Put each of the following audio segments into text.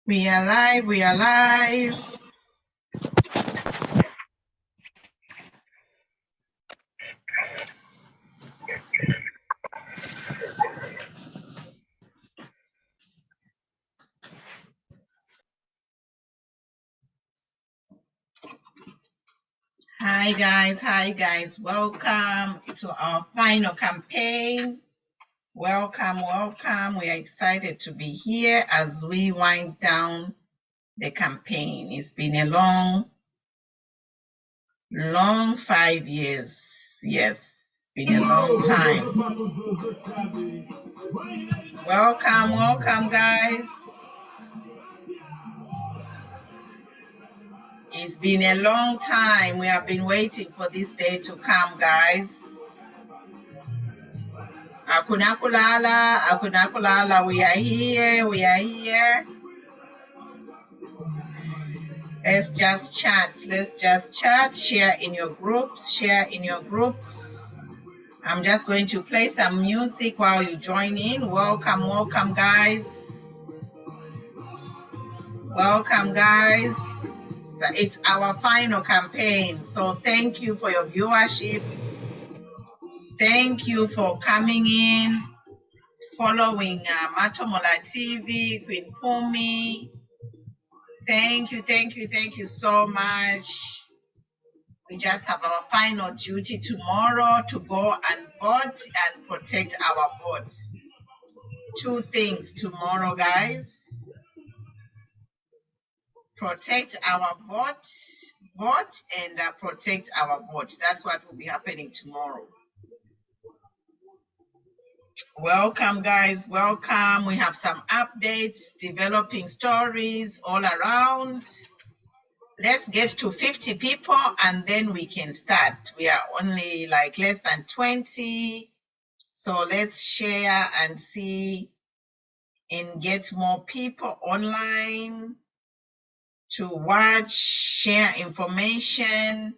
We are live, we are live. Hi guys, welcome to our final campaign. Welcome. We are excited to be here as we wind down the campaign. It's been a long 5 years. Yes, been a long time. Welcome guys. It's been a long time. We have been waiting for this day to come, guys. Akuna kulala, we are here. Let's just chat, share in your groups. I'm just going to play some music while you join in. Welcome guys. So it's our final campaign. So thank you for your viewership. Thank you for coming in, following Matomola TV, Queen Pumi. Thank you so much. We just have our final duty tomorrow to go and vote and protect our vote. 2 things tomorrow, guys. Protect our vote and protect our vote. That's what will be happening tomorrow. Welcome guys, welcome. We have some updates, developing stories all around. Let's get to 50 people and then we can start. We are only like less than 20. So let's share and see and get more people online to watch, share information.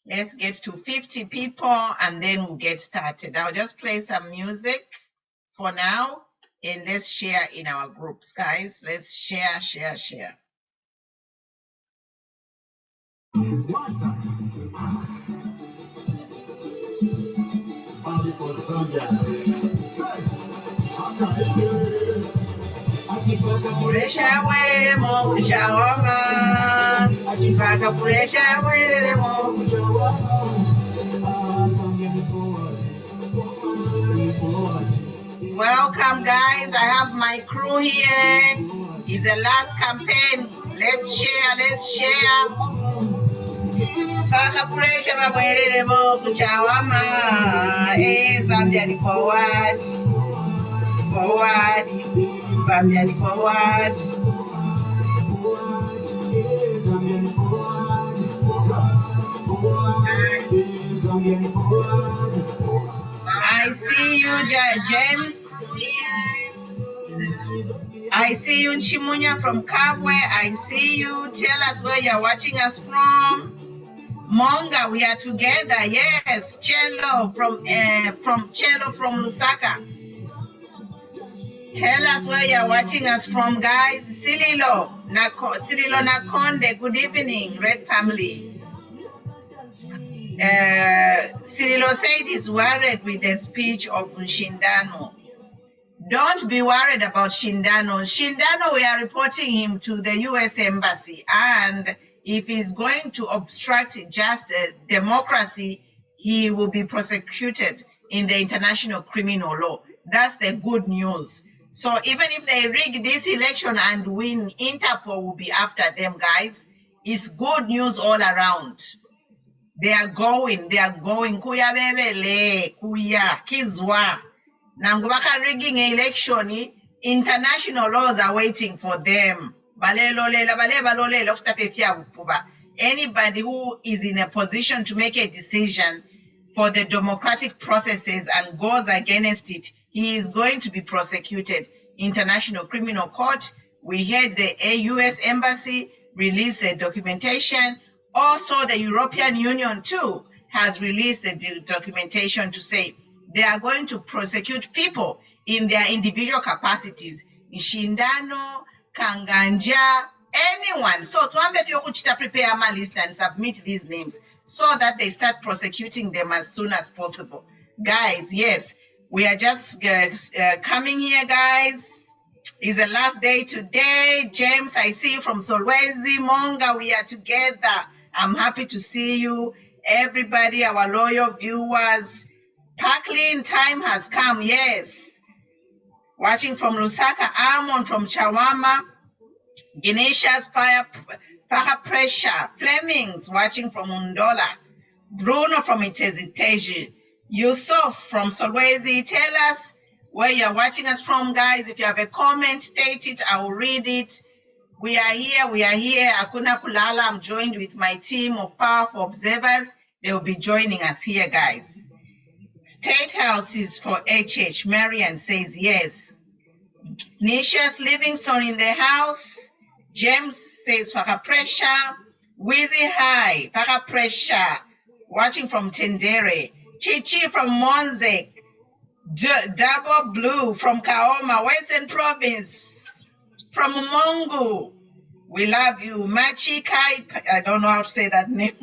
Let's get to 50 people and then we'll get started. I'll just play some music for now and let's share in our groups, guys. Let's share. Welcome guys, I have my crew here. It's the last campaign. Let's share. Zambian forward. Zambian forward. I see you, James. I see you, Chimunya from Kabwe. I see you. Tell us where you're watching us from. Monga, we are together. Yes, Cello from Lusaka. Tell us where you're watching us from, guys. Sililo Nakonde. Good evening, Red Family. Sililo said he's worried with the speech of Shindano. Don't be worried about Shindano. Shindano, we are reporting him to the U.S. Embassy. And if he's going to obstruct just democracy, he will be prosecuted in the international criminal law. That's the good news. So even if they rig this election and win, Interpol will be after them, guys. It's good news all around. They are going. Kuya bebele, kuya, kizwa. Nangubaka rigging an election, international laws are waiting for them. Anybody who is in a position to make a decision for the democratic processes and goes against it, he is going to be prosecuted. International Criminal Court, we had the US Embassy release a documentation. Also, the European Union too has released a documentation to say they are going to prosecute people in their individual capacities. Shindano, Kanganja, anyone. So tuambe fyo kuchita prepare my list and submit these names so that they start prosecuting them as soon as possible. Guys, yes, we are just coming here, guys. It's the last day today. James, I see you from Solwezi. Monga, we are together. I'm happy to see you. Everybody, our loyal viewers. Parkland time has come, yes. Watching from Lusaka, Amon from Chawama, Genesia's Fire Pressure, Flemings watching from Undola, Bruno from Iteziteji, Yusuf from Solwezi. Tell us where you're watching us from, guys. If you have a comment, state it, I will read it. We are here. Akuna kulala. I'm joined with my team of powerful observers. They will be joining us here, guys. State House is for HH. Marian says yes. Nicias Livingstone in the house. James says Faka Pressure. Wheezy High, Faka Pressure. Watching from Tendere. Chichi from Monzek. Double Blue from Kaoma, Western Province. From Mongu. We love you. Machi Kai, I don't know how to say that name.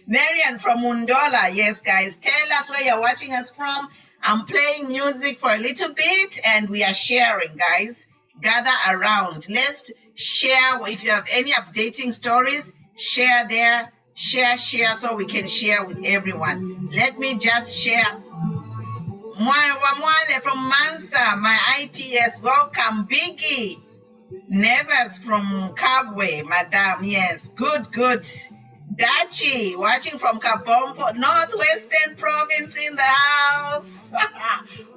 Marian from Mundola. Yes, guys. Tell us where you're watching us from. I'm playing music for a little bit and we are sharing, guys. Gather around. Let's share. If you have any updating stories, share there. Share so we can share with everyone. Let me just share. Mwale from Mansa, my IPS. Welcome, Biggie. Nevers from Kabwe, Madam. Yes, good. Dachi, watching from Kabompo, Northwestern Province in the house.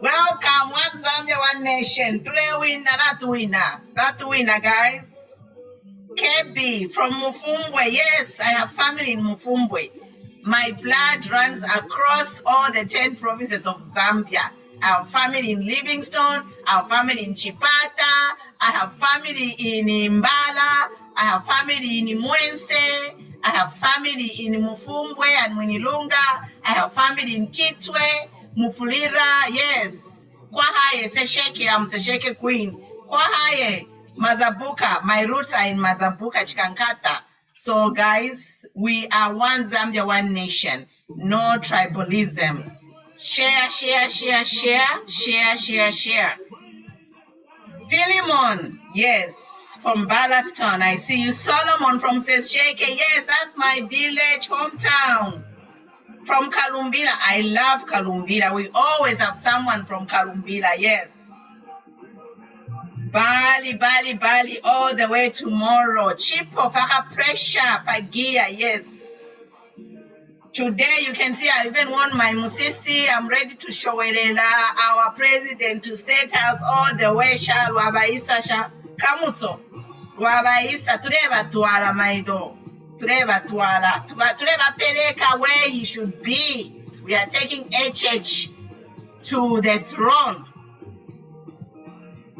Welcome, one Zambia, one nation. Today winner, not winner, guys. Kebi from Mufumbwe. Yes, I have family in Mufumbwe. My blood runs across all the 10 provinces of Zambia. I have family in Livingstone, I have family in Chipata, I have family in Mbala, I have family in Mwense, I have family in Mufumbwe and Mwinilunga, I have family in Kitwe, Mufulira, yes. Kwahaye, Sesheke, I'm Sesheke Queen. Kwahaye, Mazabuka, my roots are in Mazabuka, Chikankata. So guys, we are one Zambia, one nation, no tribalism. Share. Philemon, yes, from Ballaston. I see you. Solomon from Sesheke. Yes, that's my village, hometown. From Kalumbila. I love Kalumbila. We always have someone from Kalumbila, yes. Bali, all the way tomorrow. Chipo, Faka Pressure, Pagia, yes. Today, you can see I even won my Musisi. I'm ready to show our president to State House all the way. Sha Wabaisa Sha Kamuso. Wabaisa, Tureba Tuala Maido. Tureba Tuala. Tureba Pereka where he should be. We are taking HH to the throne,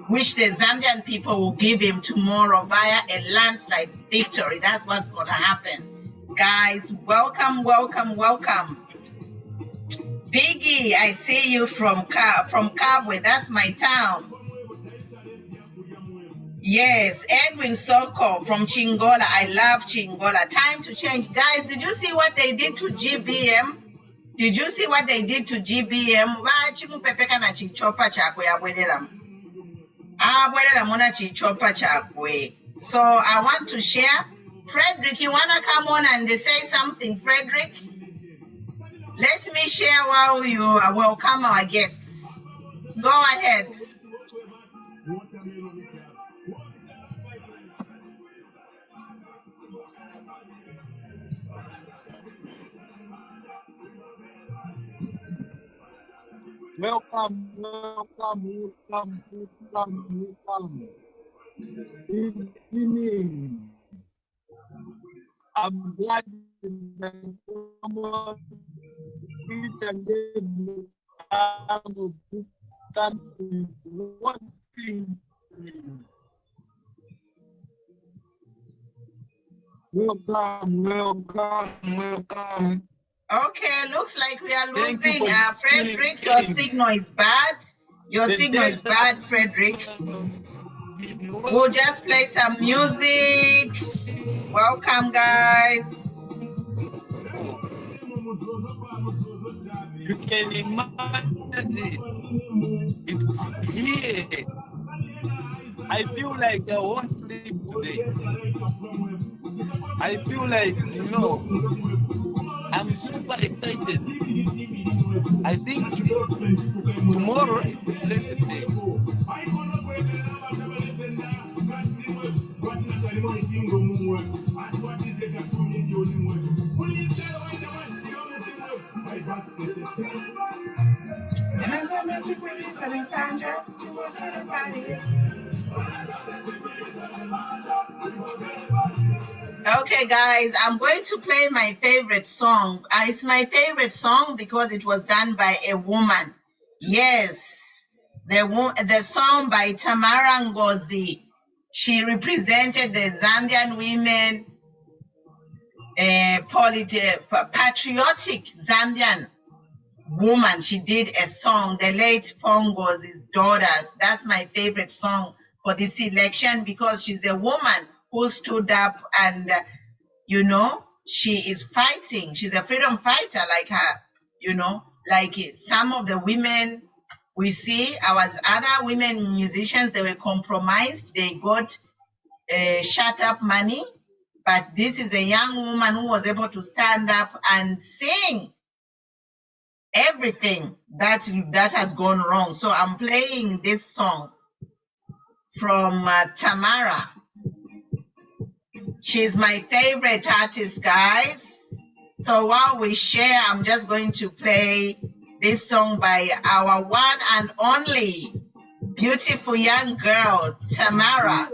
which the Zambian people will give him tomorrow via a landslide victory. That's what's going to happen. Guys, welcome. Biggie, I see you from Kabwe. That's my town. Yes, Edwin Soko from Chingola. I love Chingola. Time to change. Guys, did you see what they did to GBM? Did you see what they did to GBM? So I want to share. Frederick, you want to come on and say something, Frederick? Let me share while you welcome our guests. Go ahead. Welcome. Evening. I'm glad that someone Welcome. Okay, looks like we are losing Frederick. Your signal is bad. Your signal is bad, Frederick. We'll just play some music. Welcome, guys. You can imagine it's here. I feel like I won't sleep today. I feel like, I'm super excited. I think tomorrow is a blessed day. Okay, guys, I'm going to play my favorite song. It's my favorite song because it was done by a woman. Yes, the song by Tamara Ngozi. She represented the Zambian women, patriotic Zambian woman. She did a song, the late Pongo's Daughters. That's my favorite song for this election because she's a woman who stood up and, she is fighting. She's a freedom fighter like her, like some of the women we see, our other women musicians, they were compromised. They got shut up money. But this is a young woman who was able to stand up and sing everything that has gone wrong. So I'm playing this song from Tamara. She's my favorite artist, guys. So while we share, I'm just going to play this song by our one and only beautiful young girl, Tamara.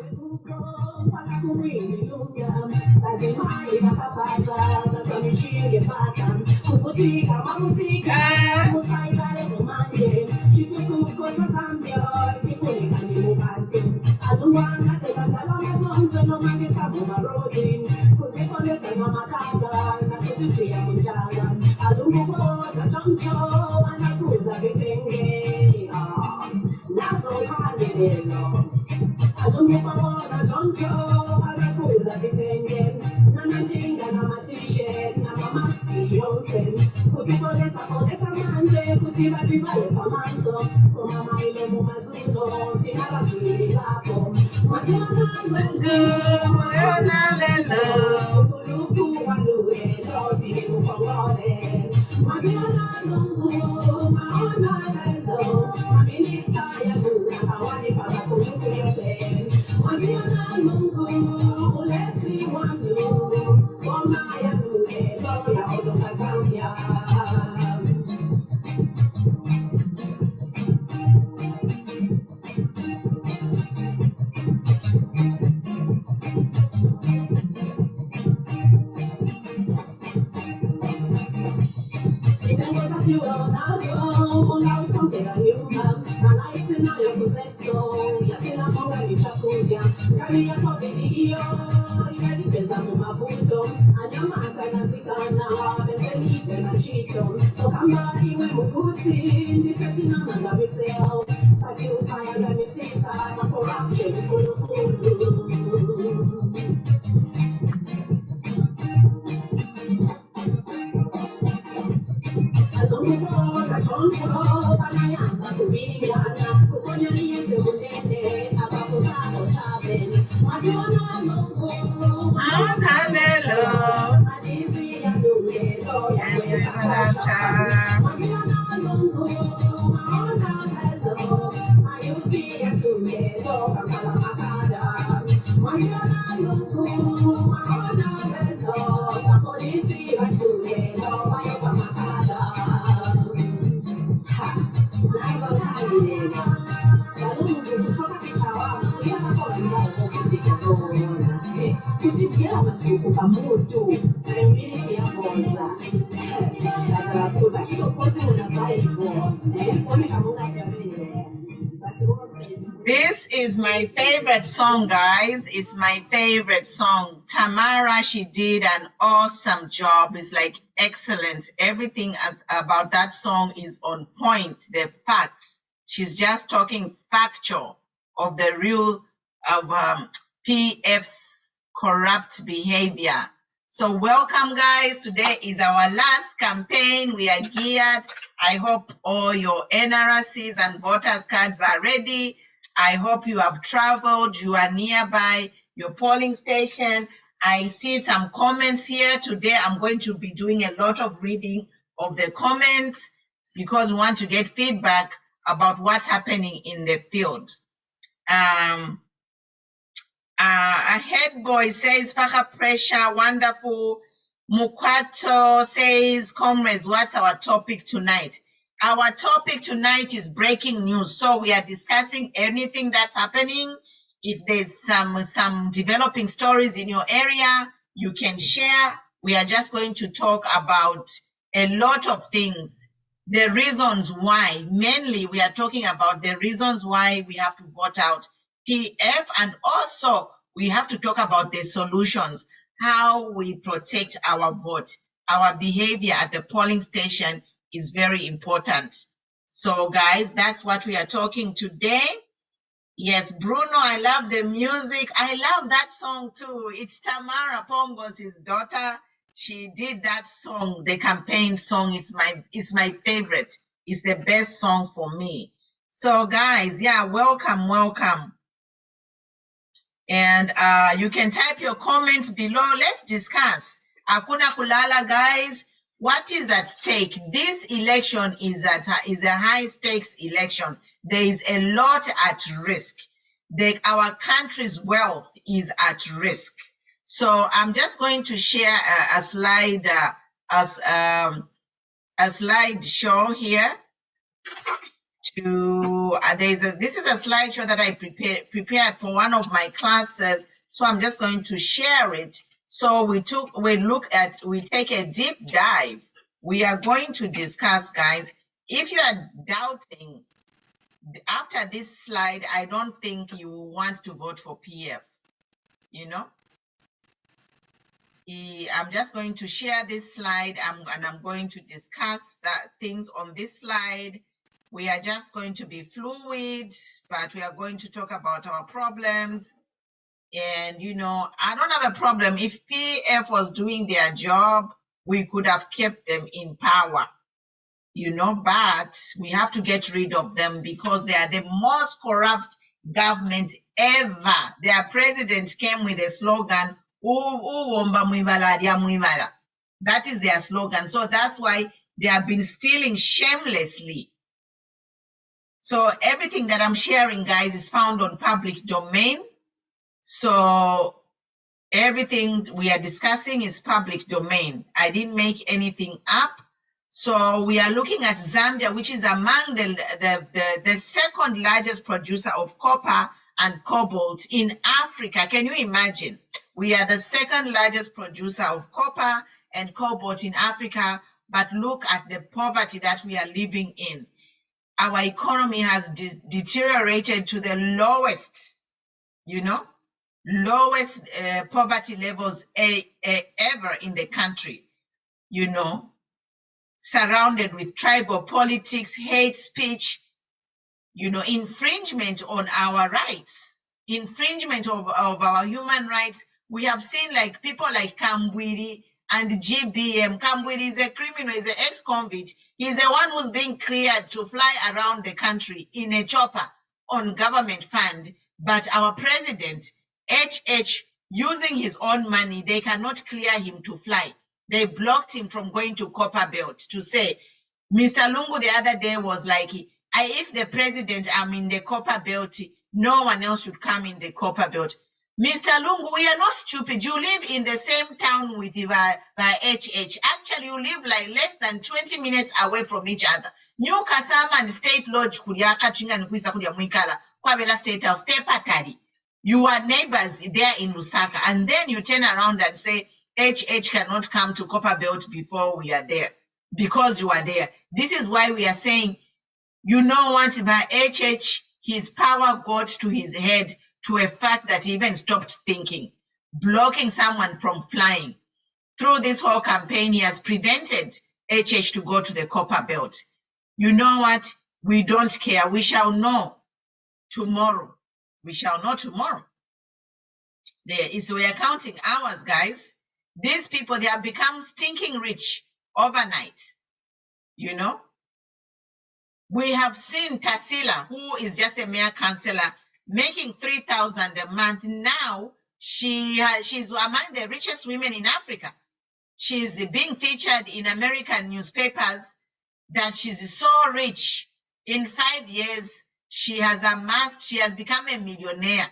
This is my favorite song, guys. It's my favorite song. Tamara, she did an awesome job. It's like excellent. Everything about that song is on point. The facts. She's just talking factual of the real PF's corrupt behavior. So welcome, guys. Today is our last campaign. We are geared. I hope all your NRCs and voters cards are ready. I hope you have traveled. You are nearby your polling station. I see some comments here. Today, I'm going to be doing a lot of reading of the comments because we want to get feedback about what's happening in the field. A head boy says, Paka pressure, wonderful. Mukwato says, comrades, what's our topic tonight? Our topic tonight is breaking news. So we are discussing anything that's happening. If there's some developing stories in your area, you can share. We are just going to talk about a lot of things. The reasons why, mainly we are talking about the reasons why we have to vote out PF, and also we have to talk about the solutions, how we protect our vote. Our behavior at the polling station is very important. So guys, that's what we are talking today. Yes, Bruno, I love the music. I love that song too. It's Tamara Pongos' daughter. She did that song, the campaign song. It's my favorite. It's the best song for me. So guys, yeah, welcome. And you can type your comments below. Let's discuss. Akuna kulala, guys. What is at stake? This election is a high stakes election. There is a lot at risk. Our country's wealth is at risk. So I'm just going to share a slide, a slideshow here. This is a slideshow that I prepared for one of my classes, so I'm just going to share it. So we take a deep dive. We are going to discuss, guys. If you are doubting after this slide, I don't think you want to vote for PF. You know, I'm just going to share this slide, and I'm going to discuss things on this slide. We are just going to be fluid, but we are going to talk about our problems. And, you know, I don't have a problem. If PF was doing their job, we could have kept them in power, you know, but we have to get rid of them because they are the most corrupt government ever. Their president came with a slogan, that is their slogan. So that's why they have been stealing shamelessly. So everything that I'm sharing, guys, is found on public domain. So everything we are discussing is public domain. I didn't make anything up. So we are looking at Zambia, which is among the second largest producer of copper and cobalt in Africa. Can you imagine? We are the second largest producer of copper and cobalt in Africa, but look at the poverty that we are living in. Our economy has deteriorated to the lowest, you know, lowest poverty levels ever in the country, you know, surrounded with tribal politics, hate speech, you know, infringement on our rights, infringement of our human rights. We have seen like people like Kambwiri and GBM. Kambwiri is a criminal, is an ex-convict. He's the one who's being cleared to fly around the country in a chopper on government fund. But our president, HH, using his own money, they cannot clear him to fly. They blocked him from going to Copper Belt to say, Mr. Lungu the other day was like, if the president, I'm in the Copper Belt, no one else should come in the Copper Belt. Mr. Lungu, we are not stupid. You live in the same town with HH. Actually, you live like less than 20 minutes away from each other. New Kasama and State Lodge, State House, you are neighbors there in Lusaka, and then you turn around and say, HH cannot come to Copper Belt before we are there, because you are there. This is why we are saying, you know what, by HH, his power got to his head to a fact that he even stopped thinking, blocking someone from flying. Through this whole campaign, he has prevented HH to go to the Copper Belt. You know what? We don't care. We shall know tomorrow. We shall know tomorrow. We are counting hours, guys. These people, they have become stinking rich overnight. You know, we have seen Tarsila, who is just a mere counselor, making 3,000 a month. Now she's among the richest women in Africa. She's being featured in American newspapers that she's so rich. In 5 years, she has become a millionaire.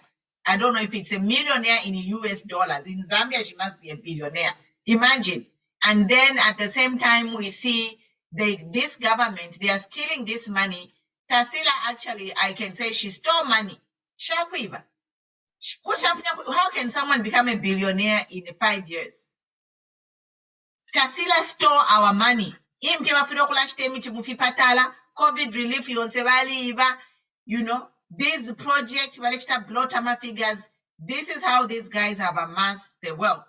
I don't know if it's a millionaire in US dollars. In Zambia, she must be a billionaire. Imagine. And then at the same time, we see this government, they are stealing this money. Tarsila, actually, I can say she stole money. Shakwiva. How can someone become a billionaire in 5 years? Tarsila stole our money. COVID relief, you know, these projects, figures. This is how these guys have amassed the wealth.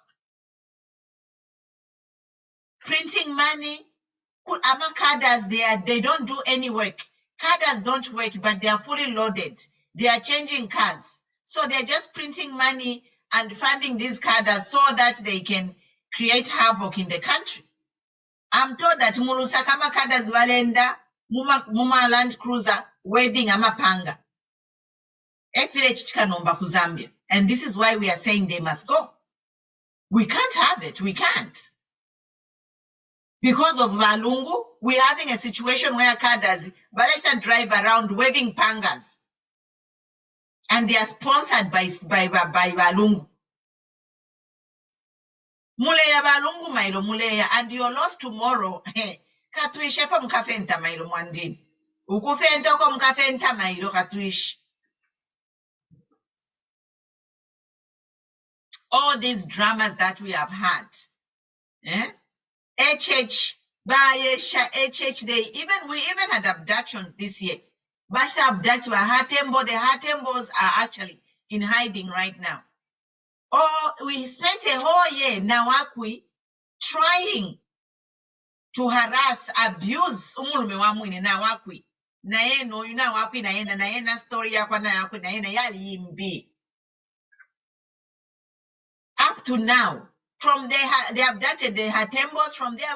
Printing money, cadres, they don't do any work. Cadres don't work, but they are fully loaded. They are changing cars. So they're just printing money and funding these cadres so that they can create havoc in the country. I'm told that Mulusa kama cadres valenda, muma Land Cruiser, waving amapanga. And this is why we are saying they must go. We can't have it. We can't. Because of Valungu, we're having a situation where cadres drive around waving pangas. And they are sponsored by Valungu. Muleya Valungu mailo muleya, and you're lost tomorrow. Katwisha from kafenta mailo mwandini. Ukufenta kom kafenta mailo katwish. All these dramas that we have had. HH, we even had abductions this year. Basha abducted Hatembo. The Hatembos are actually in hiding right now. Oh, we spent a whole year Nawakwi trying to harass, abuse umulume wa mwine Nawakwi. Naye no Nawakwi naena story yakwa naena yali imbi. Up to now, from they abducted the Hatembos, from there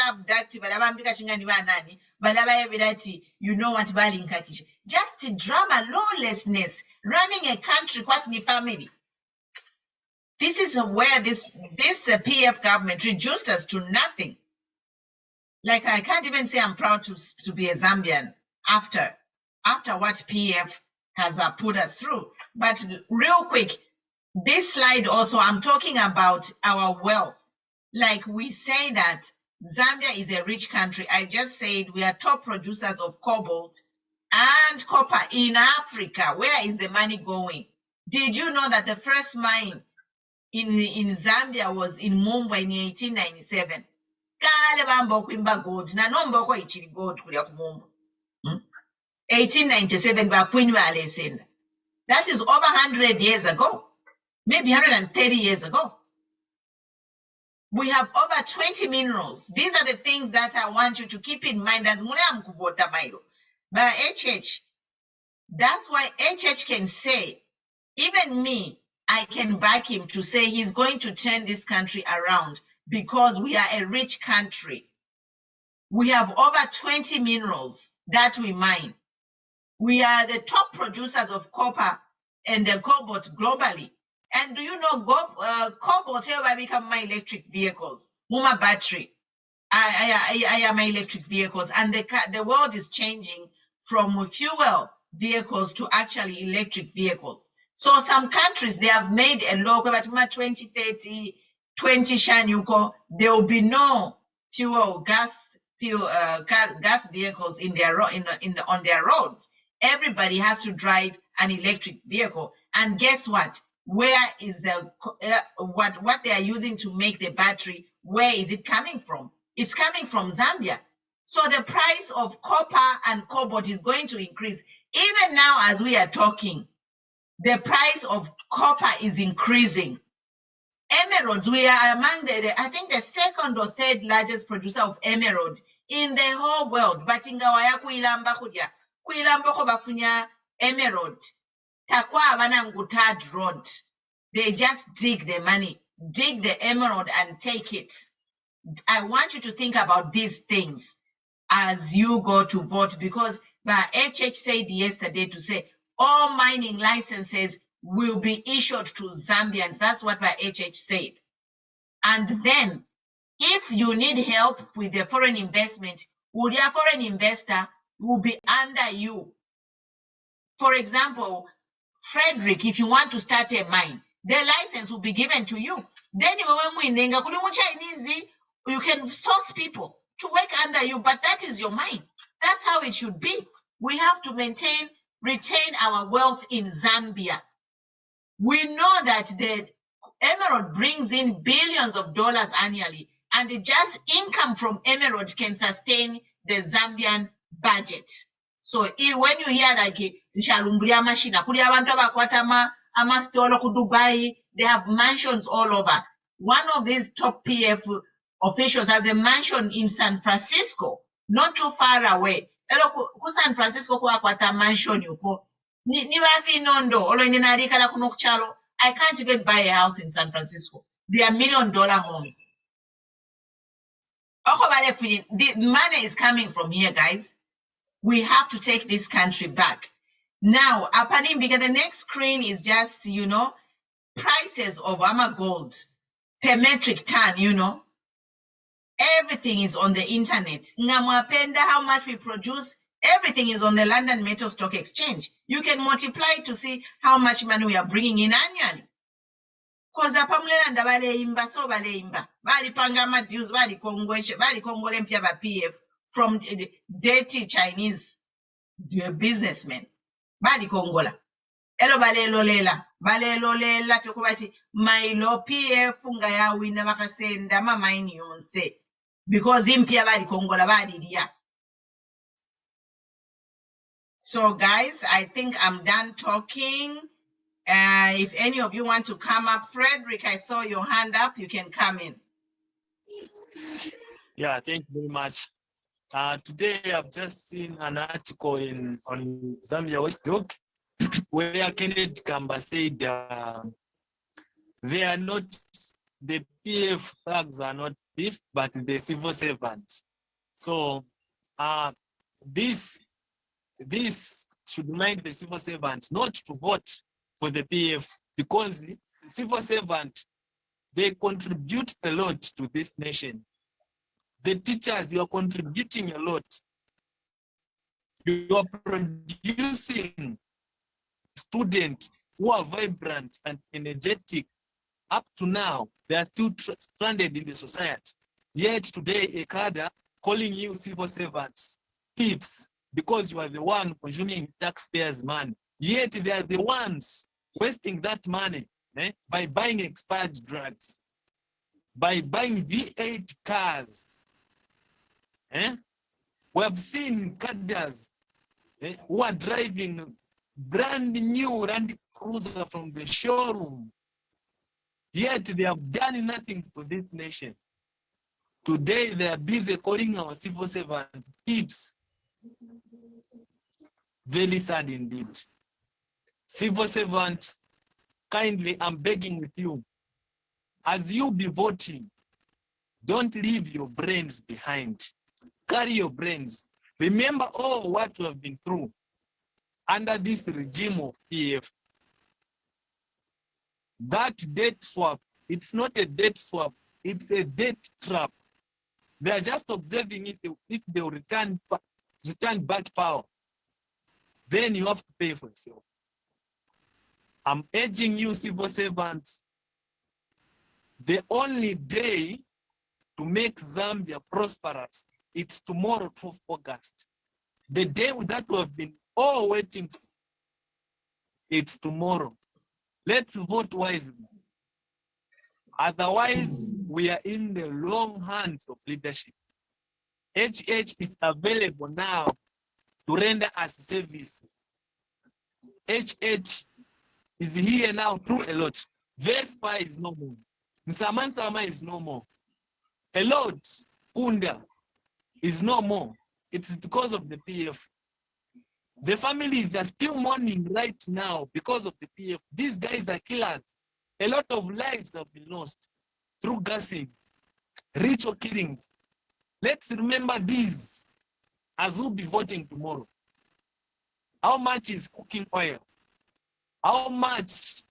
abducted balabambika shingani banani balaba you know what balinkakisha. Just drama, lawlessness, running a country kwasni family. This is where this PF government reduced us to nothing. Like, I can't even say I'm proud to be a Zambian after what PF has put us through. But real quick, this slide also, I'm talking about our wealth. Like, we say that Zambia is a rich country. I just said we are top producers of cobalt and copper in Africa. Where is the money going? Did you know that the first mine in Zambia was in Mumbai in 1897? Kale bambo kwimba gold na nomboko ichiri gold kulia kumumba. 1897 ba kwinywa alesenda. That is over 100 years ago. Maybe 130 years ago. We have over 20 minerals. These are the things that I want you to keep in mind as muna mkuvota mailo. But HH, that's why HH can say, even me, I can back him to say he's going to turn this country around because we are a rich country. We have over 20 minerals that we mine. We are the top producers of copper and cobalt globally. And do you know cobalt will become my electric vehicles, Muma battery. I am my electric vehicles, and the world is changing from fuel vehicles to actually electric vehicles. So some countries, they have made a law about 2030, 20 Shanyuko, there will be no gas vehicles on their roads. Everybody has to drive an electric vehicle. And guess what? Where is what they are using to make the battery? Where is it coming from? It's coming from Zambia. So the price of copper and cobalt is going to increase. Even now, as we are talking, the price of copper is increasing. Emeralds, we are among I think the second or third largest producer of emerald in the whole world. But in Gawaya kuilamba ko bafunya emerald. Takwa abana third road. They just dig the money, dig the emerald and take it. I want you to think about these things as you go to vote, because HH said yesterday to say all mining licenses will be issued to Zambians. That's what HH said. And then if you need help with the foreign investment, would your foreign investor will be under you. For example, Frederick, if you want to start a mine, the license will be given to you. Then Chinese, you can source people to work under you, but that is your mine. That's how it should be. We have to retain our wealth in Zambia. We know that the emerald brings in billions of dollars annually, and just income from emerald can sustain the Zambian budget. So when you hear like Nshalumbulia machine, kuli abantu abakwata amastolo ku Dubai, they have mansions all over. One of these top PF officials has a mansion in San Francisco, not too far away. Ku San Francisco kuwakwata mansion yuko. I can't even buy a house in San Francisco. They are $1 million homes. The money is coming from here, guys. We have to take this country back. Now, because the next screen is just, prices of gold per metric ton, Everything is on the internet. Ngamwapenda, how much we produce, everything is on the London Metal Stock Exchange. You can multiply to see how much money we are bringing in annually. Because apamulenda baleimba so baleimba bali pangama deals bali Kongole mpya ba PF from dirty Chinese businessmen bali Kongola elo balelolela fyokubati mailo PF nga ya wina bakasenda mamaini yonse because impya bali Kongola bali liya. So guys, I think I'm done talking. If any of you want to come up, Frederick, I saw your hand up. You can come in. Yeah, thank you very much. Today I've just seen an article on Zambia Watchdog where Kenneth Kamba said they are not, the PF thugs are not beef, but the civil servants. So this should remind the civil servants not to vote for the PF, because the civil servant, they contribute a lot to this nation. The teachers, you are contributing a lot. You are producing students who are vibrant and energetic. Up to now, they are still stranded in the society. Yet today, a cadre calling you civil servants, thieves, because you are the one consuming taxpayers' money. Yet they are the ones wasting that money by buying expired drugs, by buying V8 cars. We have seen cadres who are driving brand new Land Cruiser from the showroom. Yet they have done nothing for this nation. Today they are busy calling our civil servants thieves. Very sad indeed. Civil servants, kindly, I'm begging with you, as you be voting, don't leave your brains behind. Carry your brains. Remember all what you have been through under this regime of PF. That debt swap, it's not a debt swap, it's a debt trap. They are just observing it. If they will return back power, then you have to pay for yourself. I'm urging you, civil servants, the only day to make Zambia prosperous, it's tomorrow, 12th August. The day that we have been all waiting for, it's tomorrow. Let's vote wisely. Otherwise, we are in the long hands of leadership. HH is available now to render us service. HH is here now through a lot. Vespa is no more. Nsamansama is no more. A lot, Kunda, is no more. It's because of the PF. The families are still mourning right now because of the PF. These guys are killers. A lot of lives have been lost through gassing, ritual killings. Let's remember these as we'll be voting tomorrow. How much is cooking oil? How much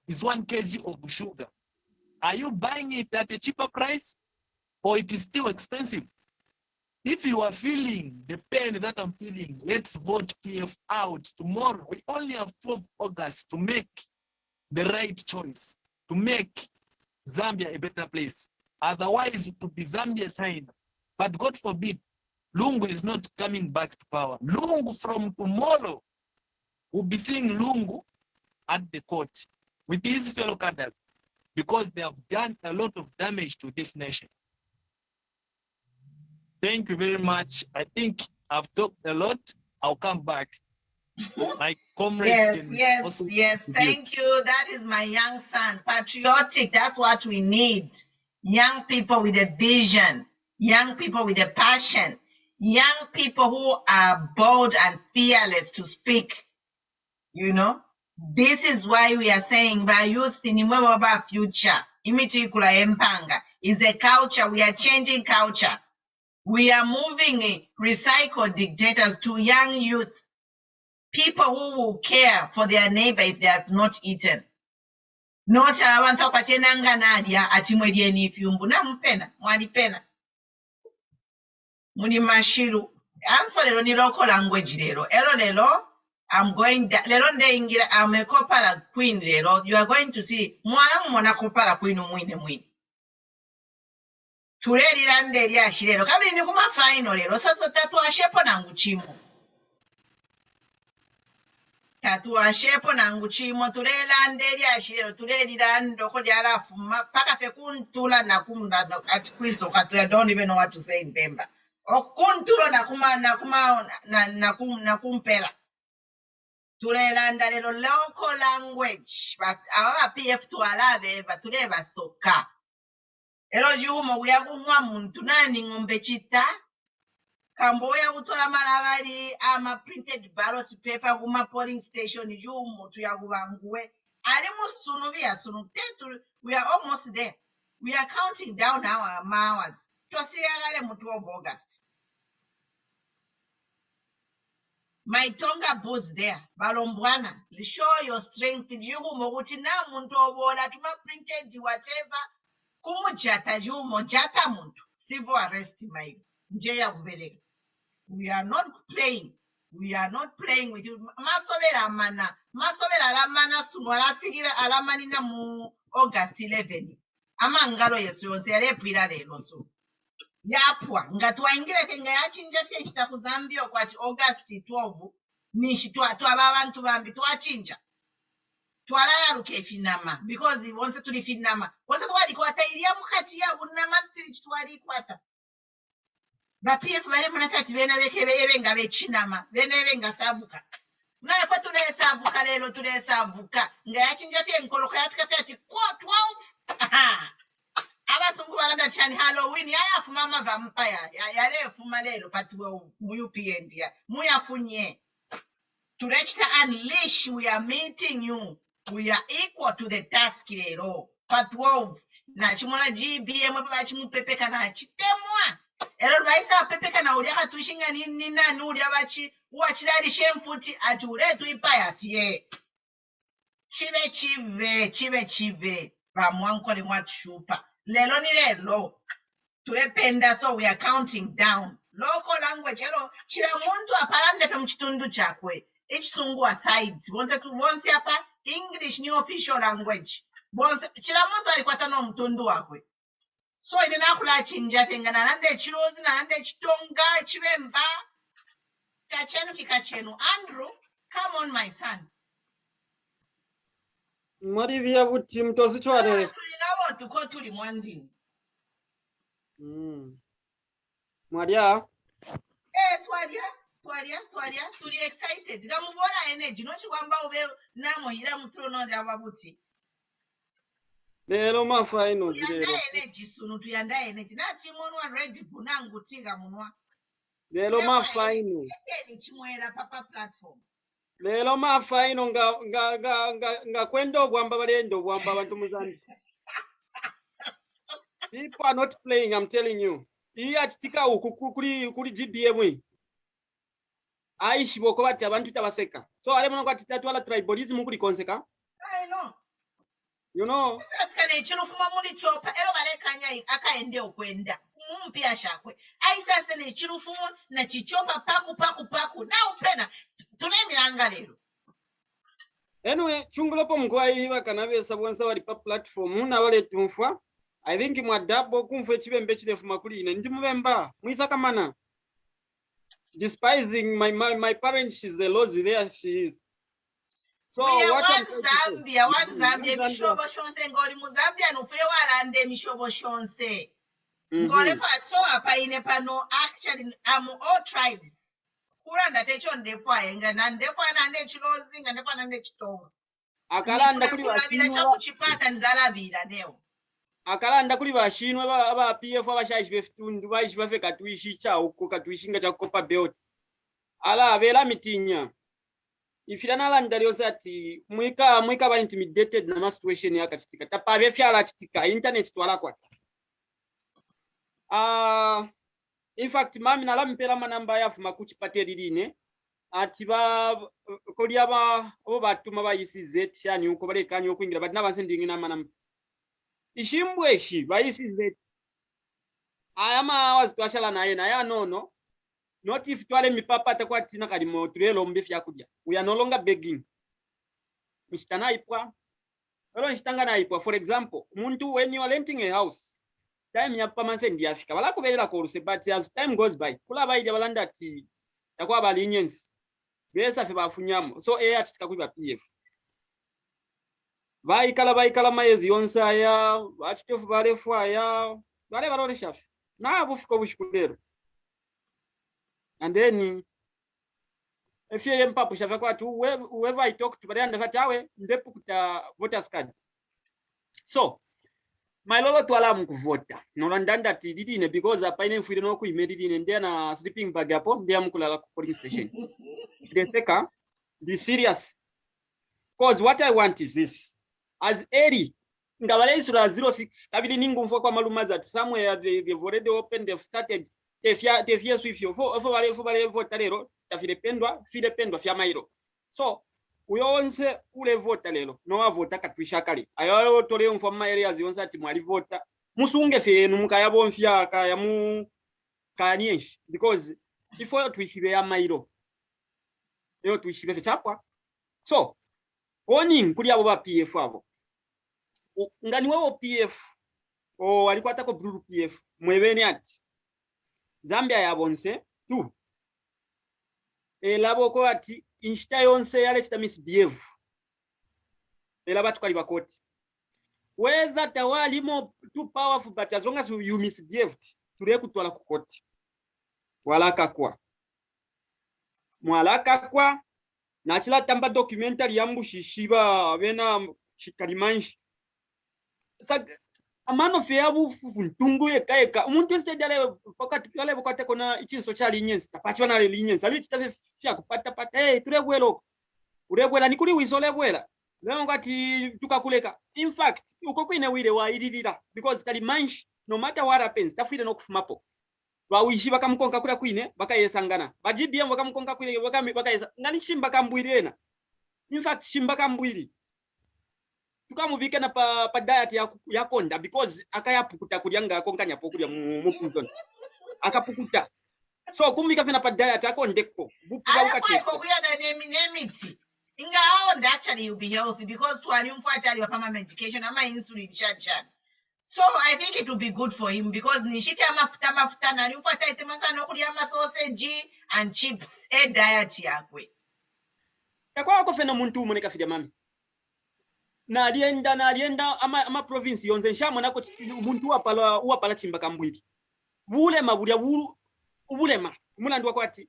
is 1 kg of sugar? Are you buying it at a cheaper price or it is still expensive? If you are feeling the pain that I'm feeling, let's vote PF out tomorrow. We only have 12 August to make the right choice, to make Zambia a better place. Otherwise, it will be Zambia's time. But God forbid, Lungu is not coming back to power. Lungu from tomorrow, we'll be seeing Lungu at the court with his fellow cadres because they have done a lot of damage to this nation. Thank you very much. I think I've talked a lot. I'll come back. My comrades Yes. Thank you. That is my young son. Patriotic. That's what we need. Young people with a vision. Young people with a passion. Young people who are bold and fearless to speak. You know, this is why we are saying by youth in our future. Imitikula empanga is a culture. We are changing culture. We are moving recycled dictators to young youth, people who will care for their neighbor if they have not eaten. Not abantu apatenanga nadia atimwedie ni fiumbu na mpena, mwalipena. Muni mashiru. Answer lero ni local language lero. Lero, I'm going, lero nde ingira, I'm a kopala queen lero. You are going to see, mwana kopala queen mwine. Tureri lande lya shirero. Kabili ni kuma final lero. Sato tatuashepo na nguchimo. Tatuashepo na nguchimo. Tureri lande lya shirero. Tureri lando kodi alafu. Paka fekuntula na kumda atikwiso katu. I don't even know what to say in Pemba. Okuntulo na kumpela. Tureri landa lero local language. Awa PF tualave. Tureba soka. Ero jumo kuyakumwa muntu nani ngombe chita kamboya kutola malabali ama printed ballot paper kuma polling station jumo tuyakubanguwe ali musunu bya sunu tetu. We are almost there. We are counting down our hours. Tosiyagale mu 12 August. My tonga boost there. Balombwana, show your strength. Jumo kuti na muntu obola tuma printed whatever. Kumujata jumo jata muntu. Civil arrest my njeya kubeleka. We are not playing. We are not playing with you. Masobera amana. Masobera alamana sunwala sigira alamanina mu August 11. Ama ngalo yesu yonse yalepwira lero so. Yapwa. Ngatwa ingire kenga yachinja fye chitaku Zambia kwati August 12. Nishi twaba abantu bambi twachinja. Twalaya lukefinama because once tulifinama once twali kwata iliya mukati ya bunama spirit twali kwata ba PF bale munakati bena bekebe nga bechinama bene benga savuka na kwa tulesavuka lelo tulesavuka nga yachinja te nkoloka yafika ati kwa 12 abasungu balanda chani Halloween yayafu mama vampire yalefuma lelo patuwe mu UPN ya muyafunye turechita unleash. We are meeting you. We are equal to the task lero. Part 12. Na chimona GBM pa chimupepeka na chitemwa. Ero maisa pepeka na ulia hatuishinga nina nulia bachi uachilali shemfuti ature tuipaya fie. Chive. Ba mwankori mwatushupa. Lelo ni lelo. Tulependa so we are counting down. Local language ero chila muntu aparande pe mchitundu chakwe. Echisungu aside. Bonse apa English ni official language. Bonse chila muntu alikwata no mtundu wakwe. So ine nakula chinja fengana nande chirozi na nande chitonga chibemba. Kachenu. Andrew, come on my son. Mwari vya buti mtozi chware. Tulinawo tuko tuli mwandini. Maria. Twalia, tuli excited. Gamubona energy, no chikwamba ube namo hira mutrono ndi ababuti. Lero mafaino lero. Tuyanda energy sunu, tuyanda energy. Na timonu wa ready bunangu tiga munwa. Lero mafaino. Ni chimwera papa platform. lero mafa ino nga kwenda obwamba balendo obwamba abantu muzambi. People are not playing, I'm telling you. Iyi atitika uku kuri GBM. Aishi boko bati abantu tabaseka. So ale muno kwati tatwala tribalism kuri konseka. I know. You know. Sasikana echirufuma muri chopa ero barekanya akaende okwenda. Mumpia shakwe. Aisase ne chirufumo na chichopa paku na upena tunemiranga lero. Anyway, chungulopo mkwai bakanabe sabonsa wali pa platform na wale tumfwa. I think mwadabo kumfwe chibembe chirefu makuli ine ndi mubemba mwisaka mana. Despising my parents, she's a lousy there she is. So we what one Zambia mishobo shonse ngoli mu Zambia no fure walande mishobo shonse. Ngole fa so apa ine pano actually all tribes. Kuranda techo ndefwa enga na ndefwa na nde chilozi nga ndefwa na nde chitonga. Akalanda kuli bashinwa kuchipata nzalabira neo. Akalanda kuli bashinwa aba PF abashaji befitundu bayishi bafeka tuishi cha uko katuishinga cha kopa belt. Ala abela mitinya. Ifirana landa lyoza ati mwika ba intimidated na situation yakachitika. Tapa befyala chitika internet twala kwa. In fact mami nalampera manamba yafu makuchipate liline ati ba koli aba obo batuma bayisize tyani uko balekanye okwingira but nabanse ndingina manamba ishimbweshi bayisize ayama wazitwashala naye naye nono not if twale mipapa atakuwa tina kalimo tulelo mbefi yakudya we are no longer begging mishitana ipwa elo nshitanga na ipwa. For example muntu when you are renting a house time ya pamanse ndi afika bala kubelela ko ruse but as time goes by kula bayidya balanda ati takwa balinyens besa fe bafunyamo so achitika kuiba PF baikala mayezi yonsa ya achitofu barefu aya bale barore shafi na bufiko bushikudero. And then if you mpapu shafi kwa tu whoever I talk to bale anda tawe ndepu kuta voters card. So my lolo twala mkuvota nolandanda ti didine because apa ine mfuire no kuimedidine ndia na sleeping bag hapo ndia mkulala ku police station. The second, the serious, cause what I want is this as early ngabale isura 06 kabili ningu mfwa kwa maluma that somewhere they've already opened, they've started tefia swifio fo bale vota lero tafire pendwa fya mairo. So uyonse ule vota lero no wavota katwisha kale ayo tole mfwa ma areas yonse ati mwali vota musunge fenu mukayabo mfya kaya mu kanyeshi because before twishibe ya mairo leo tuishibe chapwa. So warning kuli abo ba PF abo ngani wao PF o alikuwa atako blue PF mwebeni ati Zambia yabonse tu elabo ko ati inshita yonse yale chita misbehave elaba tukali bakoti whether tawali mo too powerful but as long as you misbehaved tule kutwala kukoti walaka kwa mwalaka kwa na chila tamba documentary yambu shishiba bena shikalimanshi sa amano feabu funtungu eka umuntu estedale pakati kale bokate kona ichinso cha linyens tapachi bana linyens ali chitafe fya kupata pata tulebwelo ulebwela nikuli wisolebwela leo ngati tukakuleka. In fact uko kwine wile wa ididira because kalimanshi no matter what happens tafire no kufumapo bawishi bakamkonka kula kwine bakayesangana ba GBM bakamkonka kwine bakayesa ngani shimba kambwirena. In fact shimba kambwiri tukamubike na pa diet ya konda because akayapukuta kulyanga akonkanya pokulya mu prison akapukuta so kumika pena pa diet akondeko bupuka ukati ko kuyana nemiti inga aonda actually you'll be healthy because to alimfuata ali pama medication ama insulin chan. So I think it will be good for him because nishiti amafuta na alimfuata itema sana okuli ama sausage and chips diet yakwe yakwa ko fena muntu umoneka fidya mami na alienda ama province yonze nshamo nako umuntu wapala chimba kambwiri bulema bulya bulema mulandu wako ati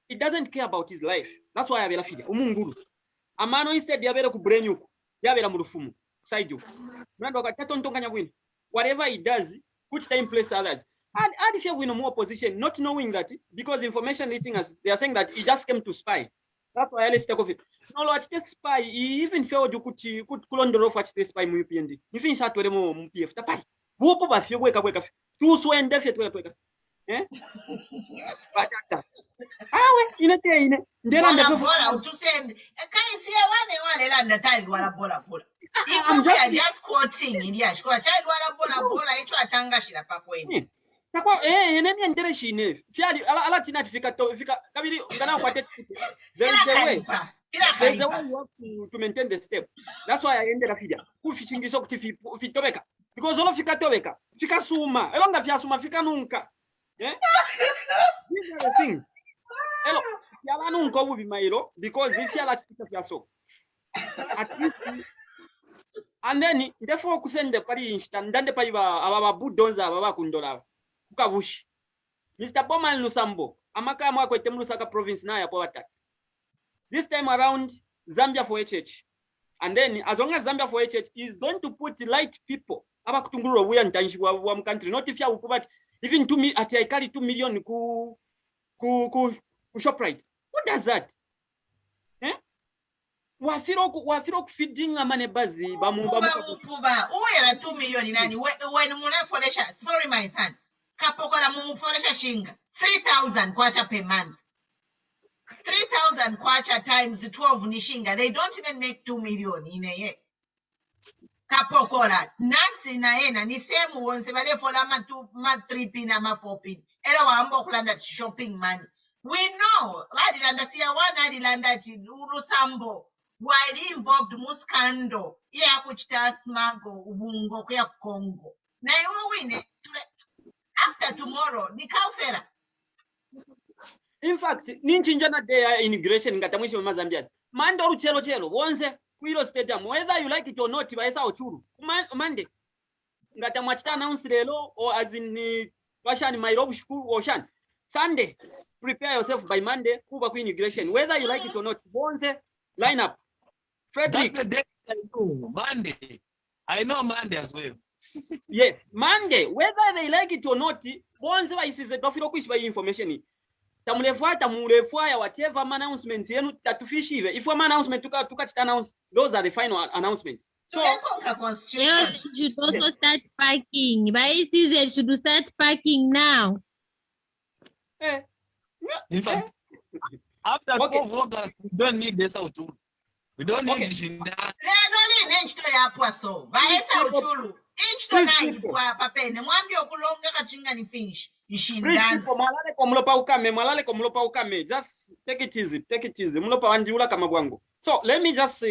it doesn't care about his life. That's why abela fidya umungulu amano instead yabela ku brain yuko yabela mu lufumu side yuko mulandu wako tatontonganya bwino whatever he does put time place others and if you win more position not knowing that because information reaching us they are saying that he just came to spy That's why let's take off it. No, what the spy, he even failed to could kulondoro what the spy mu UPND. He finished at the mo PF. Tapai. Whoop up if wake up. Two so and deaf wake. Eh? Batata. Ah, in a day, there are the to send. Can you see one land the time bola. If we are just quoting in Yash, child bola, each atanga shila pakwe. Enemy and Dereshine. Fiali Alatina Fika Kabili Gana Quatet. There is a way. There's a way you have to maintain the step. That's why I ended up here. Who fishing is octave Fitobeka. Because all of Fika Tobeka, Fika Suma, Elonga Fiasuma, Fika Nunca. These are the things. Hello, Fiala Nunca will be my hero because if you are Fiaso. At least. And then, therefore, send the party instant, then the Paiva, our Budonza, our Kundola. Kavush. Mr. Bowman Lusambo, Amaka Mako Temusaka province na ya power attack. This time around, Zambia for HH. And then, as long as Zambia for HH is going to put light people, Abakutunguru, we and Tanshua, one country, not if you have put even 2 million, I carry 2 million ku ShopRite. What does that? Eh? Wafiro feeding a manebazi, Bamuba, who are 2 million in any when Muna for the sorry, my son. Kapokola mumu foresha shinga 3,000 kwacha per month. 3,000 kwacha times 12 nishinga. They don't even make 2 million in a year. Kapokola nasi na ena ni same wonse bale for ma 3 pin ama 4 pin. Era wambo kulanda shopping money. We know adilanda siya wana adilanda ti Lusambo wali involved muskando ya kuchita smago ubungo kwa Congo. Na iwe wine after tomorrow, the Kaufera. In fact, Ninchinjana Day immigration Gatamushi Mazambian. Mando Chelo, once Quilo Stadium, whether you like it or not, Tibaisa or Churu. Monday. Gatamachta announce the law or as in Pashan, my robe school or Shan. Sunday, prepare yourself by Monday, Cuba immigration, whether you like it or not. Once line up. Frederick. That's the day I know, Monday. I know Monday as well. Yes, Monday, whether they like it or not, once is a dofiro quiz by information. Tamulefua, whatever announcements, if one announcement to announce, those are the final announcements. So, you should also start packing. By season, should start packing now. In fact, after 12 August, we don't need this out. We don't need this in that. Inch to nine kwa papene mwambie okulonga kachinga ni finish ishindana malale komlopa ukame just take it easy mlopa wandiula kama gwangu. So let me just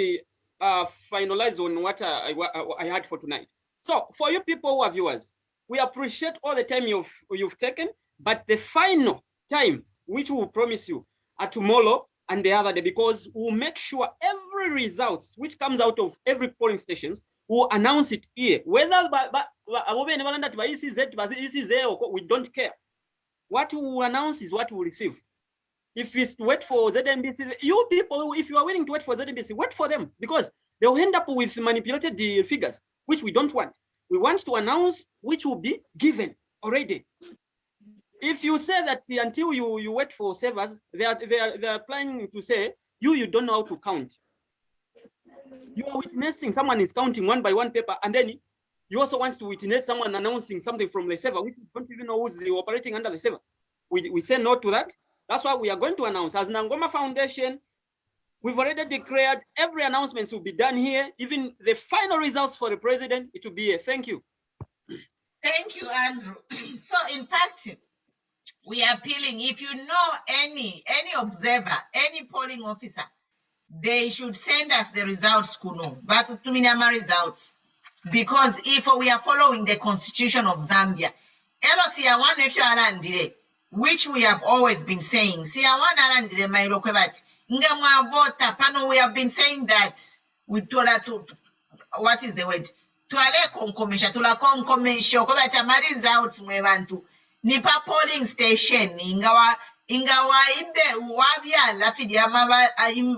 finalize on what I had for tonight. So for you people who are viewers, we appreciate all the time you've taken, but the final time which we will promise you are tomorrow and the other day, because we'll make sure every results which comes out of every polling stations will announce it here. Whether we don't care. What we will announce is what we will receive. If it's to wait for ZNBC, you people, if you are willing to wait for ZNBC, wait for them, because they will end up with manipulated figures, which we don't want. We want to announce which will be given already. If you say that until you wait for servers, they are planning to say you don't know how to count. You are witnessing someone is counting one by one paper, and then you also want to witness someone announcing something from the server, which you don't even know who's operating under the server. We say no to that. That's why we are going to announce. As Nangoma Foundation, we've already declared every announcement will be done here. Even the final results for the president, it will be here. Thank you. Thank you, Andrew. So, in fact, we are appealing. If you know any observer, any polling officer, they should send us the results, Kuno, but to minima results. Because if we are following the constitution of Zambia, which we have always been saying, we have been saying that we told her to, what is the word? Results nipa polling station ingawa imbe wabia lafidi amaba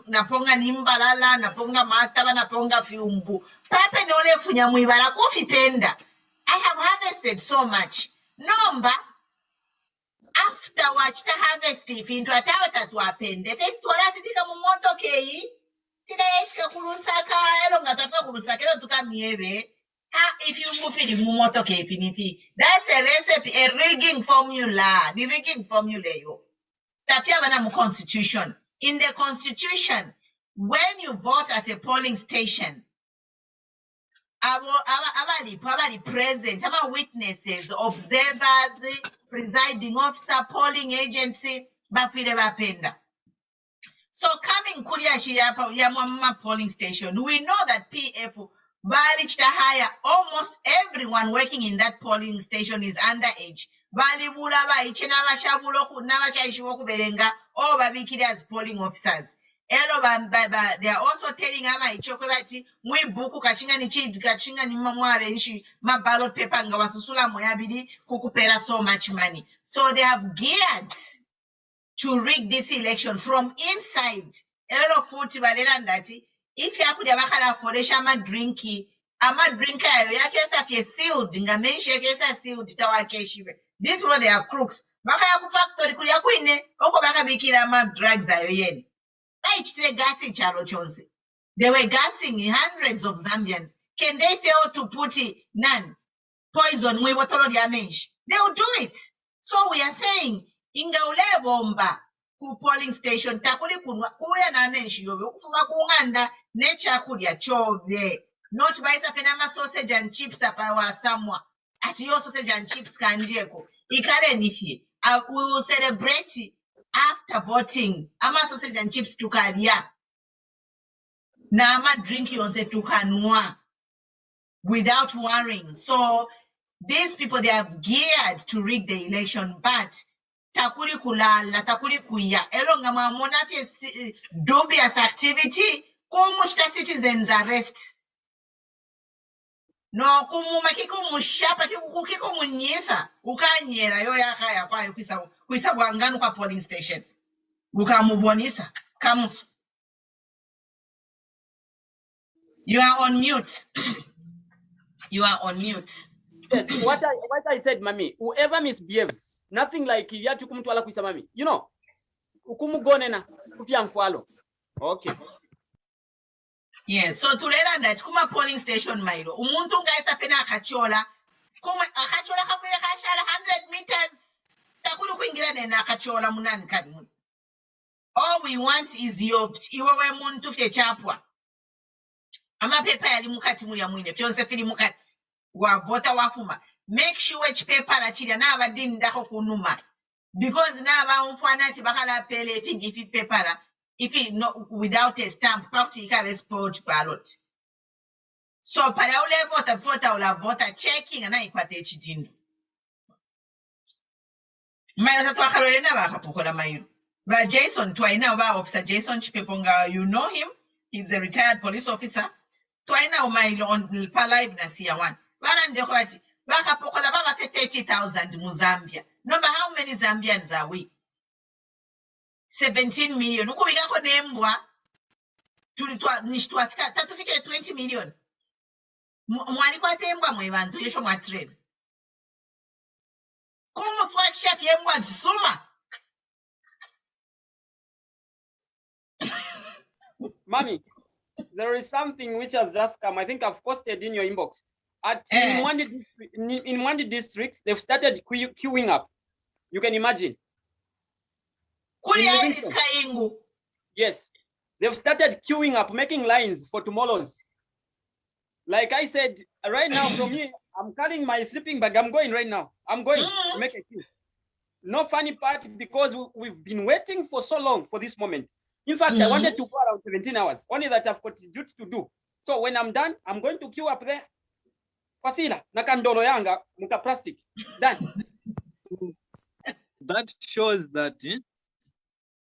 naponga nimbalala naponga mataba naponga fiumbu papa nole funya mwibala kofi penda. I have harvested so much nomba afterwards to harvest into a tawata to append. The text to us become a moto key. Today, Kurusaka, Longataka Kurusaka to come here. If you move it, moto key, that's a recipe, a rigging formula. The rigging formula, you. Tatiavana Constitution. In the Constitution, when you vote at a polling station, probably present, our witnesses, observers, presiding officer, polling agency, bafidebapenda. So coming Kuriya polling station, we know that PF Balich to hire almost everyone working in that polling station is underage. Bali bulaba ichina bashabuloku nabashaishiwoku berenga or babikiri as polling officers. Elo they are also telling ama ichokwe bati mwe buku kashinga ni chidi kashinga ni mamwa benshi ma ballot paper nga wasusula moyabidi kukupera so much money. So they have geared to rig this election from inside. Elo futi balena ndati if yakudia bakala foresha ama drinki yakesa ke sealed nga menshi yakesa sealed tawakeshiwe. This one they are crooks. Baka yaku factory kulia kuine oko baka bikira ama drugs ayo yeni. They were gassing hundreds of Zambians. Can they fail to put none poison? They will do it. So we are saying, inga ule bomba ku polling station takuli kunwa kuya na menshi yobe kufunga kuunganda nature kudia chove. Not by safenama sausage and chips apawa samwa. Ati yo sausage and chips kandieko. Ikare nifi. We will celebrate after voting. Ama sausage and chips tukalia. Na ama drink yonse tukanwa without worrying. So these people, they have geared to rig the election, but takuri kulala, takuri kuya. Elonga mamona fe dubious activity. Kumuchta citizens arrest. No kumuma kiko mushapa kiko munyisa ukanyera yo yakaya kwayo kwisa bwanganu kwa polling station ukamubonisa kamusu. You are on mute. You are on mute. Yes, what I said, mami, whoever misbehaves, nothing like yatu kumtwala kwisa mami. You know, ukumugonena kufia mfwalo. Okay. Yes, so to learn that kuma polling station mailo umuntu ngaisa pena akachola kuma akachola kafile kashala 100 meters takulu kuingira nena akachola munani kanu. All we want is iwewe muntu fye chapwa ama pepa yali mukati mulya mwine fyonse fili mukati wa vota wafuma. Make sure each paper la chilya na abadini ndako kunuma because na aba mfwanati bakala pele think if it paper la if it not without a stamp, party can export ballot. So para ule vota checking and I quite HDN. Mayo tatu akarolena baka pokola mayo. But Jason twaina ba officer Jason Chipeponga, you know him. He's a retired police officer. Twaina mayo on pa live na siya one. Bana ndeko ati baka pokola baba 30,000 mu Zambia. Number how many Zambians are we? 17 million. Uko bigako nembwa nishtuafika tatufike 20 million. Mwani kwa tembwa mwebantu yesho mwa train. Kumu swakisha tiembwa jisuma. Mami, there is something which has just come. I think I've posted in your inbox. In Mwandi districts, they've started queuing up. You can imagine. Yes, they've started queuing up, making lines for tomorrow's. Like I said, right now from here, I'm carrying my sleeping bag. I'm going right now. I'm going to make a queue. No funny part because we've been waiting for so long for this moment. In fact, I wanted to go around 17 hours, only that I've got duty to do. So when I'm done, I'm going to queue up there. Fasila, nakandolo yanga, muka plastic. Done. That shows that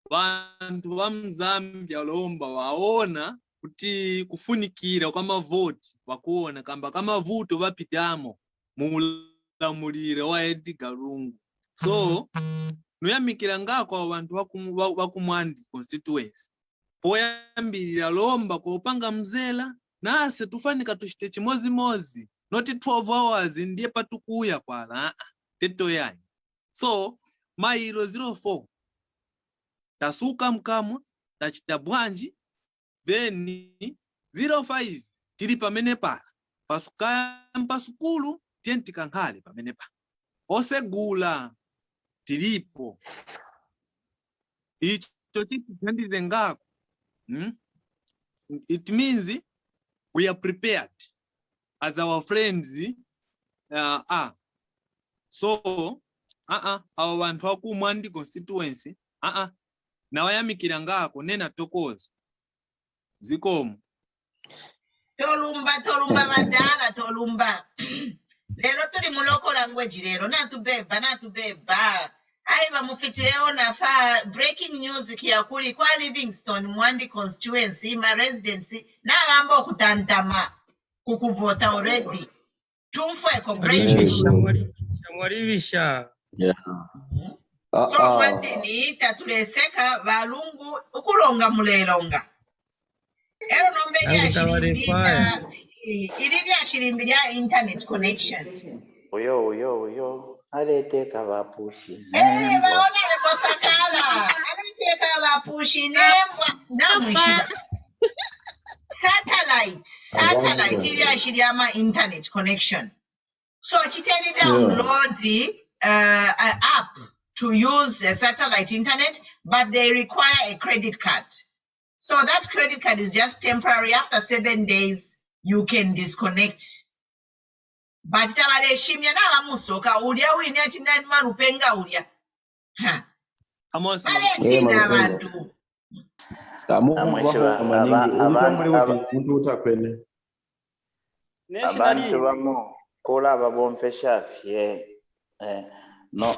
bantu bamzambia lomba waona kuti kufunikira kwa mavoti wakuona kamba kama vuto bapitamo mulamulire wa Edgar Lungu. So nuyamikira ngako abantu bakumwandi constituency poyambirira lomba kopanga mzela nase tufanika tushite chimozi mozi not 12 hours ndiye patukuya kwala teto yani. So mailo 04 tasuka mkamwa tachita bwanji then 05 tili pamene pala pasukamba sukulu tienti kankhale pamene pa osegula tilipo icho chithandize ngako. It means we are prepared as our friends are. So our vantu vakumwandi constituency nawayamikira ngako nena tokoza zikomo. Tolumba madala tolumba. Lero tuli muloko language lero natubeba. Aiva mufitireho na fa breaking news kia kuli kwa Livingstone Mwandi constituency ma residency na mambo okutantama kukuvota already. Tumfweko breaking news. Shamwalivisha. Yeah. So Mwandi ni tatuleseka valungu ukulonga mulelonga. Ero nombeli ya shirimbilia internet connection. Uyo. Aleteka vapushi. Vaona rebosakala. Aleteka vapushi nembwa namwishiba. Satellite ili ashiriama internet connection. So chiteni download the app to use a satellite internet, but they require a credit card. So that credit card is just temporary. After 7 days, you can disconnect. But tabale shimya na amusoka ulia winya chinani marupenga ulia. Amos. China bantu. Abantu bamu kola babomfesha fye no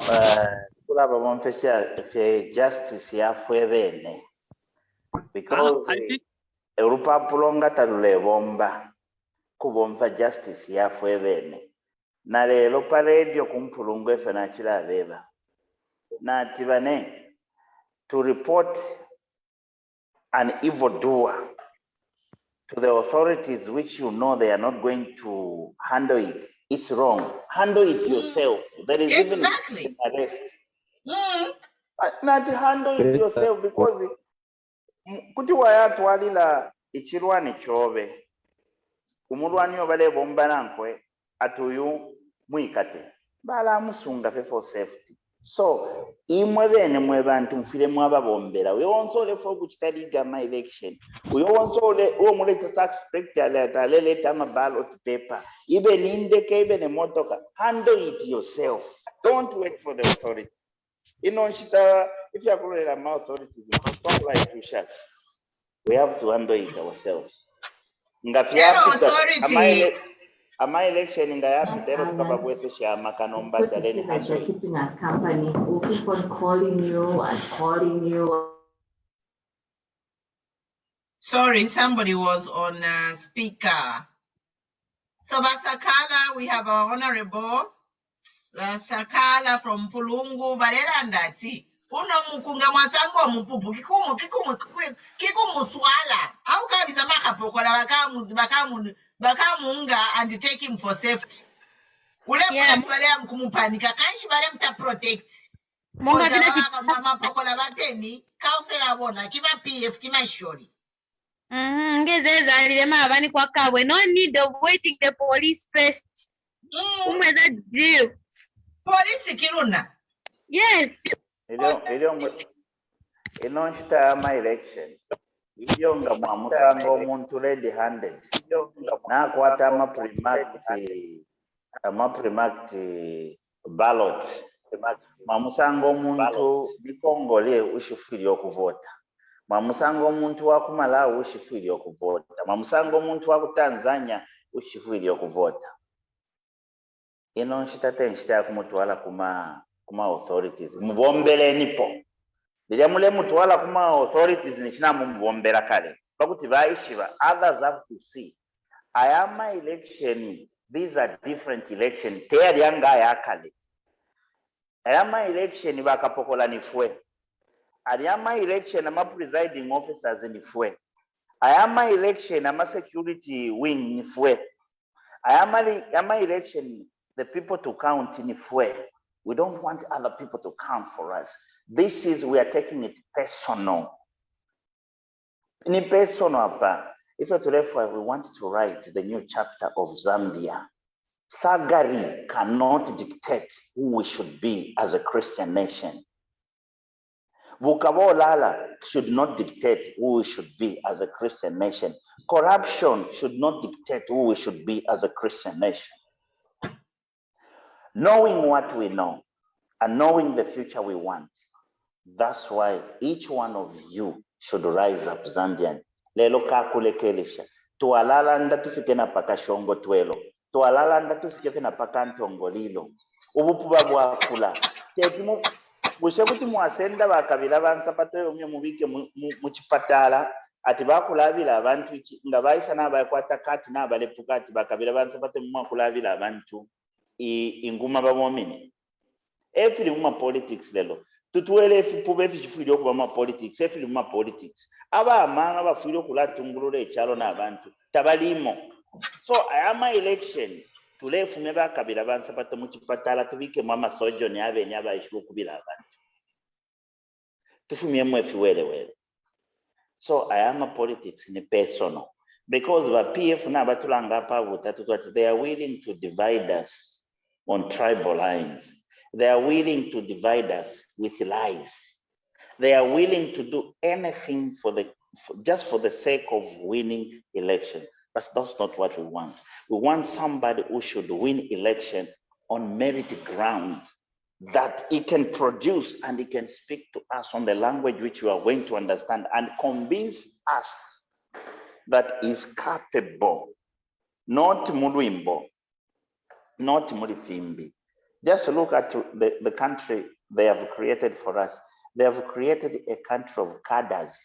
kola babomfesha fye justice yafwe bene because Europa nga talulebomba kubomfa justice yafwe bene na lero pa radio kumpulungu efe nakira beba na tibane to report an evildoer to the authorities which you know they are not going to handle it. It's wrong. Handle it yourself. There is exactly. Even arrest. Not handle it yourself because kuti wayatu walila ichirwani chobe umurwani obale bomba nankwe atuyu mwikate bala musunga fe for safety. So imwe bene mwe bantu mfire mwababombera we wonsole for kuchitaliga my election we wonsole uwo muleta suspect alele tama ballot paper even indeke even motoka handle it yourself. Don't wait for the authority. Inonshita if you are calling my authorities don't like to shut. We have to handle it ourselves. Authority. Ama election in the app, they don't cover with the shama kanomba daleni. They're keeping us company. We'll keep on calling you and calling you. Sorry, somebody was on speaker. So Basakala, we have our honorable Sakala from Pulungu, Balerandati. Uno mukunga mwasango mupupu kikumu swala. How can is a makapokola bakamunga and take him for safety? Ule mwaswalea mkumupanika kanshi bale mta protect. Munga kina mama pokola bateni kaufela bona kima PF kima shori. Ngezeza alilema abani kwa kabwe. No need of waiting the police first. Umweza drill. Police kiruna. Yes. Inonshita my election. Yonga mwamusango omuntu ready handed. Na kwata ama primact ballot. Mwamusango omuntu bikongole ushifiri okuvota. Mwamusango omuntu wa kumalawi ushifiri okuvota. Mwamusango omuntu wa Tanzania ushifiri okuvota. Inonshita tenshita kumutwala kuma authorities. Mubombele nipo. Lija mule mutwala kuma authorities nishina mubombera kale. Bakuti baishiba. Others have to see. Ayama election, these are different elections. Teyari yanga ayakale. Ayama election bakapokola nifwe. Ayama election ama presiding officers nifwe. Ayama election ama security wing nifwe. Ayama election the people to count nifwe. We don't want other people to count for us. We are taking it personal. Ni personal hapa. If therefore we want to write the new chapter of Zambia, thuggery cannot dictate who we should be as a Christian nation. Bukabolala should not dictate who we should be as a Christian nation. Corruption should not dictate who we should be as a Christian nation. Knowing what we know and knowing the future we want, that's why each one of you should rise up, Zambian. Lelo kakulekelisha. Tualala nda tufike na paka shongo twelo. Tualala nda tufike na paka ntongolilo. Ubupuba bwakula. Tekimu bushekuti mwasenda bakabila bansapato yomye mubike muchipatala ati bakulabila abantu nga baisa nabakwata kati nabalepukati bakabila bansapato mwakulabila abantu inguma babomini. Efili muma politics lelo. Tutuele fupube fishifili okuba ma politics, efili muma politics. Aba amanga bafili okulatungulula echalo n'abantu tabalimo. So ayama election tulefume bakabila bansapato muchipatala tubike mama sojo ne abenya abayishu okubila abantu. Tufumye mwefi wele. So ayama politics ni personal. Because the PF na batulanga pa butatu they are willing to divide us on tribal lines. They are willing to divide us with lies. They are willing to do anything just for the sake of winning election. But that's not what we want. We want somebody who should win election on merit ground, that he can produce and he can speak to us on the language which we are going to understand and convince us that is capable, not Mulwimbo, not Mulifimbi. Just look at the country they have created for us. They have created a country of cadres.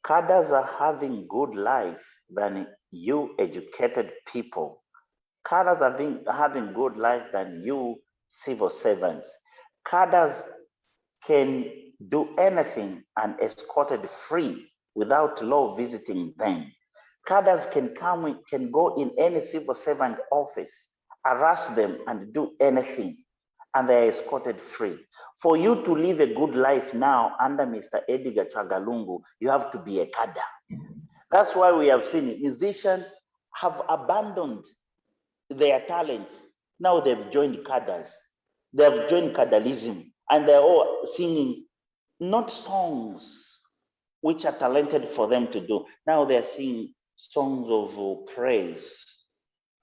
Cadres are having good life than you educated people. Cadres are having good life than you civil servants. Cadres can do anything and escorted free without law visiting them. Cadres can go in any civil servant office, harass them and do anything, and they are escorted free. For you to live a good life now under Mr. Edgar Chagalungu, you have to be a cadre. That's why we have seen musicians have abandoned their talent. Now they've joined cadres. They have joined cadreism, and they're all singing not songs which are talented for them to do. Now they're singing songs of praise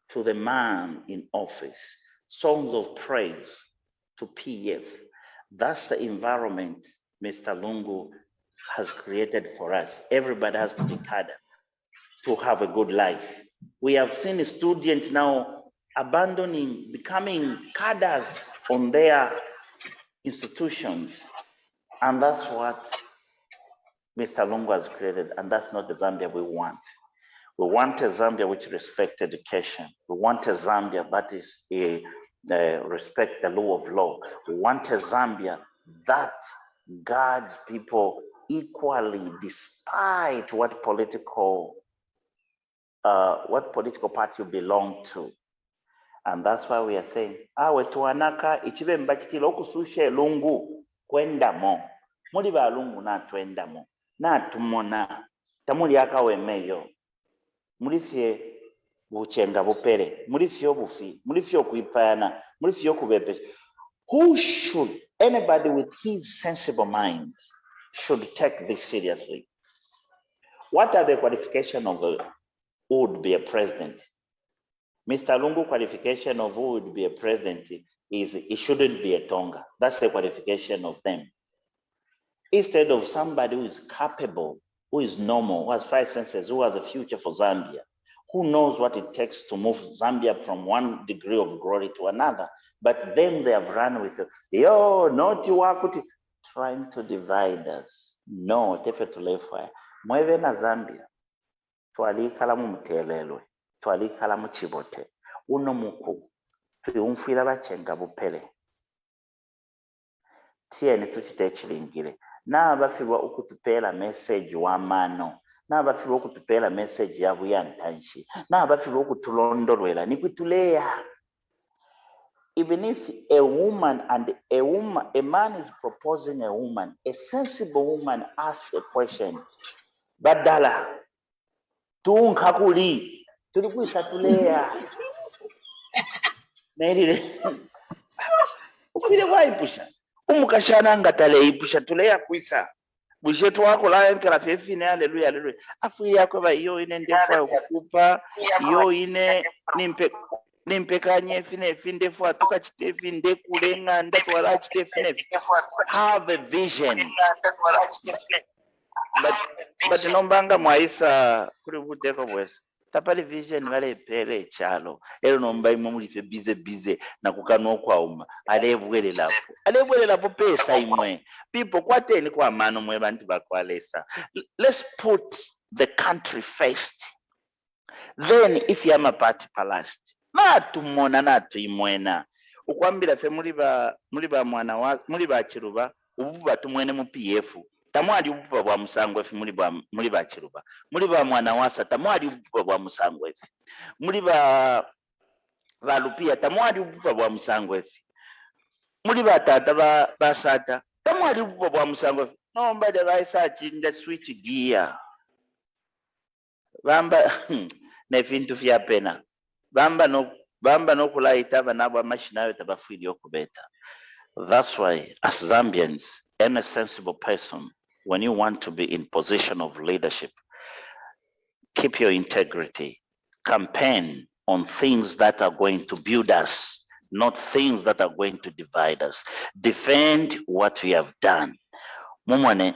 to the man in office, songs of praise to PF. That's the environment Mr. Lungu has created for us. Everybody has to be cadre to have a good life. We have seen students now becoming cadres on their institutions, and that's what Mr. Lungu has created, and that's not the Zambia we want. We want a Zambia which respects education. We want a Zambia that is respect the law of law. We want a Zambia that guards people equally, despite what political party you belong to. And that's why we are saying, awe tuanaka ichibe mbachitilo kusushe lungu kwenda mo. Muri ba lungu na twenda mo. Na tumona tamuli akawemeyo. Mulifye buchenga bupere, mulifye obufi, mulifye okuipana, mulifye okubepesha. Anybody with his sensible mind should take this seriously. What are the qualifications of who would be a president? Mr. Lungu qualification of who would be a president is he shouldn't be a Tonga. That's the qualification of them. Instead of somebody who is capable, who is normal, who has 5 senses, who has a future for Zambia, who knows what it takes to move Zambia from one degree of glory to another. But then they have run with trying to divide us. No, mweve na Zambia, tualikala mumutelelwe, tualikala muchibote, uno muku, tuyumfira bachenga bupele. Tieni tuchite chilingile. Na bafirwa ukutupela message wa mano. Na bafirwa ukutupela message ya buyantanshi. Na bafirwa ukutulondolwela. Nikutulea. even if a man is proposing a woman, a sensible woman asks a question, badala tunkakuli tulikuisa tulea nairire ukwile waipusha umukashana ngatale ipusha tulea kuisa bushetu wako la enkela fefine haleluya afu yako ba iyo ine ndefu ukukupa iyo ine nimpekanye fine ndefu atuka chitefi ndekulenga ndatwala chitefi have a vision but nombanga mwaisa kuri buteko bwese tapali vision vale pele chalo ero nomba imwe mulife bize na kukanwa kwa uma alebwele lapo pesa imwe people kwateni kwa mano mwe bantu bakwalesa. Let's put the country first, then if yama party palast natumona natu imwena ukwambira fe muliba mwana wa muliba chiruba ububa tumwene mu PF tamwali ubupa bwa musango efi muliba chiruba muliba mwana wasa tamwali ubupa bwa musango efi muliba valupia tamwali ubupa bwa musango efi muliba tata basata tamwali ubupa bwa musango efi nomba de baisa chinja switch gear bamba nefintu fya pena bamba no kulaita banabo mashinayo tabafili okubeta. That's why as Zambians, any sensible person, when you want to be in position of leadership, keep your integrity, campaign on things that are going to build us, not things that are going to divide us. Defend what we have done. Mumwane,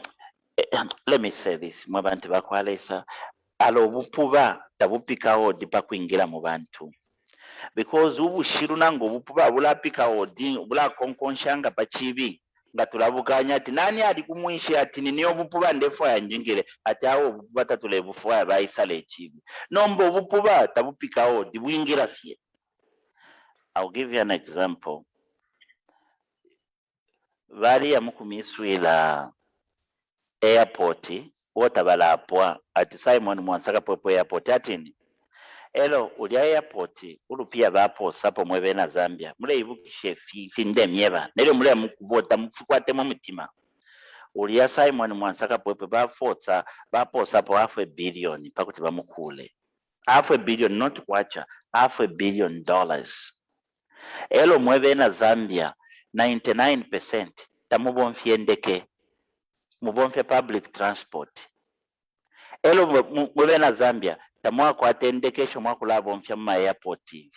let me say this, mwabantu bakwalesa alo bupuba tabupika odi pakuingira mu bantu, because ubushiru nango bupuba bulapika odi bula konkonshanga pachibi nga tulabuganya ati nani ali kumwishi ati niyo bupuba ndefu yanjingire ati awo bupuba tatule bufuwa yabayisala echibi nombo bupuba tabupika odi buingira fye. I'll give you an example. Vali ya mukumiswila airport wotabala apwa ati Simon Mwansaka popo airport atini elo uli airport ulupia bapo sapo mwebe na Zambia mule ibukishe finde myeba nele mule mukuvota mfukwate mu mutima uli ya Simon Mwansaka popo bafotsa bapo sapo $500 million pakuti bamukule $500 million, not kwacha $500 million. Elo mwebe na Zambia 99% tamubonfye ndeke mubonfye public transport. Elo mwebe na Zambia tamwa kwa tendekesho mwakula bonfya mma airport TV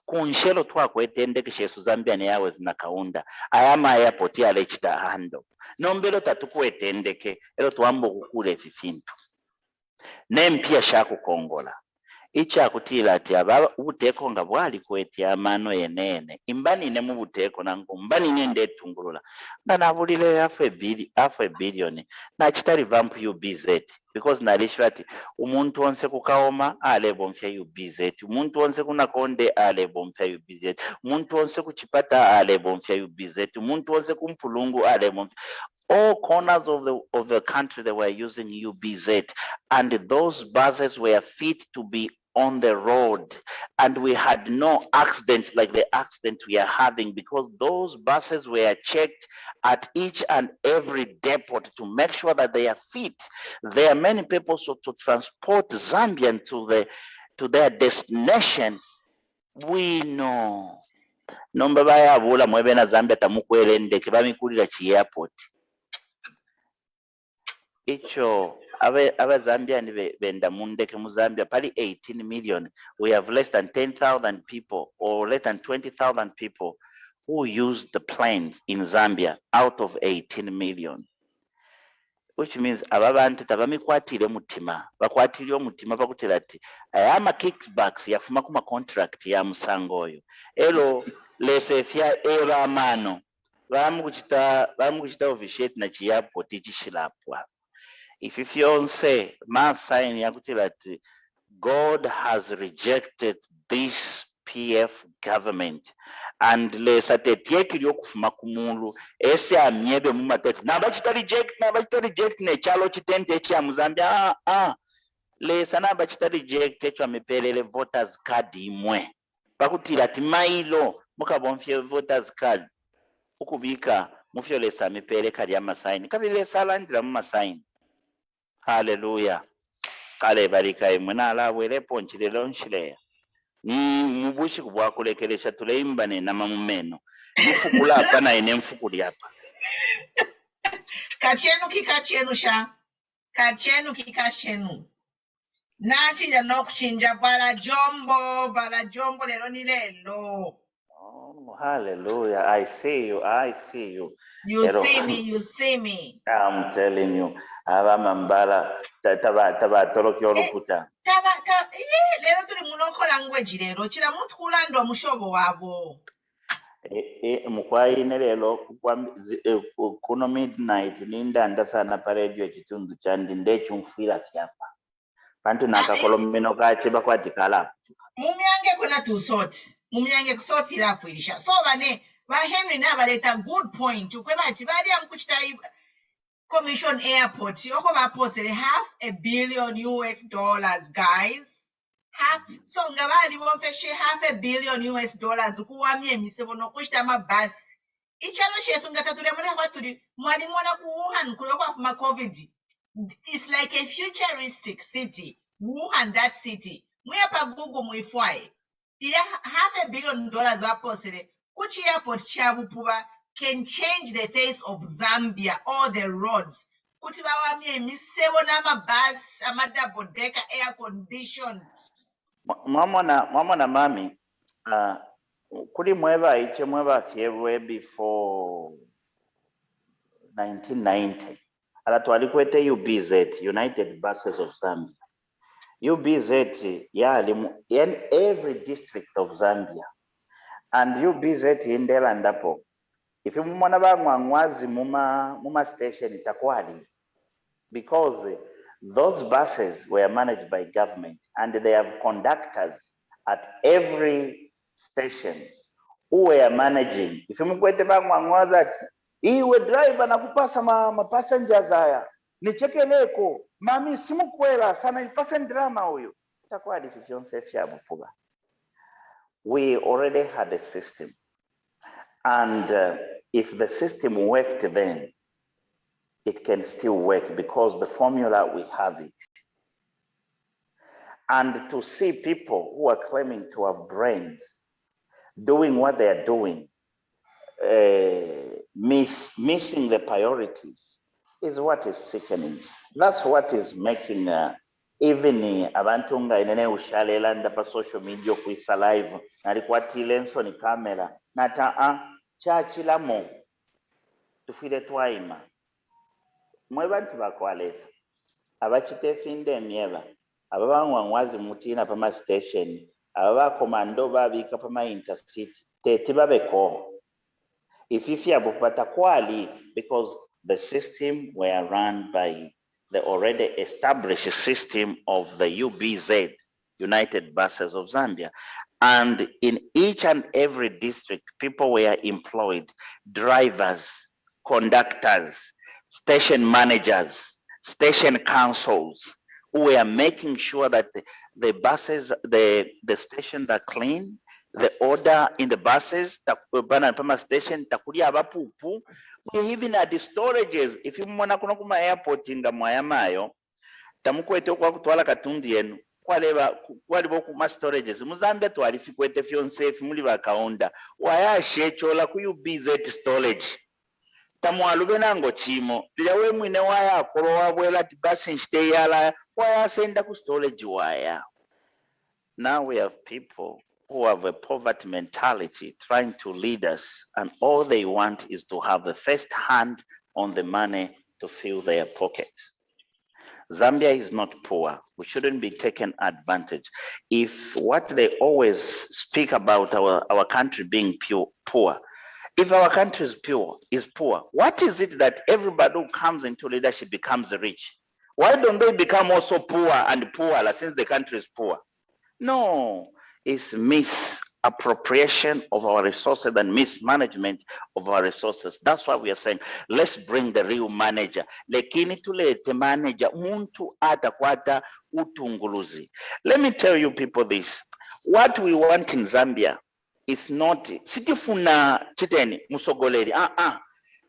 kunshelo twa kwa tendekesho su Zambia ne yawe zinakaunda ayama airport ya lechita hando nombelo tatukuwe tendeke elo tuambo kukule fifintu nempia shaku kongola icha kutila ati ababa ubuteko nga bwali kweti amano yenene imbani ne mu buteko nango mbani nende tungulula ndanabulile $500 million na chitari vamp UBZ because nalishwa ati umuntu onse kukaoma alebo mfya UBZ umuntu onse kuna konde alebo mfya UBZ umuntu onse kuchipata alebo mfya UBZ umuntu onse kumpulungu alebo mfya. All corners of the country they were using UBZ, and those buses were fit to be on the road, and we had no accidents like the accident we are having because those buses were checked at each and every depot to make sure that they are fit. There are many people so to transport Zambian to their destination. We know nomba baya bula mwebe na Zambia tamukwele ndeke bamikulira chi airport. Icho aba Zambian benda mundeke mu Zambia pali 18 million. We have less than 10,000 people or less than 20,000 people who use the planes in Zambia out of 18 million. Which means ababantu tabamikwatire mutima bakwatire omutima bakutira ati ayama kickbacks yafuma kuma contract ya musango oyo elo lese fya era mano bamukuchita officiate na chiapo tichishilapwa. If you say ma sign yakutira ati God has rejected this PF government and lesa tetieki lyokufuma kumulu ese amyebe mu matatu nabachita reject ne chalo chitente cha Muzambia lesa nabachita reject echo amepelele voters card imwe pakutira ati mailo mukabonfye voters card ukubika mufyolesa mipere kali amasaini kabilesa alandira mu masaini. Haleluya. Kale barika imwe nalabwerepo nchilelo nshileya ni mubushi kubwakulekelesha tuleimbane na mamumeno mfukula hapa na ine mfukuli hapa kachenu sha kachenu kikashenu nati ya nokuchinja vala jombo lero ni lelo. Oh, hallelujah. I see you. You see me. I'm telling you. Abamambala taba tolokyo luputa. Lero tuli munoko language lero chira muntu kulando mushobo wabo. Mukwayine lero kuno midnight nindanda sana pa radio chitundu chandi ndechumfira fyapa. Pantu nakakolomeno kachiba kwatikala. Mumyange kuna tusoti. Mumyange kusoti lafuisha. So bane ba Henry na baleta good point. Ukweba ati bali amkuchita Commission Airport. Yoko baposele $500 million guys. So ngabali wonfeshe $500 million ukuwamye misebo nokushita mabasi. Ichalo shesu ngatatule mwana watuli mwali mwana ku Wuhan kuloko afuma COVID. It's like a futuristic city. Wuhan, that city. Mwepa Google mwifwae. Ila $500 million waposele. Kuchi airport chabupuba can change the face of Zambia, all the roads. Kuti bawamye misebo na mabus, ama double decker air conditioned. Mama na mami, kuli mweba fyewe before 1990. Ala twalikwete UBZ, United Buses of Zambia. UBZ yali in every district of Zambia. And UBZ indela ndapo. If you mwana bangwazi muma station itakwali. Because those buses were managed by government and they have conductors at every station who were managing. If you mkwete bangwazi ati iwe driver na kupasa ma passengers haya nichekeleko mami simu kwela sana ipase drama huyo itakuwa decision safe ya bupuga. We already had a system, and if the system worked then it can still work because the formula we have it. And to see people who are claiming to have brains doing what they are doing, missing the priorities is what is sickening. That's what is making even abantunga inene ushalela ndapa social media kuisa live nalikwatile nso ni kamera nata chachilamo tufile twaima mwe bantu bakwalesa abachitefinde emyeba ababangwazi mutina pama station ababa komando babika pama intercity tete babeko ififia bupata kwali because the system were run by the already established system of the UBZ, United Buses of Zambia. And in each and every district, people were employed, drivers, conductors, station managers, station councils, who were making sure that the buses, the stations are clean, the order in the buses, Pama station, takulia abapupu. We even at the storages, if you mwana kuna kuma airport inga mwayamayo, tamukwete kwa kutwala katundi yenu, kwa libo kuma storages, Muzambia tuwalifi kwete fionsafe muli wakaonda, waya shechola kuyu BZ storage. Tamualube nango chimo, liyawe mwine waya kuro wabwela tibasi nshite yala, waya senda ku storage waya. Now we have people who have a poverty mentality trying to lead us, and all they want is to have the first hand on the money to fill their pockets. Zambia is not poor. We shouldn't be taken advantage. If what they always speak about our country being poor, if our country is poor, what is it that everybody who comes into leadership becomes rich? Why don't they become also poor and poorer since the country is poor? No, it's misappropriation of our resources and mismanagement of our resources. That's why we are saying, let's bring the real manager. Lekini tulete manager, muntu atakwata utunguluzi. Let me tell you people this. What we want in Zambia it's not sitifuna chiteni musogoleri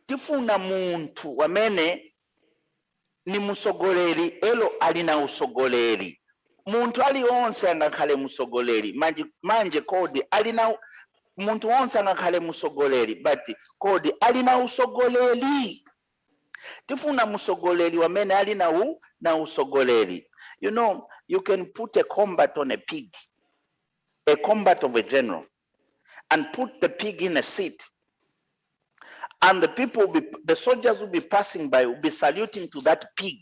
tifuna muntu wamene ni musogoleri elo alina usogoleri muntu alionse angakhale musogoleri manje kodi alina muntu wonse angakhale musogoleri but kodi alina usogoleri tifuna musogoleri wamene alina na usogoleri. You know, you can put a combat on a pig, a combat of a general, and put the pig in a seat, and the soldiers will be passing by, will be saluting to that pig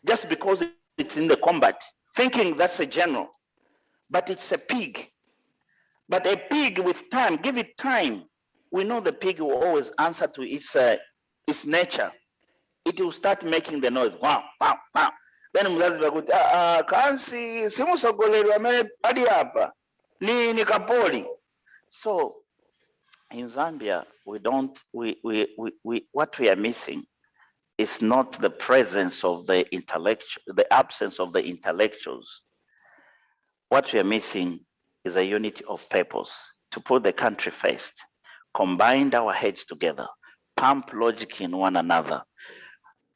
just because it's in the combat, thinking that's a general, but it's a pig. But a pig with time, give it time, we know the pig will always answer to its nature. It will start making the noise, wow, wow, wow. Then mzazi bakuti kansi simusogoleri wamene hadi hapa ni kapoli. So in Zambia, what we are missing is not the presence of the absence of the intellectuals. What we are missing is a unity of purpose to put the country first, combine our heads together, pump logic in one another,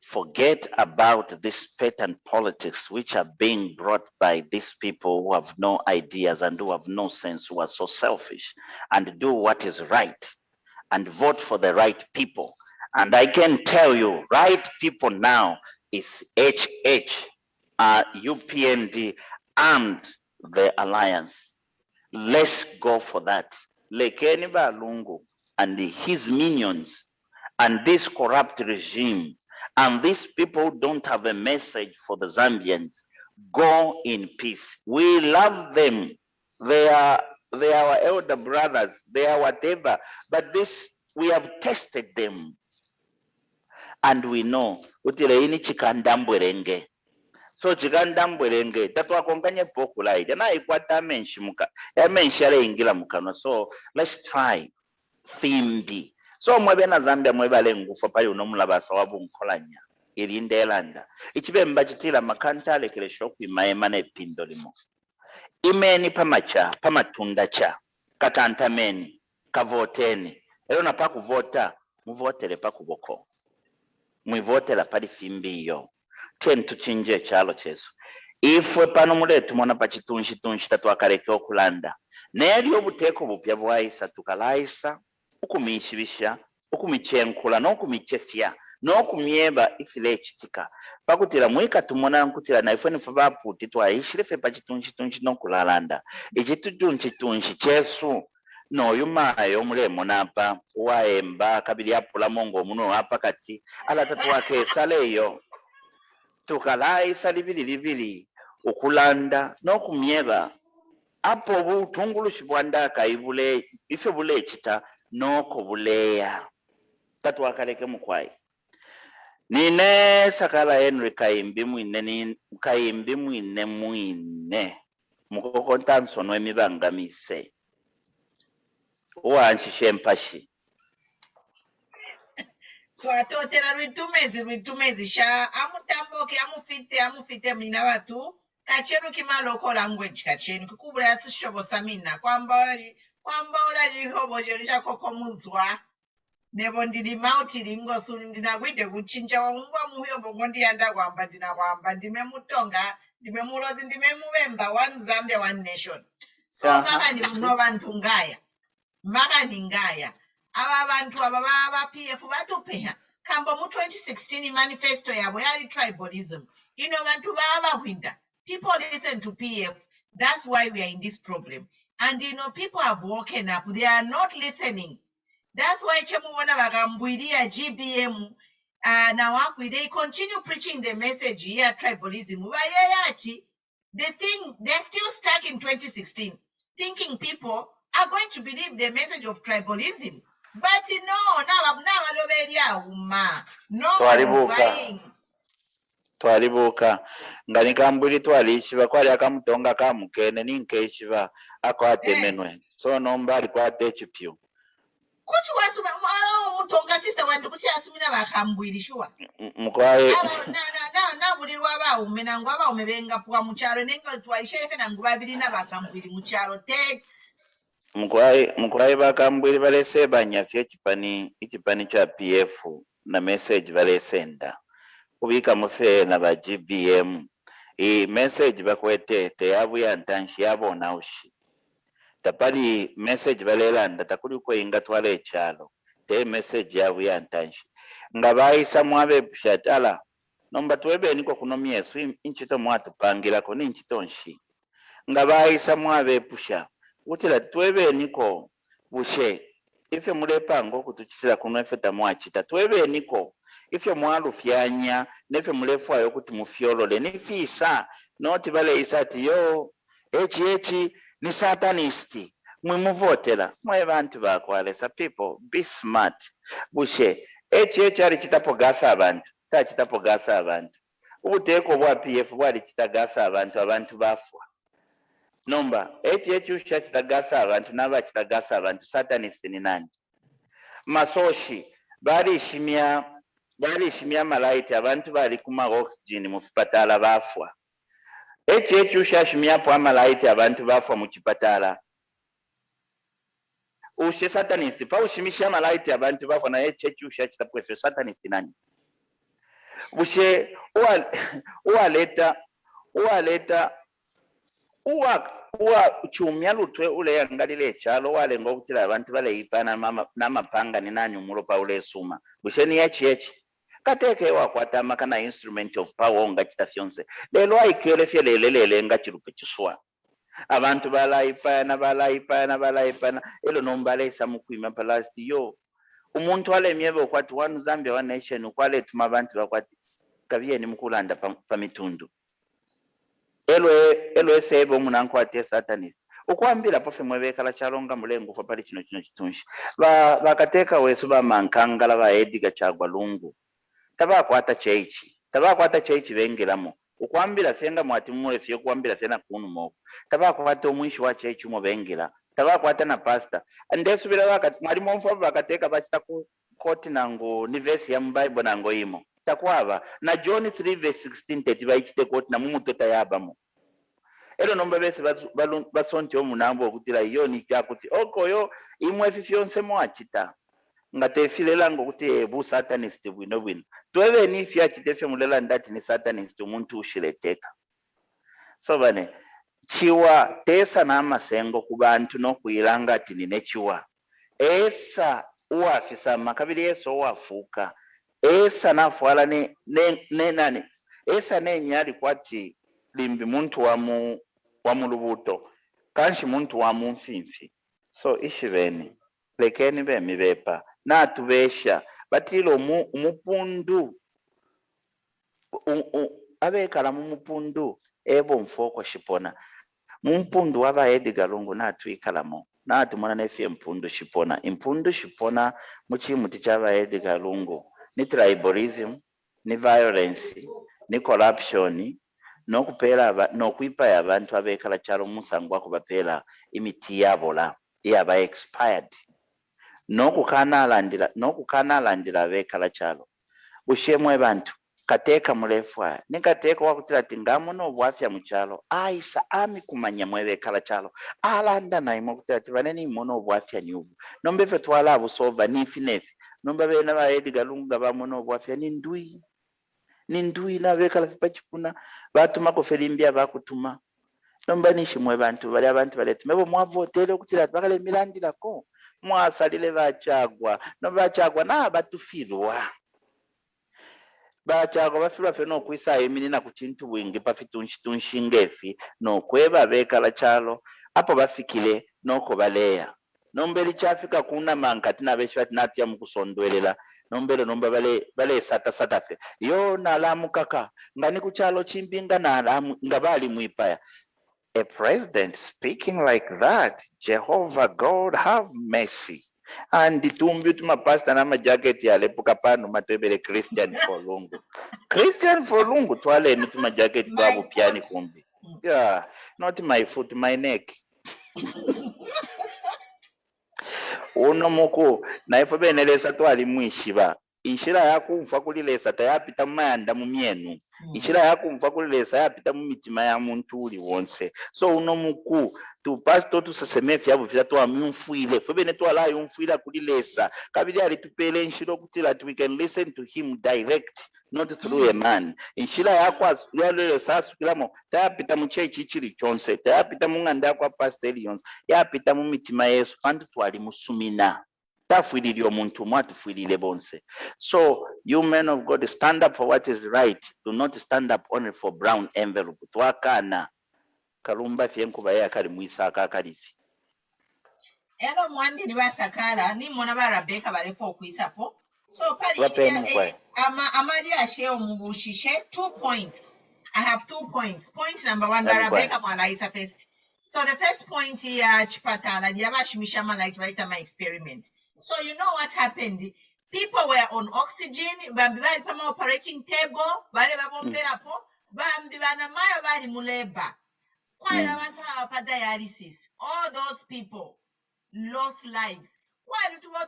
forget about this pattern politics which are being brought by these people who have no ideas and who have no sense, who are so selfish, and do what is right and vote for the right people. And I can tell you, right people now is HH, UPND, and the Alliance. Let's go for that. Lekeni Balungu and his minions and this corrupt regime and these people don't have a message for the Zambians. Go in peace. We love them. They are our elder brothers. They are whatever. But we have tested them. And we know. Utileini chikandambwerenge. So chikandambwerenge. Tatwa konganye pokula ide. Na ikwata menshi muka. Ya menshi yale ingila mukano. So let's try. Thimbi. So mwebena Zambia mwebale ngufa pa yunomulabasa wabu nkolanya. Ilinde elanda. Ichibe mbachitila makanta lekele shoku imaemane pindolimo. Imeni pamacha, pamatunda cha. Katantameni. Kavoteni. Elo na paku vota. Muvotele paku boko. Mwivotela pali fimbi yo. Ten tuchinje chalo chesu. Ifwe pano muletu mwana pachitunshi tatu wakareke okulanda. Neli obuteko bupya bwaisa tukalaisa. Ukumishibisha, ukumichenkula, nokumichefya, nokumieba ifile chitika. Pakutila mwika tumona nkutila na ifweni fabaputi tuwaishile fe pachitunshi nokulalanda. Ichitunshi chesu. No yumayo mulemo napa, waemba, kabili apula mongo muno hapa kati, ala tatu wake saleyo. Tukalaisa livili, ukulanda, nokumieba. Apo butungulushi bwandaka ibule, ife bule chita, noko buleya. Tatu wakaleke mkwai. Nine sakala Henry kaimbi mwine. Mukoko ntanso no emibanga mise. Uwanchishe mpashi. Twatotera rwitumezi sha amutamboke amufite mina batu kachenu kima local language kachenu kukubula yasishobo samina kwamba lihobo jenisha koko muzwa nebo ndili mauti lingo sunu ndinagwide kuchinja wangwa muhiyombo ngondi yanda kwamba ndinakwamba ndimemutonga ndimemulozi ndimemubemba one Zambia one nation. So maka ni muno bantu ngaya maka ni ngaya aba bantu aba PF batupeha kamba mu 2016 manifesto yabo yali tribalism. You know bantu baba winda. People listen to PF. That's why we are in this problem. And you know people have woken up. They are not listening. That's why Chemuwana Bagambwidia GBM now they continue preaching the message here tribalism. They're still stuck in 2016, thinking people are going to believe the message of tribalism. But twalibuka nganikambuli twalishiva kwali akamutonga kamukene ninkeshiva akwatemenwe so nombali kwate chipyo kuchi wasu mutonga sister wandu kuchi asumina bakambwili shuwa mukwaye na bulirwa baume nangwa baume benga pwa mucharo nenga twalishefe nangu babiri na bakambwili mucharo text mukwayi bakambwili balese banyafya ichipani cha PF na message balesenda kubika mufe na ba GBM message bakwete teyabuya ntanshi yabona ushi tapali message balelanda takuli ko inga twale chalo te message yabuya ntanshi nga bayisa mwabe pushatala nomba twebe niko kuno myesu inchito mwatu pangira ko ninchito nshi nga bayisa mwabe pusha utila twebe niko bushe ife mulepango kutuchisira kuno ife tamwachita twebe niko ife mwalufyanya nefe mulefwayo kuti mufyolole nifisa noti bale isati yo echi ni satanisti mwimuvotela mwe bantu bakwalesa people be smart bushe echi ali kitapogasa abantu tachitapogasa abantu ubuteko bwa PF bwali kitagasa abantu bafwa nomba echi usha kitagasa abantu naba kitagasa abantu satanist ni nani masoshi bali shimia malaiti abantu bali kuma oxygen mu hospitala bafwa echi usha shimia po malaiti abantu bafwa mu chipatala ushe satanist pa ushimisha malaiti abantu bafwa na echi usha kitapwefe satanist nani bushe uwaleta chumya lutwe ule yangalile chalo wale ngokutila abantu bale ipana namapanga ni nani umulopa ule suma busheni yechi kateke wakwatama kana instrument of power nga chitafyonse lelo aikele fyelelelele nga chilupe chiswa abantu balaipana elo nombale isamu kuima palasti yo umuntu wale miebe kwati wanu Zambia wa nation ukwale tuma abantu bakwati kabiye ni mkulanda pa mitundu elo esebo munanko ate satanist ukwambira pofe mwebekala chalonga mulengo fa pali chino chitunshi bakateka wesu ba mankangala ba Edgar Chagwa Lungu tabakwata chechi bengelamo ukwambira fenga mwati mule fye kwambira fena kunu moko tabakwata omwishi wa chechi mo bengela tabakwata na pastor andesubira wakati mwali momfo bakateka bachita ku koti nango ni verse ya Bible nango imo takwaba na John 3:16 teti baichite koti na mumutota yabamo elo nomba bese basonti omunambo okutira iyo ni kyakuti okoyo imwe fifyonse mwachita ngatefilela ngokuti bu satanist bwino twebe ni fya chitefye mulela ndati ni satanist umuntu ushileteka so bane chiwa tesa na masengo kubantu no kuilanga ati nine chiwa esa uwafisa makabili yeso wafuka esa nafwala ne nani esa ne nyali kwati limbi muntu wa mulubuto kanshi muntu wa mumfimfi so ishiveni lekeni bemi bepa natubesha batilo umupundu abekala mumupundu ebo mfoko shipona mumpundu waba Edgar Lungu natwikalamo natumona nefye mpundu shipona muchimuti chaba Edgar Lungu ni tribalism ni violence ni corruption no kupela no kuipa abantu abekala chalo musango akubapela imiti yabola yaba expired no kukana landira abekala chalo bushemwe bantu kateka mulefwa nikateka wakutira tingamo no bwafya muchalo aisa ami kumanya mwebekala chalo alanda na imokutira tibaneni mono bwafya nyubu nombe fe twala busova nifinefi nomba bena ba Edgar Lungu bamono bwafya nindui na bekala fipachikuna batuma ko felimbia bakutuma nomba nishimwe bantu bali abantu baletuma mwavotele okutira bakale milandira ko mwasalile bachagwa no bachagwa na batufirwa bachagwa bafirwa fe no kwisa emini na kuchintu bwingi pafitunshi no kweba bekala chalo apo bafikile noko baleya nombeli chafika kuna mankati na beshwati natia mukusondwelela nomba bale sata fe yo na alamu kaka ngani kuchalo chimbinga na alamu ngabali mwipaya a president speaking like that Jehovah God have mercy and tumbi tuma pastor na majacket ya lepuka pano matebele Christian for lungu twale ni tuma jacket babu piani kumbi yeah not my foot my neck uno muku na ifo benelesa twali mwishiba inshira yakumva kulilesa tayapita mumayanda mumyenu inshira yakumva kulilesa yapita mumitima ya muntu uli wonse so uno muku tupasto tusaseme vyabo vyatu amumfuile febene twalayo umfuila kulilesa kabili ali tupele nshiro kutila we can listen to him direct not through a man inshira yakwa yalelo sasu kilamo tayapita muchechi chili chonse tayapita munganda kwa pasteli yonse yapita mumitima yesu fantu twali musumina tafwilili omuntu mwatufwilile bonse so you men of God stand up for what is right do not stand up only for brown envelope twakana kalumba fyenkuba yakali mwisaka akalifi ero mwandi ni basakala ni mona ba Rebecca bareko kwisapo so pali amali asheo mubushishe 2 points. I have 2 points. Point number 1 ba Rebecca mwalaisa first. So the first point here chipatala diabashimisha malaita right my experiment. So you know what happened? People were on oxygen, bambi bali pama operating table, bale babombera po, bambi bana mayo bali muleba. Kwali abantu abapa dialysis. All those people lost lives. Kwali tuba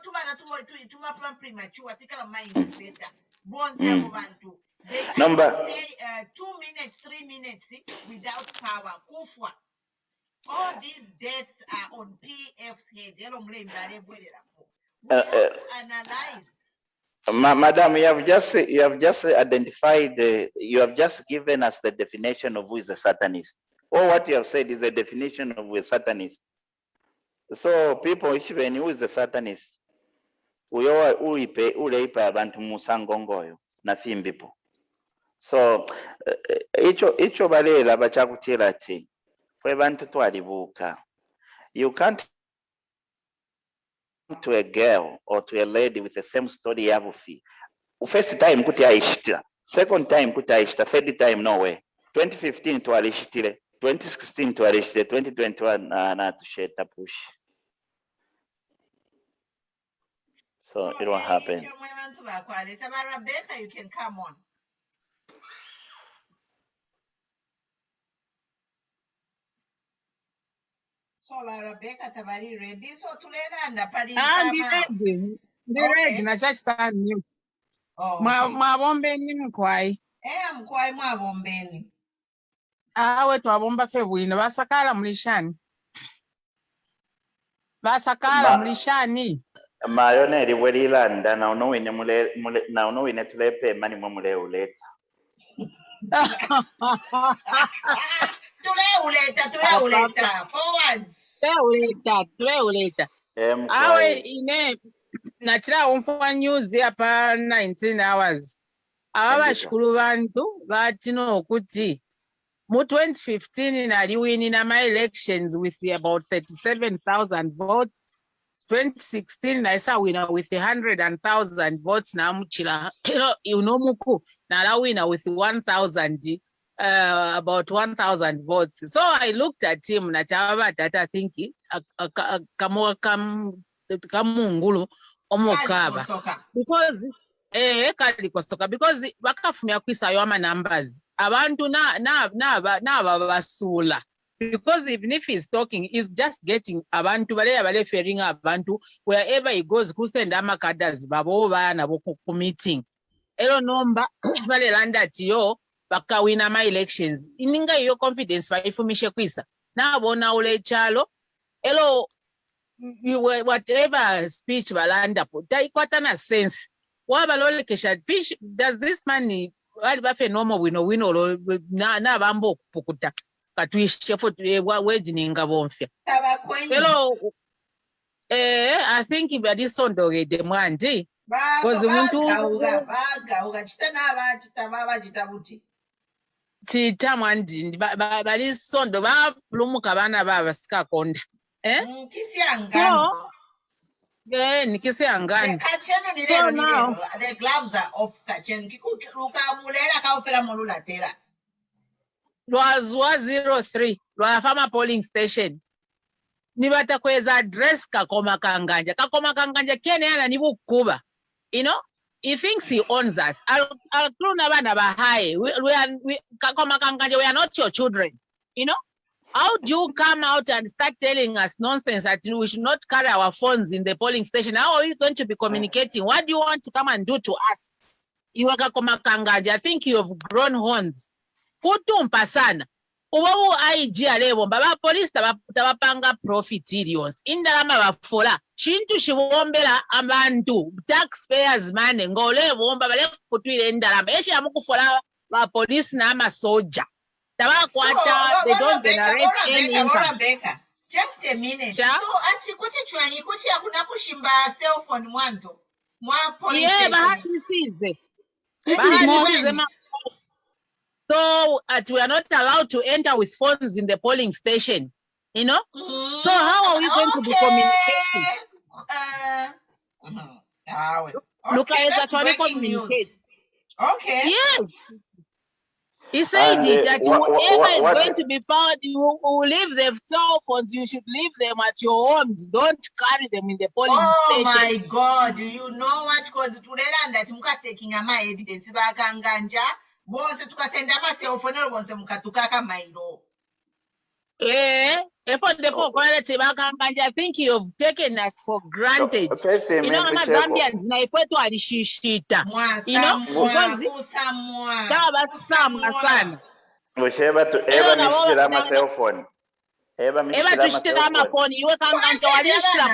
from premature, tikala mind better. Bonse mu bantu. They can stay 2 minutes, 3 minutes without power. Kufwa. All these deaths are on PF's head. Analyze. Madam, you have just identified, you have just given us the definition of who is a Satanist. Or what you have said is the definition of a Satanist. So people, even who is a Satanist? Uleipa abantu musangongoyo na fimbipo. So icho balela bachakutira ati fwe bantu twalibuka. You can't to a girl or to a lady with the same story yabufi. First time kuti aishitira, second time kuti aishitira, third time no way. 2015 to alishitire, 2016 to alishitire, 2021 na tusheta push. So it won't happen. Rebecca, you can come on. So Rebecca tabari ready. So tulenda pali kama. Ready na chachita mute. Oh. Mwabombeni mkwai. Mkwai mwabombeni. Awe twabomba febwino basakala mulishani. Basakala mulishani. Mayone riwelilanda na unowine na unowine tulepe mani mule uleta. Tuleuleta forwards. Tuleuleta. Awe ine nachira umfa news hapa 19 hours. Abashukuru bantu batino kuti mu 2015 naliwini na my elections with about 37,000 votes. 2016 naisa winner with 100,000 votes na muchila unomuku na winner with 1,000 about 1,000 votes. So I looked at him na chaba data thinking kamungulu omokaba because kalikosoka because bakafumya kwisa yo ama numbers abantu na basula. Because even if he's talking, he's just getting abantu bale fairing abantu wherever he goes kusenda amakadas babo bana boku meeting. Elo nomba bale landa tiyo baka wina my elections. Ininga yo confidence ba ifumishe kwisa. Na bona ule chalo elo whatever speech balanda po taikwata na sense. Waba lole kesha fish does this money wali bafe normal wino na bambo pukuta. Katuishe for wedding bonfia. Hello. I think if I sondo de mwandi. Because baga chitana abachitabuti. Chita mwandi bali sondo ba lumuka bana baba sikakonda. So nikisi angani. So now the gloves are off kacheni. Kikuruka mulela kaufera molula tera. Was 103 lwa farmer polling station nibata kweza address kakoma kanganja kene yana nibukuba you know he thinks he owns us alkluna bana bahai we kakoma kanganja we are not your children you know How do you come out and start telling us nonsense that we should not carry our phones in the polling station? How are you going to be communicating? What do you want to come and do to us? Iweka komakangaji, I think you have grown horns. Kutumpa sana. Uwawu IG alewo, baba police tabapanga profiteerios. Indalama bafola. Chintu shiwombela abantu. Taxpayers money. Ngole womba bale kutwile indalama. Eshi amukufola ba police na ama soja. Tabakwata, they don't generate any income. Just a minute. Yeah? So ati kuti chwanyi kuti akuna kushimba cell phone mwando. Mwa police Yeah, station. So we are not allowed to enter with phones in the polling station, you know? So how are we going to be communicating? Look at that's why we communicate. Okay. Yes. He said that whoever is going to be found, you will leave their cell phones, you should leave them at your homes. Don't carry them in the polling station. Oh my God, you know what? Because tulera that muka taking ama evidence bakanganja, bonse tukasenda ma cell phone bonse mukatukaka mailo. For the quality bakanganja, I think you have taken us for granted. You know, ama Zambians na ifwetu alishishita. You know, because sana. Usheba to eba mishira ma cell phone. Eba tushitira amafoni iwe kanganja walishira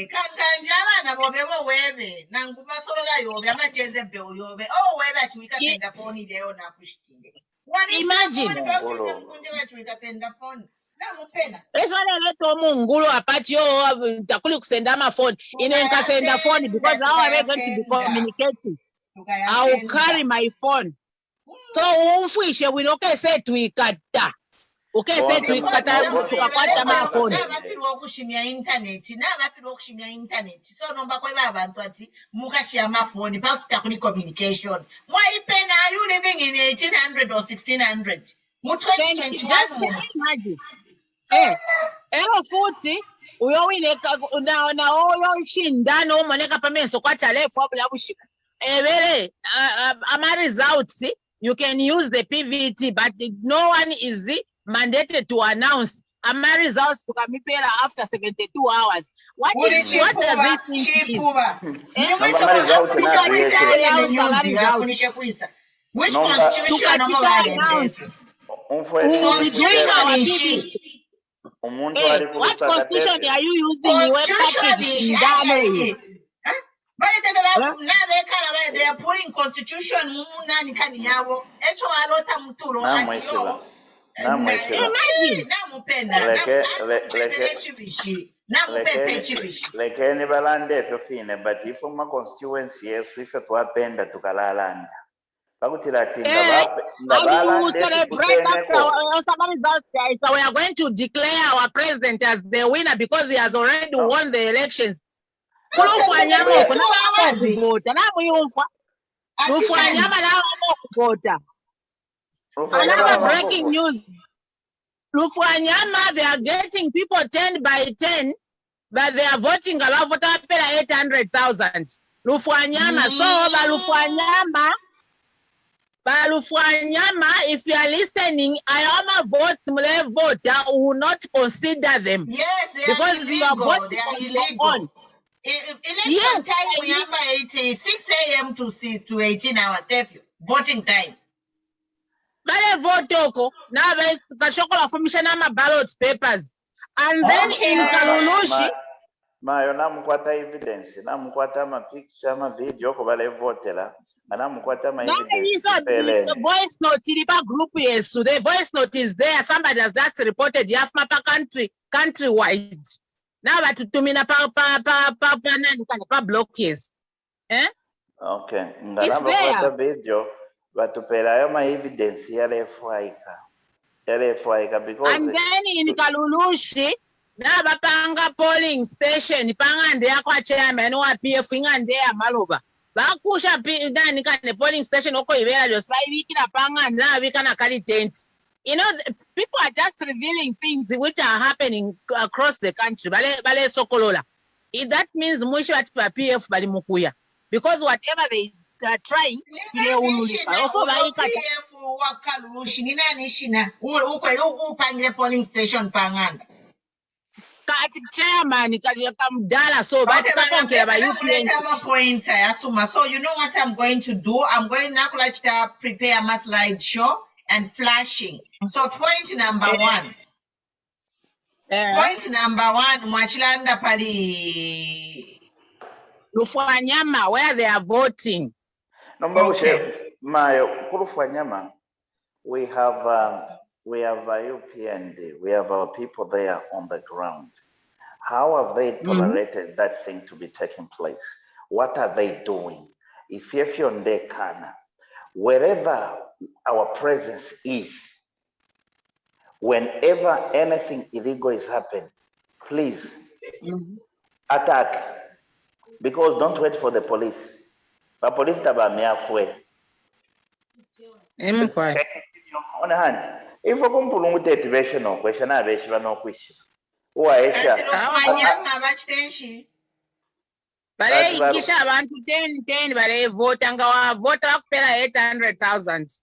kanganja abana bobe webe nangu basolola yobe amacheze be yobe webe achiwika senda phone leo na kushitinde. Imagine mkunje wachiwika senda phone. Esale leto mungulu apati takuli kusenda amafoni ine nkasenda phone because how are we going to be communicating? I will carry my phone. So umfishe wiloke se tuikata. Okay, say tuikata tukakwata amafoni. Abafirwa okushimya internet so nomba kwa abantu ati mukashia amafoni pakuta kuli communication. Mwaipena, are you living in 1800 or 1600? Mu 2021 ero futi uyo wineka na oyo shindano umoneka pamenso kwacha lefu abula bushika ebele ama results you can use the PVT but no one is mandated to announce ama results tukamipela after 72 hours. What does it mean? Which constitution what constitution are you using? They are putting constitution nani kani yabo echo alota muturo atiyo. Imagine lekeni balande fine but if my constituency yes we twapenda tukalalanda. How do you celebrate after our results, guys? So we are going to declare our president as the winner because he has already won the elections. Another breaking news. Lufwanyama, they are getting people 10 by 10, but they are voting about 800,000. Lufwanyama, so Balufwanyama, if you are listening, I am a voter who will not consider them. Yes, they because are illegal. They are illegal. Election time, we have 6 a.m. to 18 hours. Voting time. Bale votoko na kashokola formation ama ballot papers. And then in Kalulushi Mayo namukwata evidence, namukwata ma picture, ma video ko bale votela, namukwata ma evidence. The voice note ilipa group yesu. The voice note is there. Somebody has just reported yafmapa countrywide. Now batutumina pa block yes. Okay. Namukwata video, batupela yo ma evidence yale fwaika. Because and then in Kalulushi Nabapanga polling station, Pangande Aqua chairman or PF and there Maluba. Bakusha Dani can polling station Oko Ivera, just 5 weeks in a panga and now we can carry tent. You know, people are just revealing things which are happening across the country. Bale Sokolola. That means Musha PF Balimukuya. Because whatever they are trying to ululika. Also, PF wakalushi nina nishina. Upangile polling station panganda. kati chairman kati kamdala so but kakonkera ba UPN. So you know what I'm going to do? I'm going to prepare my slideshow and flashing. So point number one. Point number one, Mwachilanda Pali Lufanyama, where they are voting. Okay. Mayo, Kurufanyama, we have UPND, we have our people there on the ground. How have they tolerated that thing to be taking place? What are they doing? If you're on their kana, wherever our presence is, whenever anything illegal is happening, please attack. Because don't wait for the police. The police taba miafwe. On hand, if you come to motivation or question, I wish you no question. Who are Bare ikisha abantu 10 bare vote anga wa vote wakupela 800,000.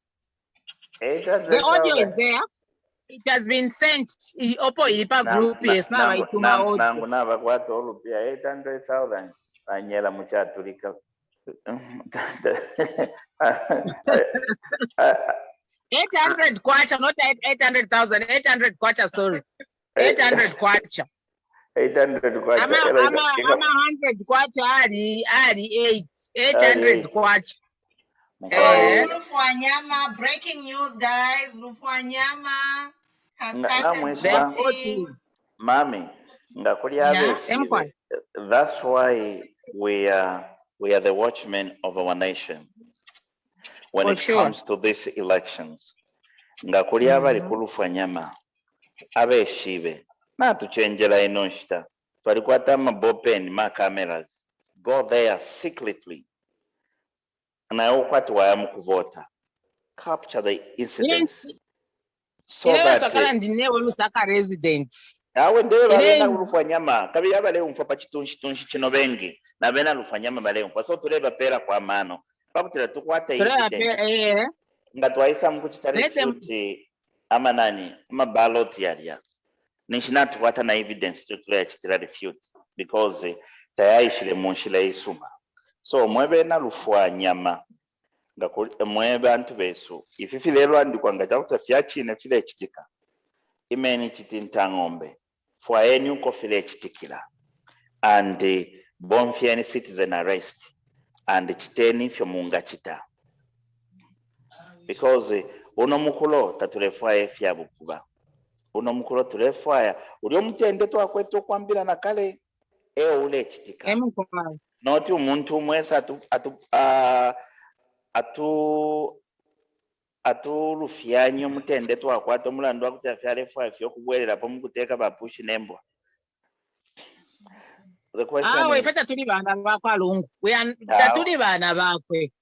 The audio is there. It has been sent. Opo ilipa group yes na waituma audio. Nangu na bakwata olupia 800,000 anyela muchatulika. 800 kwacha, not 800,000. 800 kwacha, sorry. 800 kwacha. 800 kwacha. Ama 100 kwacha ali 8. 800 kwacha. So Lufwanyama, breaking news, guys. Lufwanyama has started voting. Mami, that's why we are the watchmen of our nation. When it comes to these elections, ngakulia bali kulufanyama abeshibe na tuchenjera inoshita twalikwata mabopen ma cameras go there secretly na ukwati wayamu kuvota capture the incidents so that sakala ndinewe lusaka resident awe ndewe balena kulufanyama kabi abale umfa pa chitunshi chino bengi na bena lufanyama bale umfa so tuleba pera kwa mano pakutira tukwata evidence ngatwaisa mkuchitari futi ama nani ama ballot yalia nishinatu kwata na evidence tutulea chitira refute because tayayishile munshila isuma so mwebe na lufanyama mwebe antu besu ififilelo andikwa ngachakuta fiachine file chitika imeni chitinta ngombe fwaeni uko file chitikila and bonfieni citizen arrest and chiteni fyo munga chita because uno mukulo tatulefaya fya bukuba uno mukulo tulefaya ulio mtende to akweto kwambira na kale ule chitika noti umuntu umwesa atu lufianyo mtende to akwato mulandu akuta fyale fya fyo kubwerera po mukuteka bapushi nembwa. The question is tuli bana bakwa lungu tatuli bana bakwe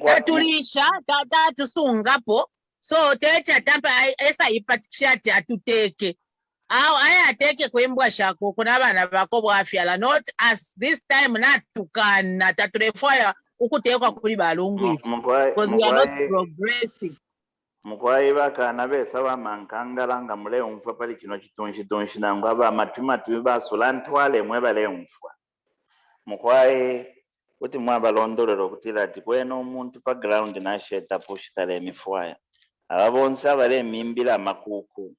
tatulisha tatusungapo so tete tampa esa ipatishati atuteke aya ateke kwembwa shako kuna bana bako bwafyala not as this time natukana tatulefaya ukutekwa kuli balungu because we are not progressing. Mukwayi bakana besa bamankangala nga mule umfa pali kino kitonshi nangu aba matumatu basula ntwale mwebale umfwa mukwayi kuti mwabalondolero kutira ati kweno omuntu pa ground nasheta pushitale emifwaya ababonsa bale mimbira makuku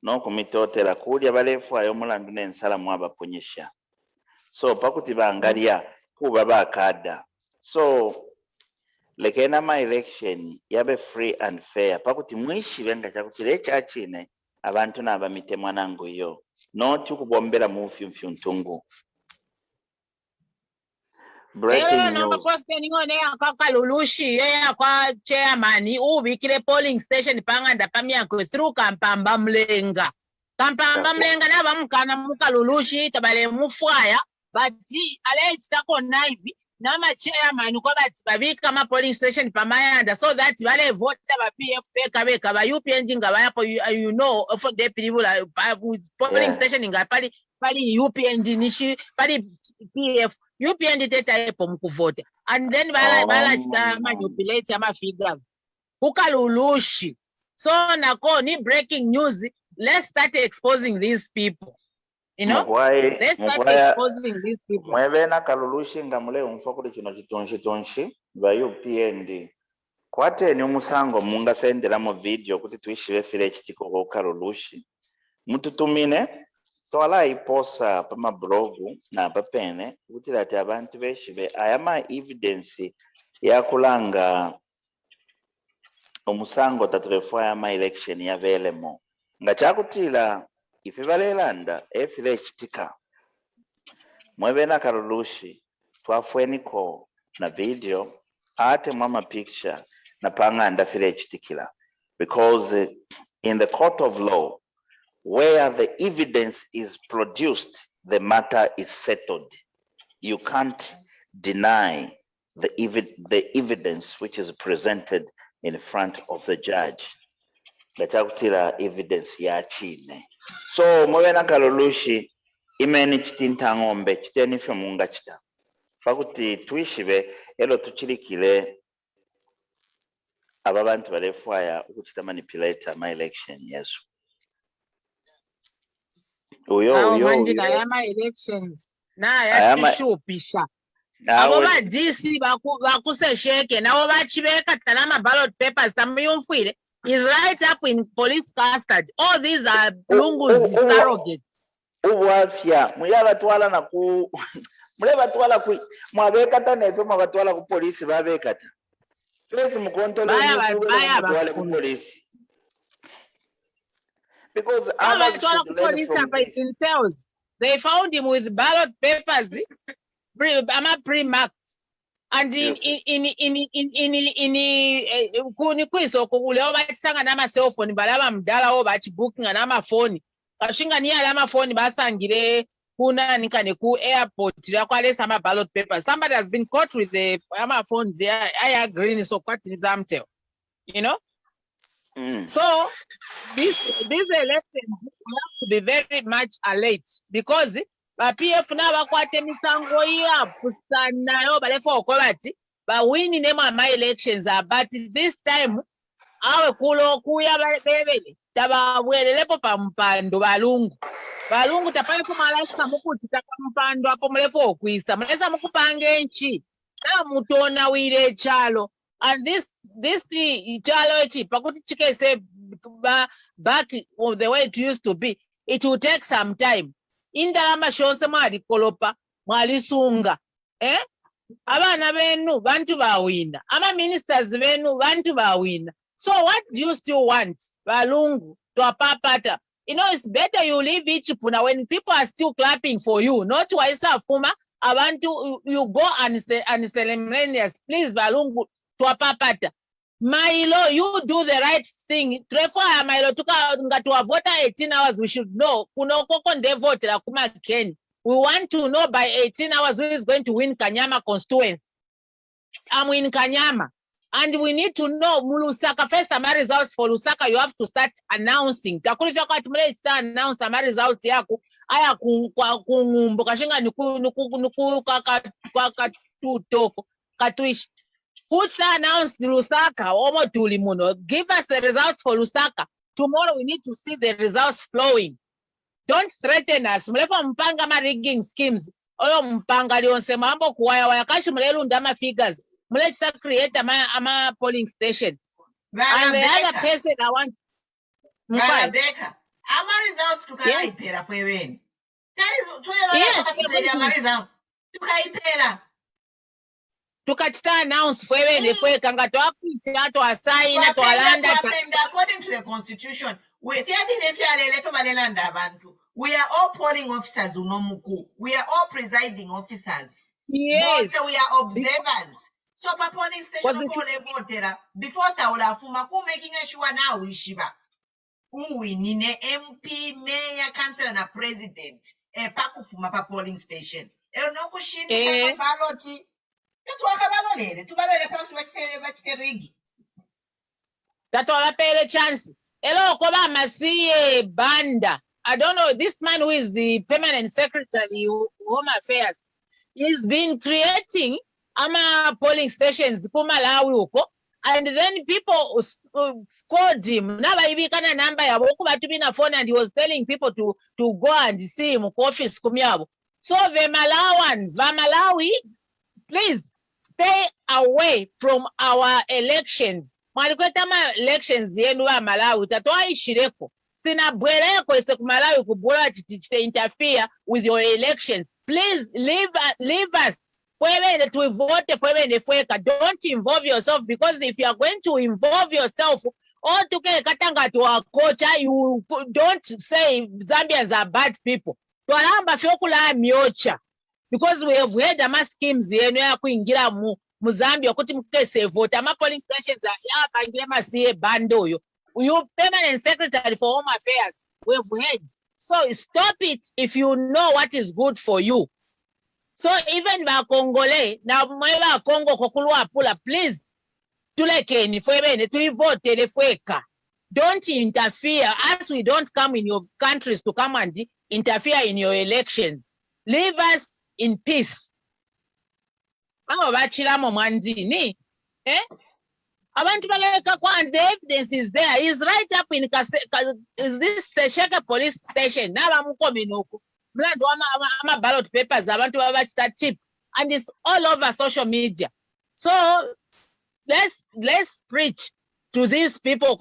no kumitotera kulya balefwayo omulandu n'ensala mwabaponyesha so pakuti bangalya kuba bakada so lekena ma election yabe free and fair pakuti mwishi benga chakutire chachine abantu nabamite mwanangu yo not kubombera mufyu ntungu. Breaking news. Kakalulushi ya kwa chairman ubikile polling station panganda pamyanko through kampamba mlenga naba mukana mukalulushi tabale mufwaya bati ale chitako naivi nama chairman kwa bati babika ma polling station pamayanda so that wale vote ba PF beka ba UPNG nga bayapo you know for the people polling station nga pali UPNG nishi pali PF UPND teta epo mkuvota and then balachita manipulate ama-figures kukalulushi. So nako ni breaking news. Let's start exposing these people. You know, let's start exposing these people. Mwebena kalulushi ngamule umfokuli chino chitonshi ba UPND. Kwate ni umusango munga sendela mu video kuti tuishire file chitiko ko kalulushi. Mututumine twala iposa pa mablogu na papene kuti lati abantu beshibe ayama evidence ya kulanga umusango tatulefwa ya ma election ya velemo nga chakutila ife balelanda efile chitika mwebena kalulushi twafweniko na video ate mwama picture na panganda file chitikila, because in the court of law where the evidence is produced the matter is settled. You can't deny the evidence which is presented in front of the judge. Gachakutila evidence ya chine. So mwena kalulushi imeni chitinta ngombe chiteni fyo munga chita. Fakuti tuishibe elo tuchilikile ababantu balefwaya ukuchita manipulate my election yesu. Manjina yama elections na yatishupisha. Abo ba DC bakusesheke nabo bachibeka tanama ballot papers tamuyumfwire is right up in police custody. All these are lungus surrogates. Uwafya muyaba twala na ku muleba twala ku mwabekata nezo mwabatwala ku police babekata. Twese mukontrole ni ku police. Because they found him with ballot papers, pre-marked, and kuni kwiso kuleo batisanga nama cell phone balaba mdala o bachi booking nama phone kashinga ni alama phone basangire kuna nikane ku airport yakwalesa ama ballot papers. Somebody has been caught with the ama phones there. I agree so kwati nizamteo, you know. So this election have to be very much alert, because PF na bakwate misango ya pusana yo balefo okolati ba win name my elections but this time awe kulo kuya bebele tabawelelepo pa mpando balungu tapale kumalasa mukuti tapampando apo mlefo okwisa mlesa mukupanga enchi na mutona wile chalo. And this chalo echi pakuti chike say back of the way it used to be, it will take some time. Indalama shose mwali kolopa mwali sunga abana benu bantu bawina, ama ministers benu bantu bawina. So what do you still want? Balungu to apapata. You know, it's better you leave each puna when people are still clapping for you, not waisa fuma abantu you go and ceremonious. Please balungu to apapata. Mailo, you do the right thing. Trefa Mailo tuka to vote 18 hours. We should know. Kuno koko nde vote la kuma Ken. We want to know by 18 hours who is going to win Kanyama constituency. I'm in Kanyama, and we need to know Lusaka. First, my results for Lusaka. You have to start announcing. Takulifia kwa tumele start announce my results yaku. Aya kungumbo kashinga nuku kakatutoko katuish. Which announced Lusaka, Omo Tulimuno. Give us the results for Lusaka. Tomorrow we need to see the results flowing. Don't threaten us. Mlefa mpanga ma rigging schemes. Oyo mpanga lionse mambo kuwaya waya kashi mlelu ndama figures. Mlecha create ama polling station. And the other person I want. Becca. Ama results tukaipera for even. Yes. Tukaipera. Tukachita announce fwewe fwe kanga twapisha twasaina twalanda. According to the constitution, we are all polling officers unomuku. We are all presiding officers. Yes. So we are observers. So pa polling station before taula fuma ku making sure now we shiba. Uwi nine MP, mayor, councillor na president. Paku fuma pa polling station. No kushindi pa baloti. Tatola pele chance. Hello, Koba Masiye Banda. I don't know, this man who is the permanent secretary, Home Affairs, he's been creating polling stations kumalawi uko, and then people called him nabayibikana number yabo kubatubina phone, and he was telling people to go and see him ku office kumyabo. So the Malawans, Malawi, please stay away from our elections. Mwalikweta ma elections yenu wa Malawi tatwa ishireko. Sina bwereko ese kumalawi kubura tite interfere with your elections. Please leave us. To vote for. Don't involve yourself, because if you are going to involve yourself, or to get katanga to a coach, you don't say Zambians are bad people. To alamba fyokula miocha, because we have had ama schemes yenu ya kuingira mu Zambia kuti mukese vote ama polling stations ya bangile masiye bando yo. You permanent secretary for Home Affairs, we have had. So stop it if you know what is good for you. So even ba Congolais na mwa Congo kokulwa pula, please tulekeni fwebene tuivote lefweka. Don't interfere, as we don't come in your countries to come and interfere in your elections. Leave us in peace. Amo bachilamo mwandini, abantu baleka kwa, the evidence is there. He's right up in is this Sesheke police station. Naba mukominoko. Ama ballot papers abantu babachita tip, and it's all over social media. So let's preach to these people.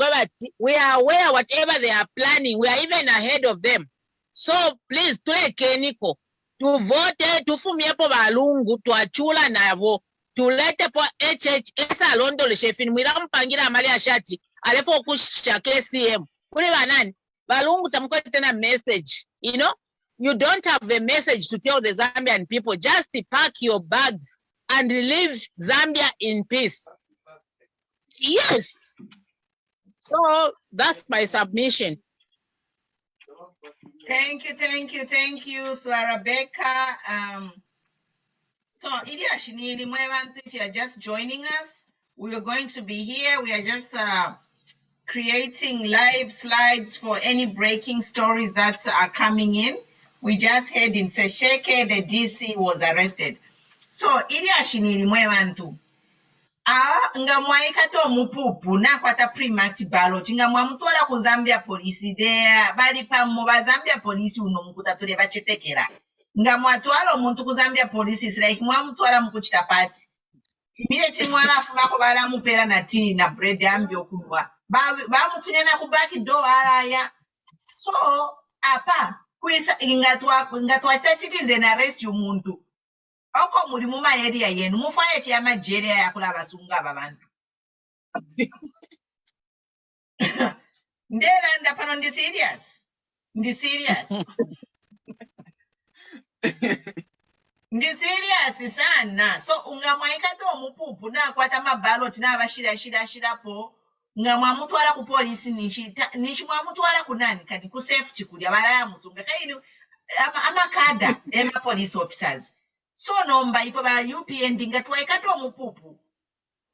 We are aware whatever they are planning, we are even ahead of them. So please tulekeniko to vote tufumiepo balungu tuachula nabo tulete po HHS alondo leshefini mwira mpangira amali ashati alefo kusha KCM kule banani balungu tamkwete tena message, you know. You don't have a message to tell the Zambian people. Just pack your bags and leave Zambia in peace. Yes. So that's my submission. Thank you, Swarabeka. So, if you are just joining us, we are going to be here. We are just creating live slides for any breaking stories that are coming in. We just heard in Sesheke, the DC was arrested. So, ili ashinili mwewantu. Nga mwaikato mupupu na kwata pre-marked ballot. Nga mwamutola ku Zambia polisi there. Bali pa mwa Zambia polisi unomukuta tule bachetekera. Nga mwatuala omuntu ku Zambia polisi is like mwamutola mukuchita party. Immediately mwana afumako bala mupera na tea na bread ambi okunwa. Ba mufunye na kubaki do alaya. So, apa. Kwisa ingatwa citizen arrest umuntu oko muri mu area yenu mufaye fya majere yakula basunga ababantu ndera ndapano ndi serious ndi serious sana. So ungamwaika to mupupu na kwata mabalot na abashira-shirapo ngamwa mutwala ku polisi nishi mwamutwala kunani kadi ku safety kuli abalaya musunga kaini amakada ema police officers. So nomba ifo ba UPND ngatwaika to mupupu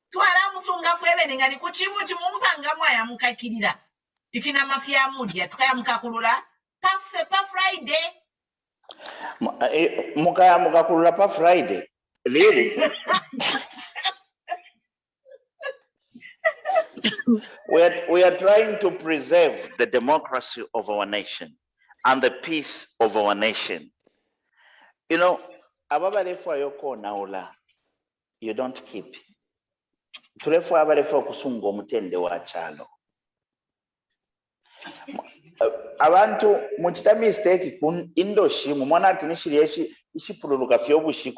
twala musunga fwebe ngani kuchimu chimumpanga mwaya mukakirira ifina mafia mudia tukaya mukakulula pa Friday mukakulula pa Friday really. We are trying to preserve the democracy of our nation and the peace of our nation. You know, ababalefo ayoko naula, you don't keep. Tulefo abalefo kusungo mutende wa chalo. Abantu muchita mistake kun indoshi mumwana atinishiri ishipululuka fyobushi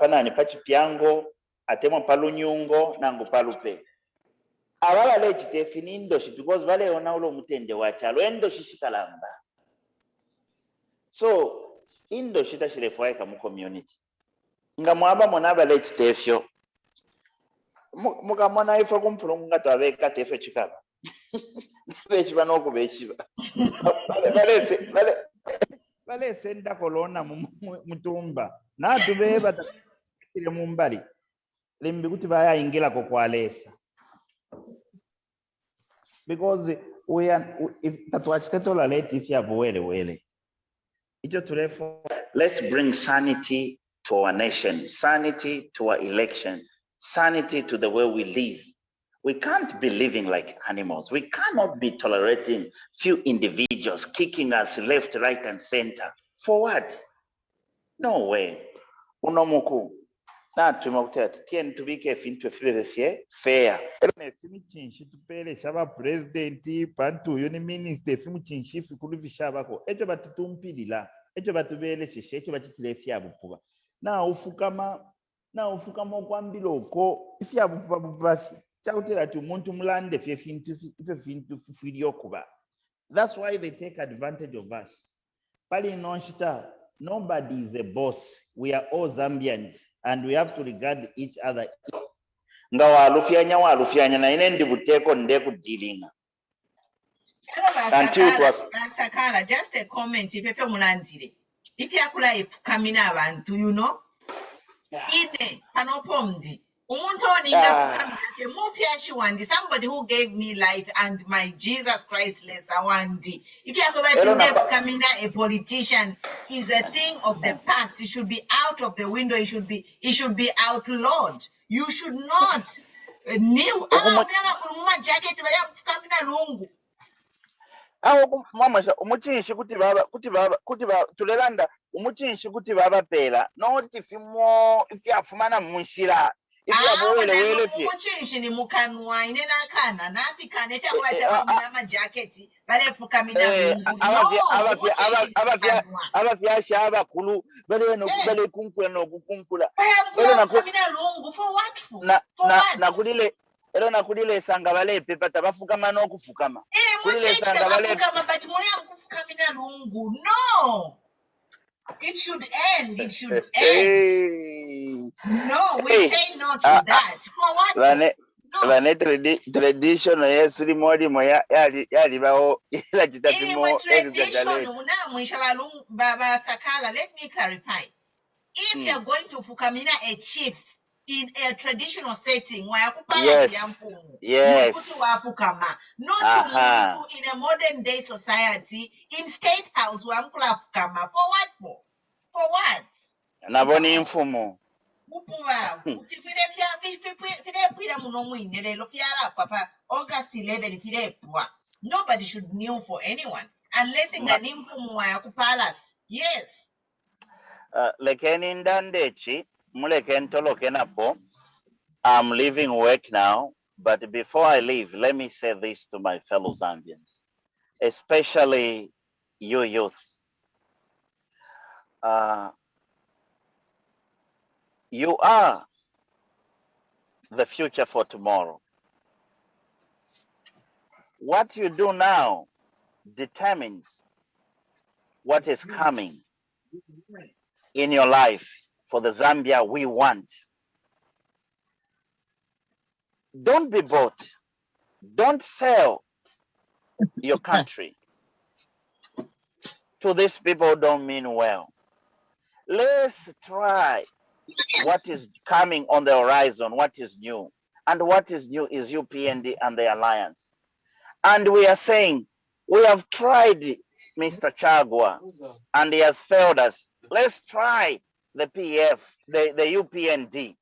panani pachipyango atemo palunyungo nangu palupe. Abala legite finindoshi because vale ona ulo mutende wa chalo endoshi shikalamba. So indoshi tashirefwaika mu community. Nga mwaba monaba legite fyo. Muka mwana ifo kumpulungu nga taweka tefe chikaba. Bechiba noko bechiba. Vale senda kolona mutumba. Na tubeba takile mumbali. Limbi kuti baya ingila kokwalesa. Because we are, if that's what let's bring sanity to our nation, sanity to our election, sanity to the way we live. We can't be living like animals. We cannot be tolerating few individuals kicking us left, right, and center. For what? No way. Unomuku. Natuma kutera tien tubike fintu fie fair. Ne fimu chinshi tupele shaba presidenti pantu yoni minister fimu chinshi fikulu vishabako. Echo batutumpilila. Echo batubele shishe. Echo batitile fiabupuba. Na ufukama kwambilo oko fiabupuba bubasi. Chautera tu muntu mulande fie fintu fidiokuba. That's why they take advantage of us. Pali nonshita, nobody is a boss. We are all Zambians and we have to regard each other. Nga walufyanya na ine ndibuteko ndeku dealinga. Until it was Sakala, just a comment if you mulandire. If you akula ifukami abantu, you know. Ine panopomdi. Somebody who gave me life and my Jesus Christ less awandi. If you are going to come a politician is a thing of the past. It should be out of the window. It should be outlawed. You should not new jacket lungu. Mama umuchinshi kuti baba tulelanda umuchinshi kuti baba pela not if yafumana munshira umuchinshi ni mukanwa ine nakana nafikana echakuba majaketi balefukamina abavyasha abakulu bale kunkula nokukunkula lungu for what nakulile ero nakulile sanga bale pepa tabafukama nokufukama kulile sanga bale but muri amkufukamina lungu no. It should end. It should end. No, we say no to that. For what? No. Tradition yes rimodi moya yali bawo ila kitapimo tradition baba Sakala, let me clarify. If you're going to fukamina a chief in a traditional setting where yes. Not in a modern day society in state house where for what for what naboni imfumo August 11 nobody should kneel for anyone unless in the imfumo palace. Yes. Lekeni ndandechi I'm leaving work now, but before I leave, let me say this to my fellow Zambians, especially you youth. You are the future for tomorrow. What you do now determines what is coming in your life for the Zambia we want. Don't be bought. Don't sell your country to these people who don't mean well. Let's try what is coming on the horizon, what is new. And what is new is UPND and the Alliance. And we are saying, we have tried Mr. Chagwa and he has failed us. Let's try the PF, the UPND.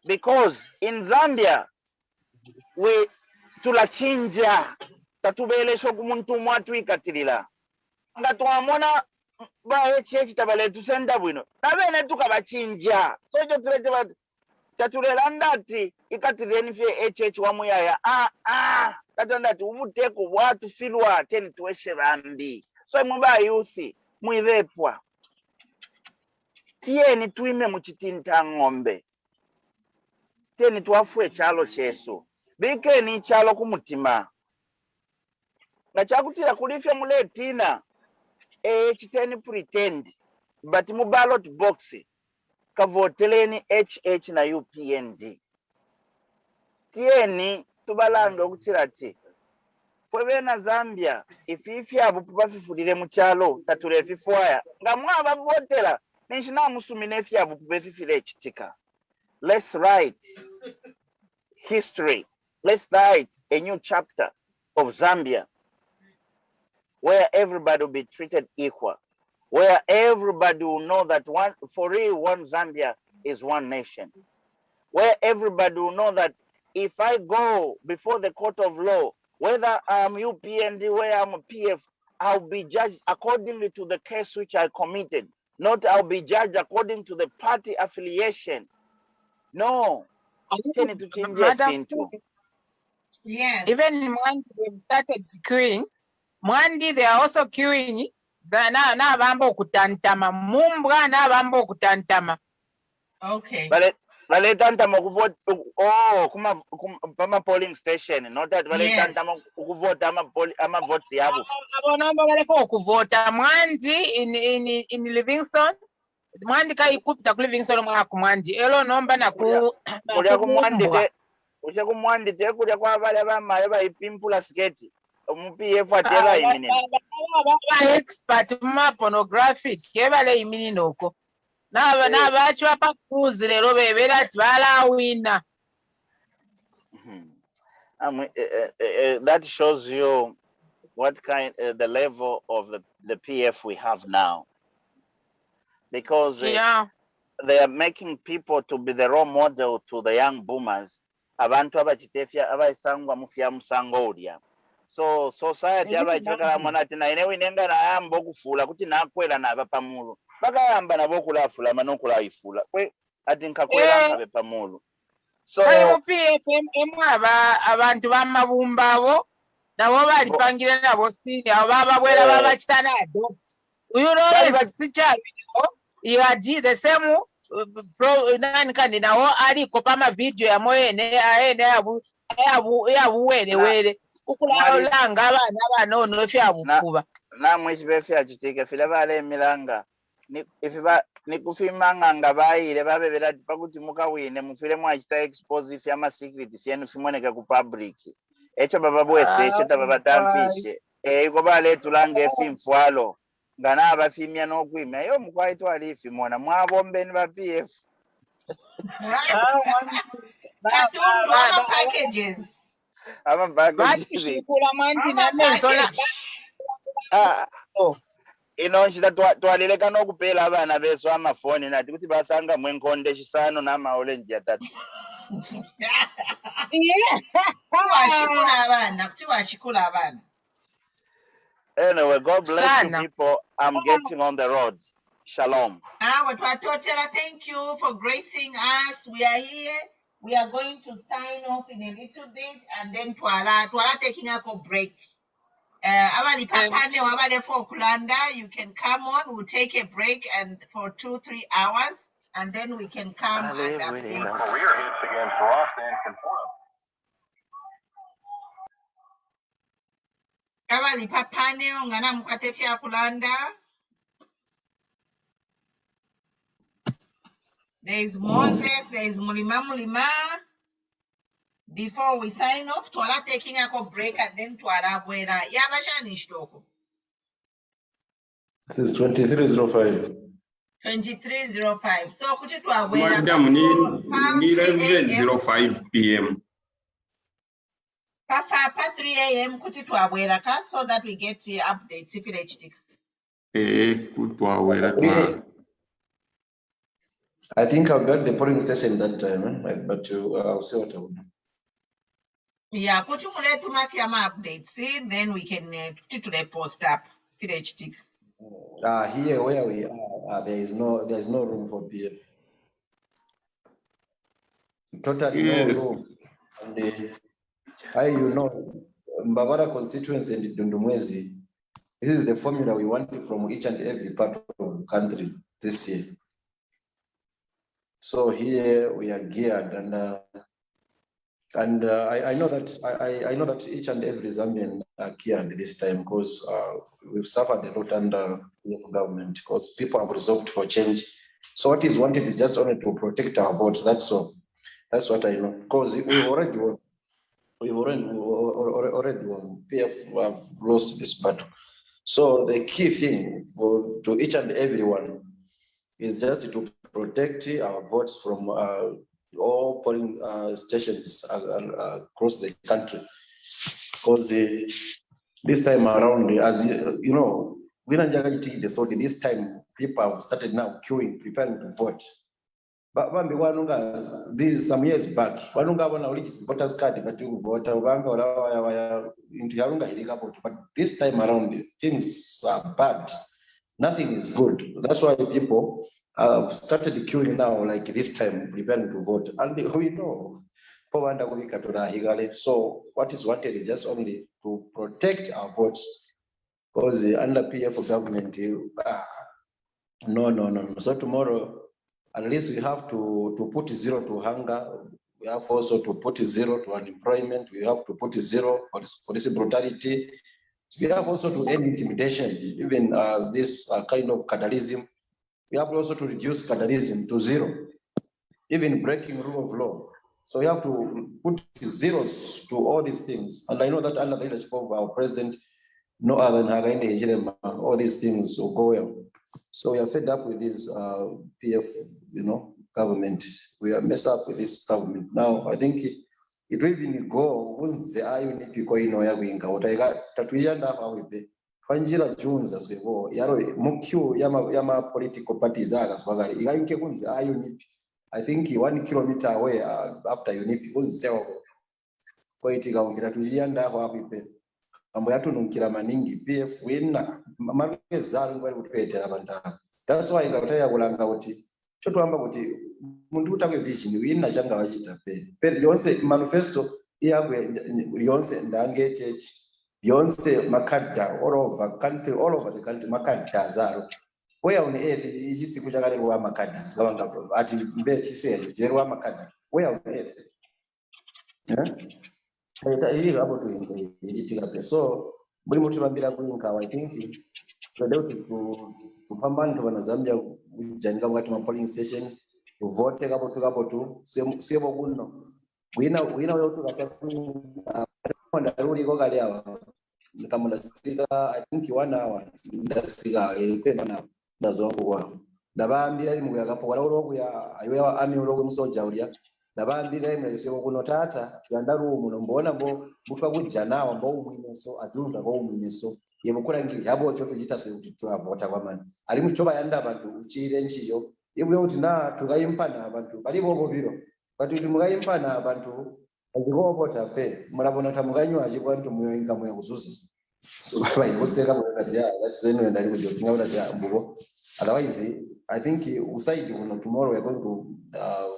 Because in Zambia, we tulachinja tatubelesho kumuntu mwatu ikatilila nga tuamona ba HH tabale tusenda bwino nabene tukabachinja sojo tulete batu tatulela ndati ikatileni fye HH wamuyaya tatandati ubuteko bwatu filwa teni tuweshe bambi so mba youthi muivepwa tieni tuime muchitinta ngombe teni tuafue chalo cheso bike ni chalo kumutima na chakutira kulifya muletina chiteni pretend but mu ballot box kavoteleni HH na UPND tieni tubalanga okutira ti fwebe na Zambia ififya abupu bafifulire mu chalo tatule fifwaya nga mwaba votela nishina musumine fya abupu befifile chitika. Let's write history. Let's write a new chapter of Zambia where everybody will be treated equal, where everybody will know that for real, one Zambia is one nation, where everybody will know that if I go before the court of law, whether I'm UPND, where I'm a PF, I'll be judged accordingly to the case which I committed, not I'll be judged according to the party affiliation. No. Madam, yes. Even in Mwandi, they've started queuing. Mwandi, they are also queuing. Na bambo kutantama. Mumbwa na bambo kutantama. Okay. Vale tantama kuvote. Oh, kuma polling station. Not that vale tantama kuvote ama vote yabu. Abonamba vale ko kuvota. Mwandi in Livingston. Mwandi ka ikupita ku Livingston mwa kumwandi. Elo nomba na ku kumwandi. Uche kumwandi te kuja kwa vale abamaye bayipimpula sketi. Mu-PF ateba imini. Expert ma pornographic kebale imini noko. Na bachu apa cruise lero bebera ati balawina. That shows you what kind the level of the PF we have now. Because they are making people to be the role model to the young boomers. Abantu abachitefya abaisangwa mufya musango ulia. So society abaichokala monati na inewe nenga na yambo kufula kuti nakwela na abapamulu. Baka yamba na boku la fula manokula ifula. Kwe atinka kwela nkabe pamulu. So abantu bamabumba abo nabo balipangira nabo sini abo bababwera babachitana adopt. You know the same nani kandi nawo ali kopama video ya moyene aene yabuwele wele ukulanga abana abanono fya bukuba namwe chibefya chitike fila bale milanga ni kufimanga ngabayile babebera pakuti mukawine mufile mwachita expose fya ma secret fyenu fimwoneka ku public echo baba bwese echo tababa tamfishe iko bale tulange fimfwalo ngana abafimya nokwima yo mukwaito alifi mona mwabombeni ba PF Katundu ama packages ino nchita twalileka nokupela abana beso amafoni nati kuti basanga mwenkonde chisano na maolenji atatu tiwashikula abana. Anyway, God bless you people. I'm getting on the road. Shalom. Thank you for gracing us. We are here. We are going to sign off in a little bit and then Twala taking a break. You can come on. We'll take a break and for 2-3 hours and then we can come and update. Career hits against Ross and Conforto. There is Moses, there is Mulima. Before we sign off, Twala taking a break and then Twala Buera. This is 2305. 2305. So could you Madam, need 11:05 p.m. Pa 3 a.m. so that we get updates if I think I'll get the polling station that time, but I'll see what I will do. Yeah, could you let updates? Then we can to the post up here where we are, there's no room for PM. Totally no room. And Mbabara constituency and Dundumwezi, this is the formula we want from each and every part of the country this year. So here we are geared, and I know that I know that each and every Zambian are geared this time because we've suffered a lot under the government because people have resolved for change. So what is wanted is just only to protect our votes. That's all. That's what I know. Because we've already won. PF have lost this battle. So the key thing to each and everyone is just to protect our votes from all polling stations across the country. Because this time around, as you know, So this time people have started now queuing, preparing to vote. But this is some years back. But voters card, but you vote. But this time around, things are bad. Nothing is good. That's why people have started queuing now, like this time, preparing to vote. And we know. So what is wanted is just only to protect our votes, because under PF government, no. So tomorrow, at least we have to put zero to hunger. We have also to put zero to unemployment. We have to put zero for police brutality. We have also to end intimidation, even this kind of cadalism. We have also to reduce cadalism to zero, even breaking rule of law. So we have to put zeros to all these things. And I know that under the leadership of our president, no other than all these things will go well. So we are fed up with this PF, government. We are messed up with this government. Now, I think it will even go, the IUNP Fanjira Jones as we go, Mukyu Yama political parties are as well. IUNP. I think 1 kilometer away after UNIP unsewa koitika unkira tujianda wapipe ambo yatu nunkira maningi PF wina marweza ngwali kutwetera bantaka. That's why ngakutaya kulanga kuti chotuamba kuti muntu utakwe vision wina changa wachita pe yonse manifesto iyabwe yonse ndange church yonse makada all over country, all over the country makada zaro. Where on earth is this kuchakale wa makada sawanga ati mbe chisero jerwa makada where on earth ili hapo tu ijitika pe. So muri mutu bambira kuinka. I think to pambana to Zambia kujanika ngati ma polling stations to vote kapo tu sebo kuno wina yotu kachakuinga ndarudi ko kali awa kama stika. I think 1 hour ndasika ilikuwa na ndazongo kwa ndabambira ali muya kapo wala urokuya ayiwa ami uroku musoja ulia ndabambira imwe sebo kuno tata tuyandaru muno mbona mbo mutwa kujanawa mbo umwineso atunza ko umwineso yebukura ngiri yabo cyo tugita se utitwa vota kwa mani ari muchoba yanda abantu uchire nchijo yebwe uti na tukayimpana abantu bali bobo biro bati uti mukayimpana abantu azikobota pe mulabona tamukanywa achikwantu muyoinga muyo kuzuza. So useka mukati ya that's then when I would think about that mbugo. Otherwise I think uside tomorrow we are going to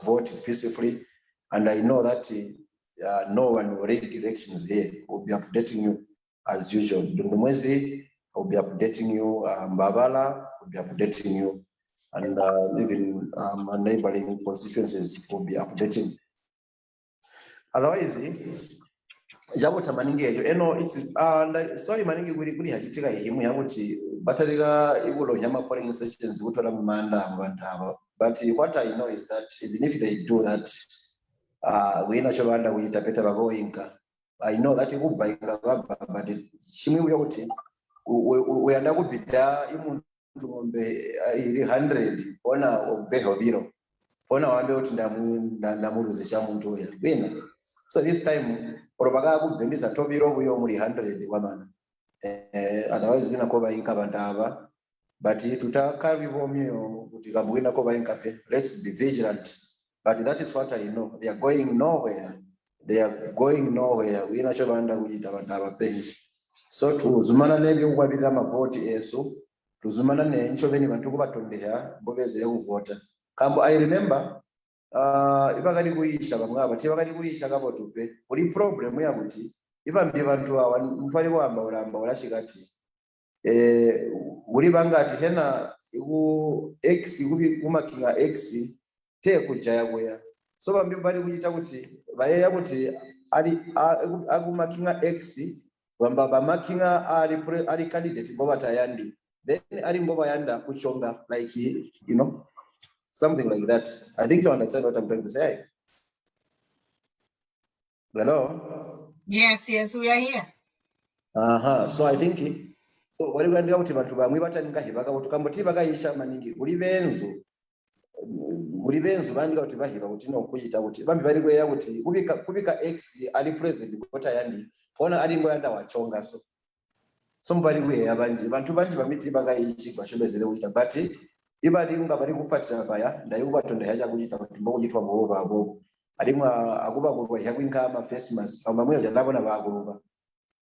vote peacefully, and I know that no one will raise elections here. We'll be updating you as usual. Dumwezi will be updating you, Mbabala will be updating you, and even neighboring constituencies will be updating. Otherwise jabo tamaningi ejo it's sorry maningi kuri hachitika himu yakuti batarika ikulo nyama polling stations kutora mumanda abantu. But what I know is that even if they do that we nacho banda kuita peta baboyinka, I know that ikubayinga but chimwe yakuti we anda kubida imuntu ngombe 100 ona obeho biro ona wambe uti ndamuruzisha muntu uya wina. So this time orobaga kubendisa tobiro buyo muri 100 kwamana otherwise bina ko bayinka bandaba but tutakari bomyo kuti kabwina ko bayinka pe. Let's be vigilant, but that is what I know. They are going nowhere wina cho banda kujita bandaba pe. So tuzumana nebyo kwabira amavoti eso tuzumana nencho beni bantu kubatondeya bobezere kuvota kambo. I remember ibakali kuyisha bamwaba tibakali kuyisha kabo tupe uri problem yakuti ibambi bantu awa mfari wamba uramba urashikati uri bangati hena iku x kumakinga x te kujaya kuya. So bambi bari kujita kuti baye yakuti ari akumakinga x bamba bamakinga ari candidate ngoba tayandi then ari ngoba yanda kuchonga like something like that. I think you understand what I'm trying to say. Hello? Yes, we are here. So I think what we are going to do, we want to tukambotiba kaisha maningi uri benzu bandi kuti bahiba kuti no kuchita kuti bambi bari kweya kuti kubika x ali president kota yandi pona ali ngoyanda wachonga. So somebody we abanji bantu banji bamiti bagayichi bashobezere wita but ibali nga bali kupatira baya ndayo batonda yaja kujita kuti mbokujitwa boba abo alimwa akuba kulwa yakwinka ama face mask amamwe yalabona bakuba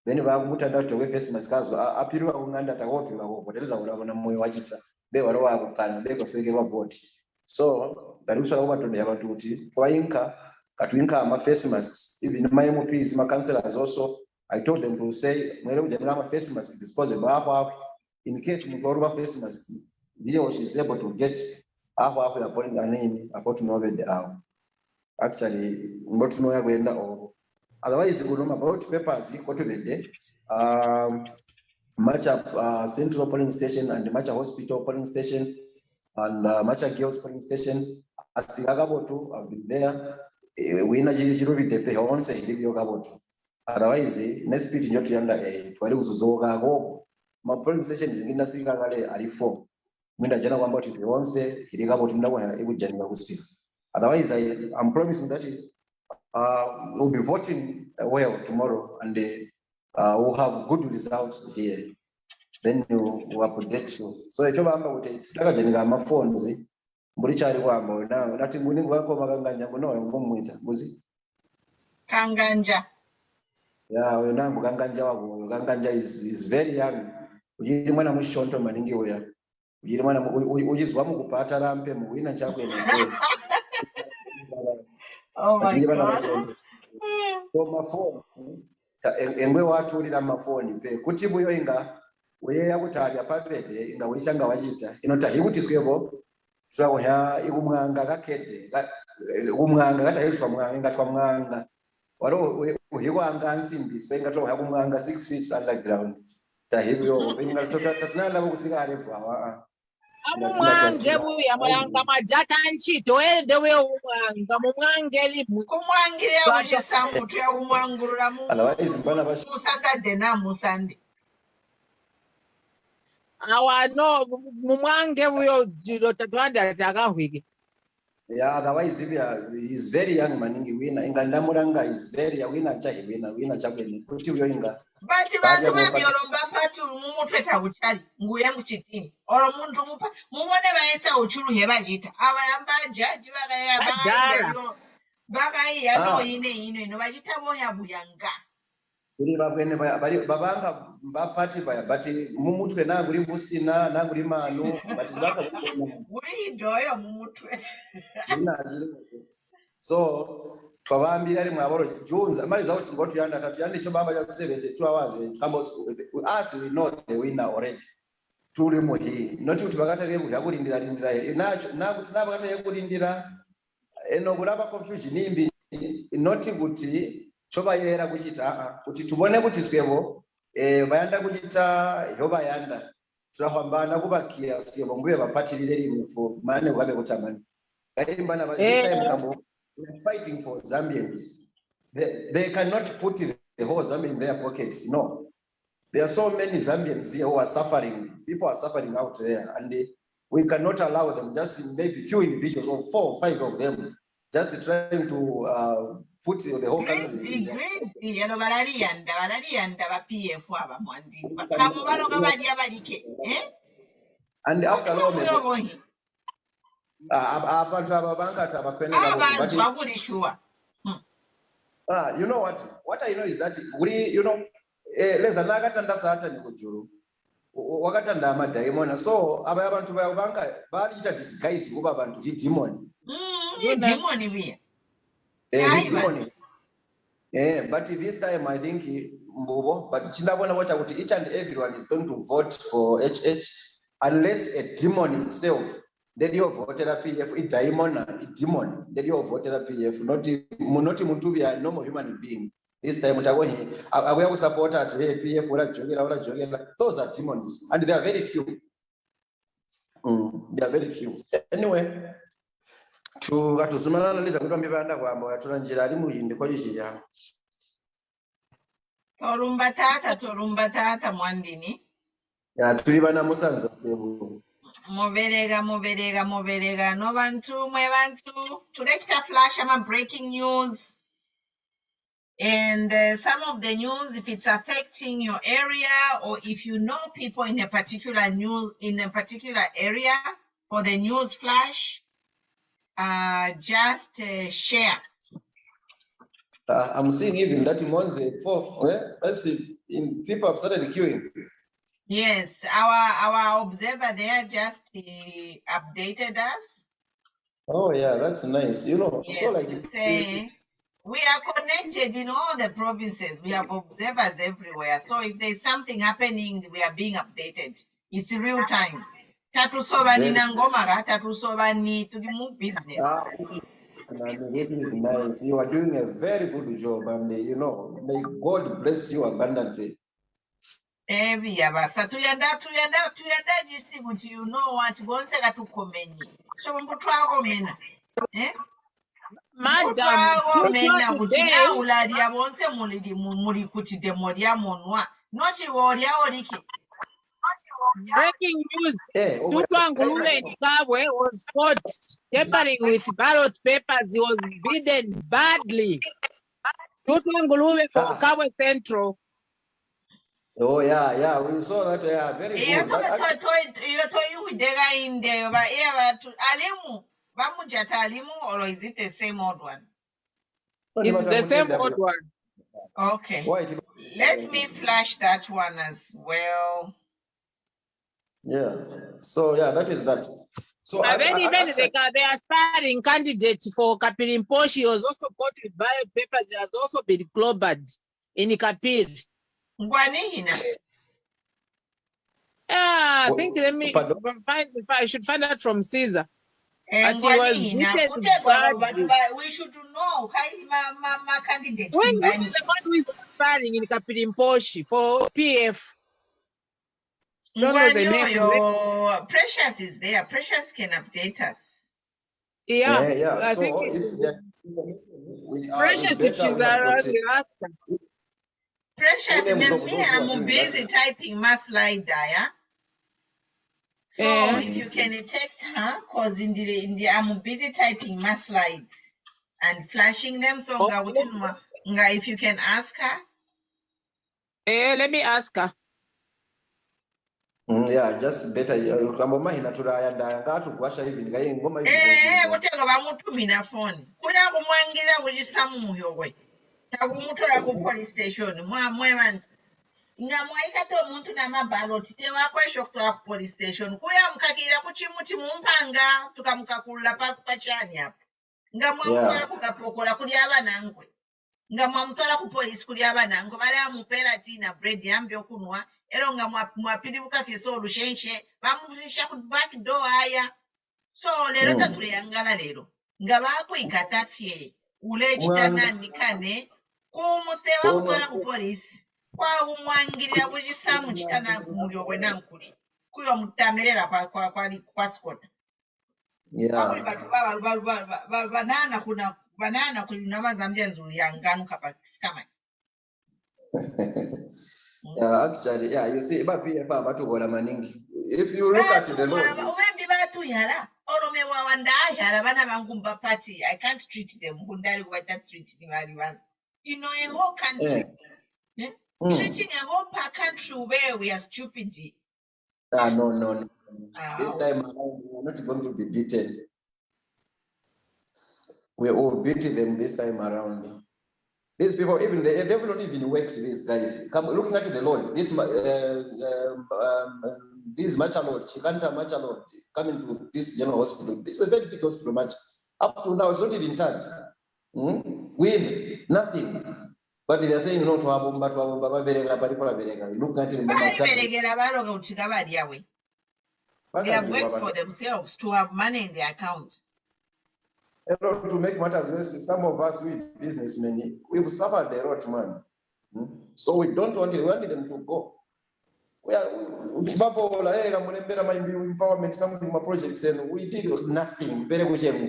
then bakumuta ndato we face mask kazo apirwa kunganda takopi bakopoteleza ulabona moyo wachisa be walo wakukana be kofeke ba vote so ndalusha kuba tonda yabantu kuti kwainka katwinka ama face masks even my MPs my councillors also I told them to say mwele kujenga ama face mask disposable hapo in case mtu face mask video she's able to get hapo ya polling anini about to know the actually not know ya kwenda otherwise we know about papers iko to the Macha Central Polling Station and Macha Hospital Polling Station and Macha Girls Polling Station asigagabotu have been there wina jiro videpe onse ilivyo gabotu otherwise next speech nyo tuyanda twali kuzuzoga go ma polling station zingina singa kale ali 4 mwinda jana kwamba tupe onse ilikabotu ndakwa ekujanira kusika otherwise I'm promising that we'll be voting well tomorrow and we'll have good results here then we'll update you so echoba amba kuti tutakajenga ama phones mbuli chali kwamba na nati nguni kwako makanganja kuno ngomwita muzi kanganja yeah nangu kanganja wako kanganja is very young ujiri mwana mushonto maningi uya ujiri mwana ujizwa mukupata rampe muwina chako ene oh my god so mafoni engwe watu ulira mafoni pe kuti buyo inga uye yakutali apapede inga ulichanga wachita inota hikuti swebo tsawo ya ikumwanga kakete kumwanga katahelfwa mwanga ngatwa mwanga waro uhikwanga nsimbi spenga to yakumwanga 6 feet underground tahibyo benga tatana labo kusika alefwa amumwange buya mwanga majata nchito ende we umwanga mumwangeli kumwangire uchisamu tu yakumwangurura mu otherwise mbana bashi musakade na musande no mumwange buyo jiro tatwanda takahwike yeah otherwise is very young maningi wina inga ndamuranga is very young wina chahi wina chakwe kuti uyo inga but bantu babyolomba patu mumutweta kuchali nguye muchitini oro muntu mupa mumone bayesa uchuruhe bajita abayamba jaji bagaya no ino bajita boya buyanga kuri babwene babanga bapati baya but mumutwe nanguri busina nanguri manu but baka uri doyo mumutwe so twabambira ari mwaboro junza mali zawo singoti yanda katuyande cyo baba ya 72 hours kambo us we know the winner already turi muhi not kuti bakatariye kuyakurindira inacho nakuti nabakatariye kurindira eno kulaba confusion imbi not kuti choba yera kuchita kuti tubone kuti swebo bayanda kuchita yoba yanda twahambana kubakia swebo nguye bapatirire rimufo mane kwabe kutamani kaimbana this time kambo we are fighting for Zambians. They cannot put the whole Zambia in their pockets. No, there are so many Zambians here who are suffering. People are suffering out there, and we cannot allow them. Just maybe few individuals, or 4 or 5 of them, just trying to put the whole country. And after all, you know what I know is that leza nakatanda sata nikujuru wakatanda amadaimona so aba abantu babanka baliita disguise kuba abantu demon demon but this time I think mbobo but chinabona wacha kuti each and everyone is going to vote for HH unless a demon itself Did you vote PF? It demon. Did you vote PF? Not muntu be a normal human being. This time, I will support at PF. Those are demons, and they are very few. They are very few. Anyway, to sumana liza kutoa mibanda kwa ambayo tulanjira ali muhindi kwa jishia. Torumbatata mwandini. Ya tulibana musanza. Muberega no bantu mwe bantu tulekita flash ama breaking news And some of the news, if it's affecting your area, or if you know people in a particular area for the news flash, just share. I'm seeing even that Monze 4. Let's see. People have started queuing. Yes, our observer there just updated us. Oh yeah, that's nice. You know, Yes, so like to say we are connected in all the provinces. We have observers everywhere. So if there's something happening, we are being updated. It's real time. Tatusovani nangoma, tatusovani to the business. This is nice. You are doing a very good job, and you know, may God bless you abundantly. Every yabasa tuyanda jisi kuti you know what bonse katukomenyi. So mbutwako mena. Madam, mena kuti na uladi ya bonse muli kuti demodia monwa. Nochi woria oriki. breaking news. Tutwangulule Kabwe was caught tampering with ballot papers. He was beaten badly. Tutwangulule from Kabwe Central. Oh yeah, we saw that. Yeah, very good. You told in there, but alimu, bamujata alimu, or is it the same old one? It's the same old one. Okay. Let me flash that one as well. Yeah. So yeah, that is that. So they are starting candidate for Kapirimposhi. He was also caught with ballot papers. He has also been clobbered in Kapir. I think let me find if I should find out from Caesar. But he was we should know my candidate. When is the one who is starting in Kapirimposhi for PF? Don't know the name. Your Precious is there. Precious can update us. Yeah. I think Precious, if she's around, we'll ask her. Precious, I'm busy typing my slide there. So if you can text her, cause in the I'm busy typing my slides and flashing them. So if you can ask her. Let me ask her. Yeah, just better. Ngoma inaturaya ndanga tukwasha hivi ngaye ngoma hivi. Kutego bamutumina phone. Kuya kumwangira kujisamu muyowe. Takumutora ku police station. Mweman. Nga mwaikato omuntu n'amabaloti tewakwesha okutola ku police station. Kuya mukakira ku chimuti mumpanga tukamukakulula pachani apo. Nga mwamutola ku kapokola kuli abanangwe. Nga mwamutola ku police kuli abanangwe bali amupera tina bread yambi okunwa. Ero nga mwapiri bukafyeso olushenche bamuvushisha ku back door aya. So lero tatuleyangala lero. Nga bakwikata fye ule chitanani kane kumustewa kutola ku police. Kwa umwangirira kujisamu chitana kumuyobwe nankuli. Kuyo mutamerera kwa skota. Yeah. Banana kuna mazambia nzuri ya ngano kama. Yeah, actually, yeah, you see, if you look at the Lord. I can't treat them. You know, a whole country. Treating a whole country where we are stupid. No. This time around, we are not going to be beaten. We will beat them this time around. These people, even they've not even worked. These guys, looking at the Lord, this Machalord, Chikanta Machalord, coming to this general hospital. This is a very big hospital. Match up to now, it's not even touched. Win nothing. But they are saying no to Abum, but look at it. They have worked for themselves to have money in their accounts. To make matters worse, some of us with businessmen, we've suffered a lot, man. So we don't want it. We want them to go. We are empowerment, something, my projects, and we did nothing. Very nothing.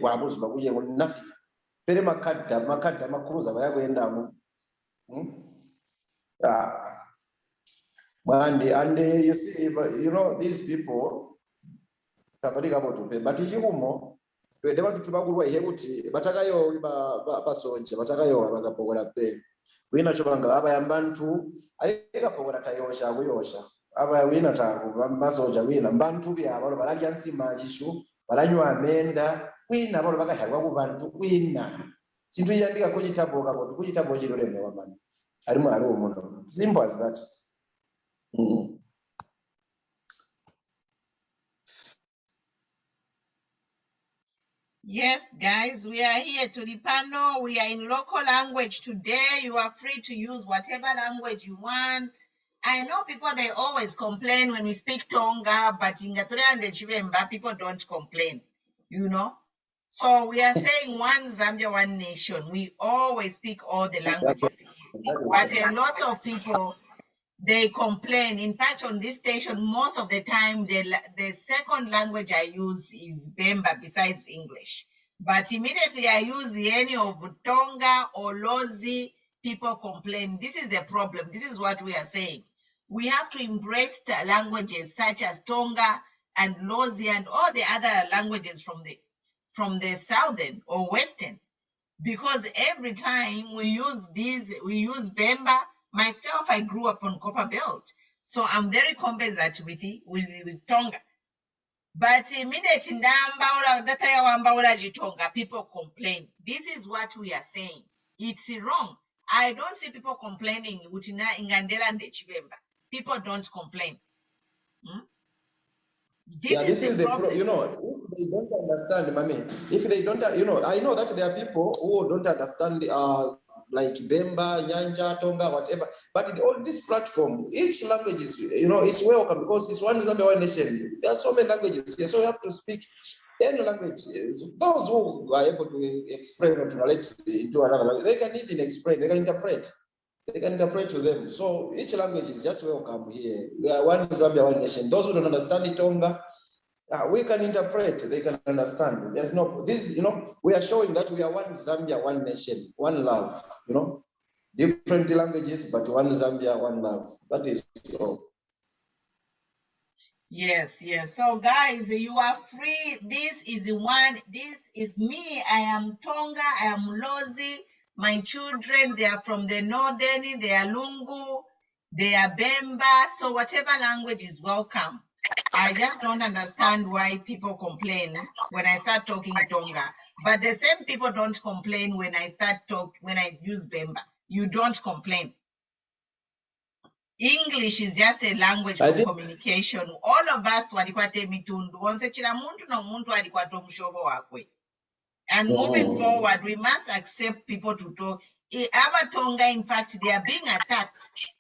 Very makada, makuza, and you see, you know, these people, but they want to batakayo basonje batakayo abagapogola pe wina chobanga aba yambantu aleka pokora tayosha kuyosha aba wina taku masoja wina mbantu bya abalo balya nsima chishu balanywa amenda wina abalo bakahyalwa ku bantu wina chintu yandika kuchitabo kako kuchitabo chilolemewa mani alimu ali umuntu simple as that. Yes, guys, we are here to the panel. We are in local language today. You are free to use whatever language you want. I know people, they always complain when we speak Tonga, but in Gatoria and the Chivemba, people don't complain, you know. So we are saying one Zambia, one nation. We always speak all the languages here. But a lot of people, they complain. In fact, on this station, most of the time, the second language I use is Bemba besides English. But immediately I use any of Tonga or Lozi, people complain. This is the problem. This is what we are saying. We have to embrace languages such as Tonga and Lozi and all the other languages from the southern or western. Because every time we use Bemba. Myself, I grew up on Copper Belt, so I'm very conversant with Tonga. But immediately people complain. This is what we are saying. It's wrong. I don't see people complaining. People don't complain. This is the problem. You know, if they don't understand, Mami, if they don't, you know, I know that there are people who don't understand like Bemba, Nyanja, Tonga, whatever. But on this platform, each language is, you know, it's welcome because it's one Zambia, one nation. There are so many languages here, so you have to speak any language. Those who are able to explain or to relate into another language, they can even explain, they can interpret. They can interpret to them. So each language is just welcome here. We are one Zambia, one nation. Those who don't understand it, Tonga, we can interpret, they can understand. There's no, this, you know, we are showing that we are one Zambia, one nation, one love, you know, different languages, but one Zambia, one love. That is all. Yes, yes. So guys, you are free. This is me. I am Tonga, I am Lozi. My children, they are from the northern, they are Lungu, they are Bemba. So whatever language is welcome. I just don't understand why people complain when I start talking Tonga. But the same people don't complain when I use Bemba. You don't complain. English is just a language for communication. All of us walikwate mitundu. Onse chila muntu na muntu walikwate mshobo wakwe. And moving forward, we must accept people to talk. Our Tonga, in fact, they are being attacked.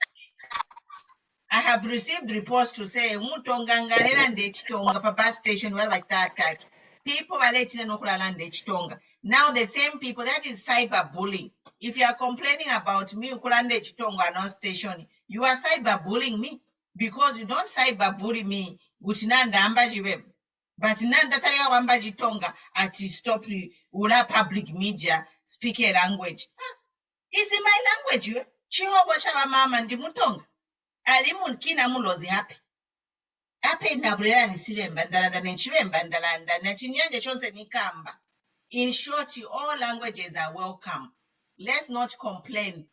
I have received reports to say, Mutonga ngarela ndechitonga papa station where like that. People are letting Tonga. Now the same people, that is cyberbullying. If you are complaining about me, Ukulande Chitonga non station, you are cyberbullying me because you don't cyberbully me. Gutinanda ambaji but nanda taria wambaji Tonga at stop ula public media speak a language. Is in my language, you? Chihoba shaba mama ndi Mutonga. Alimun kina mulozi happy. Happy na brela ni silemba ndalanda nechibemba ndalanda na chinyanja chonse nikamba. In short, all languages are welcome. Let's not complain.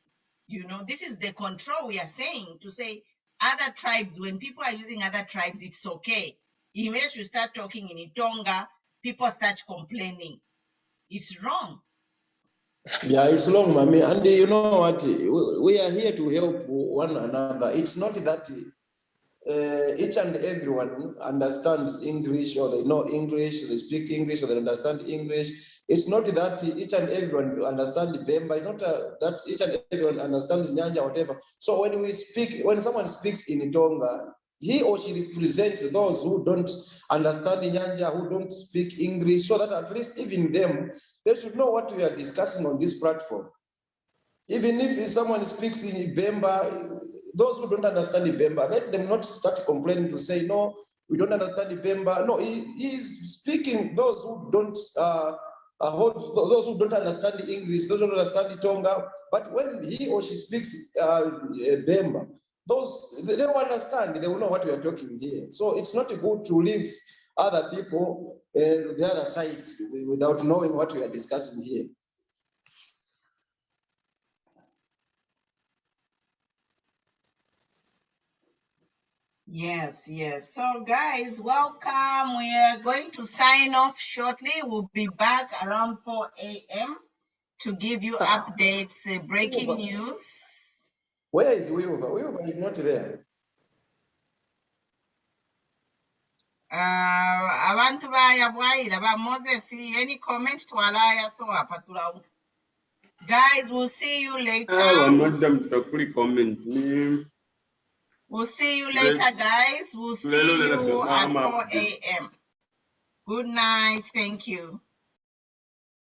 You know, this is the control we are saying to say other tribes, when people are using other tribes, it's okay. Immediately you start talking in Tonga, people start complaining. It's wrong. Yeah, it's wrong, Mami. And you know what? We are here to help one another. It's not that each and everyone understands English or they know English, they speak English or they understand English. It's not that each and everyone understands Bemba. It's not that each and everyone understands Nyanja or whatever. So when someone speaks in Tonga, he or she represents those who don't understand Nyanja, who don't speak English, so that at least even them, they should know what we are discussing on this platform. Even if someone speaks in Bemba, those who don't understand Bemba, let them not start complaining to say, no, we don't understand Bemba. No, he is speaking those who don't those who don't understand English, those who don't understand Tonga. But when he or she speaks Bemba, they will understand, they will know what we are talking here. So it's not good to leave other people the other side without knowing what we are discussing here. Yes, yes. So, guys, welcome. We are going to sign off shortly. We'll be back around 4 a.m. to give you updates, breaking Wilbur. news. Where is Wilbur? Wilbur is not there. Abantu bayabwayira ba Moses, any comment to alaya so apatula. Guys, we'll see you later. Madam, the comment. We'll see you later, guys. We'll see you at 4 a.m. Good night. Thank you.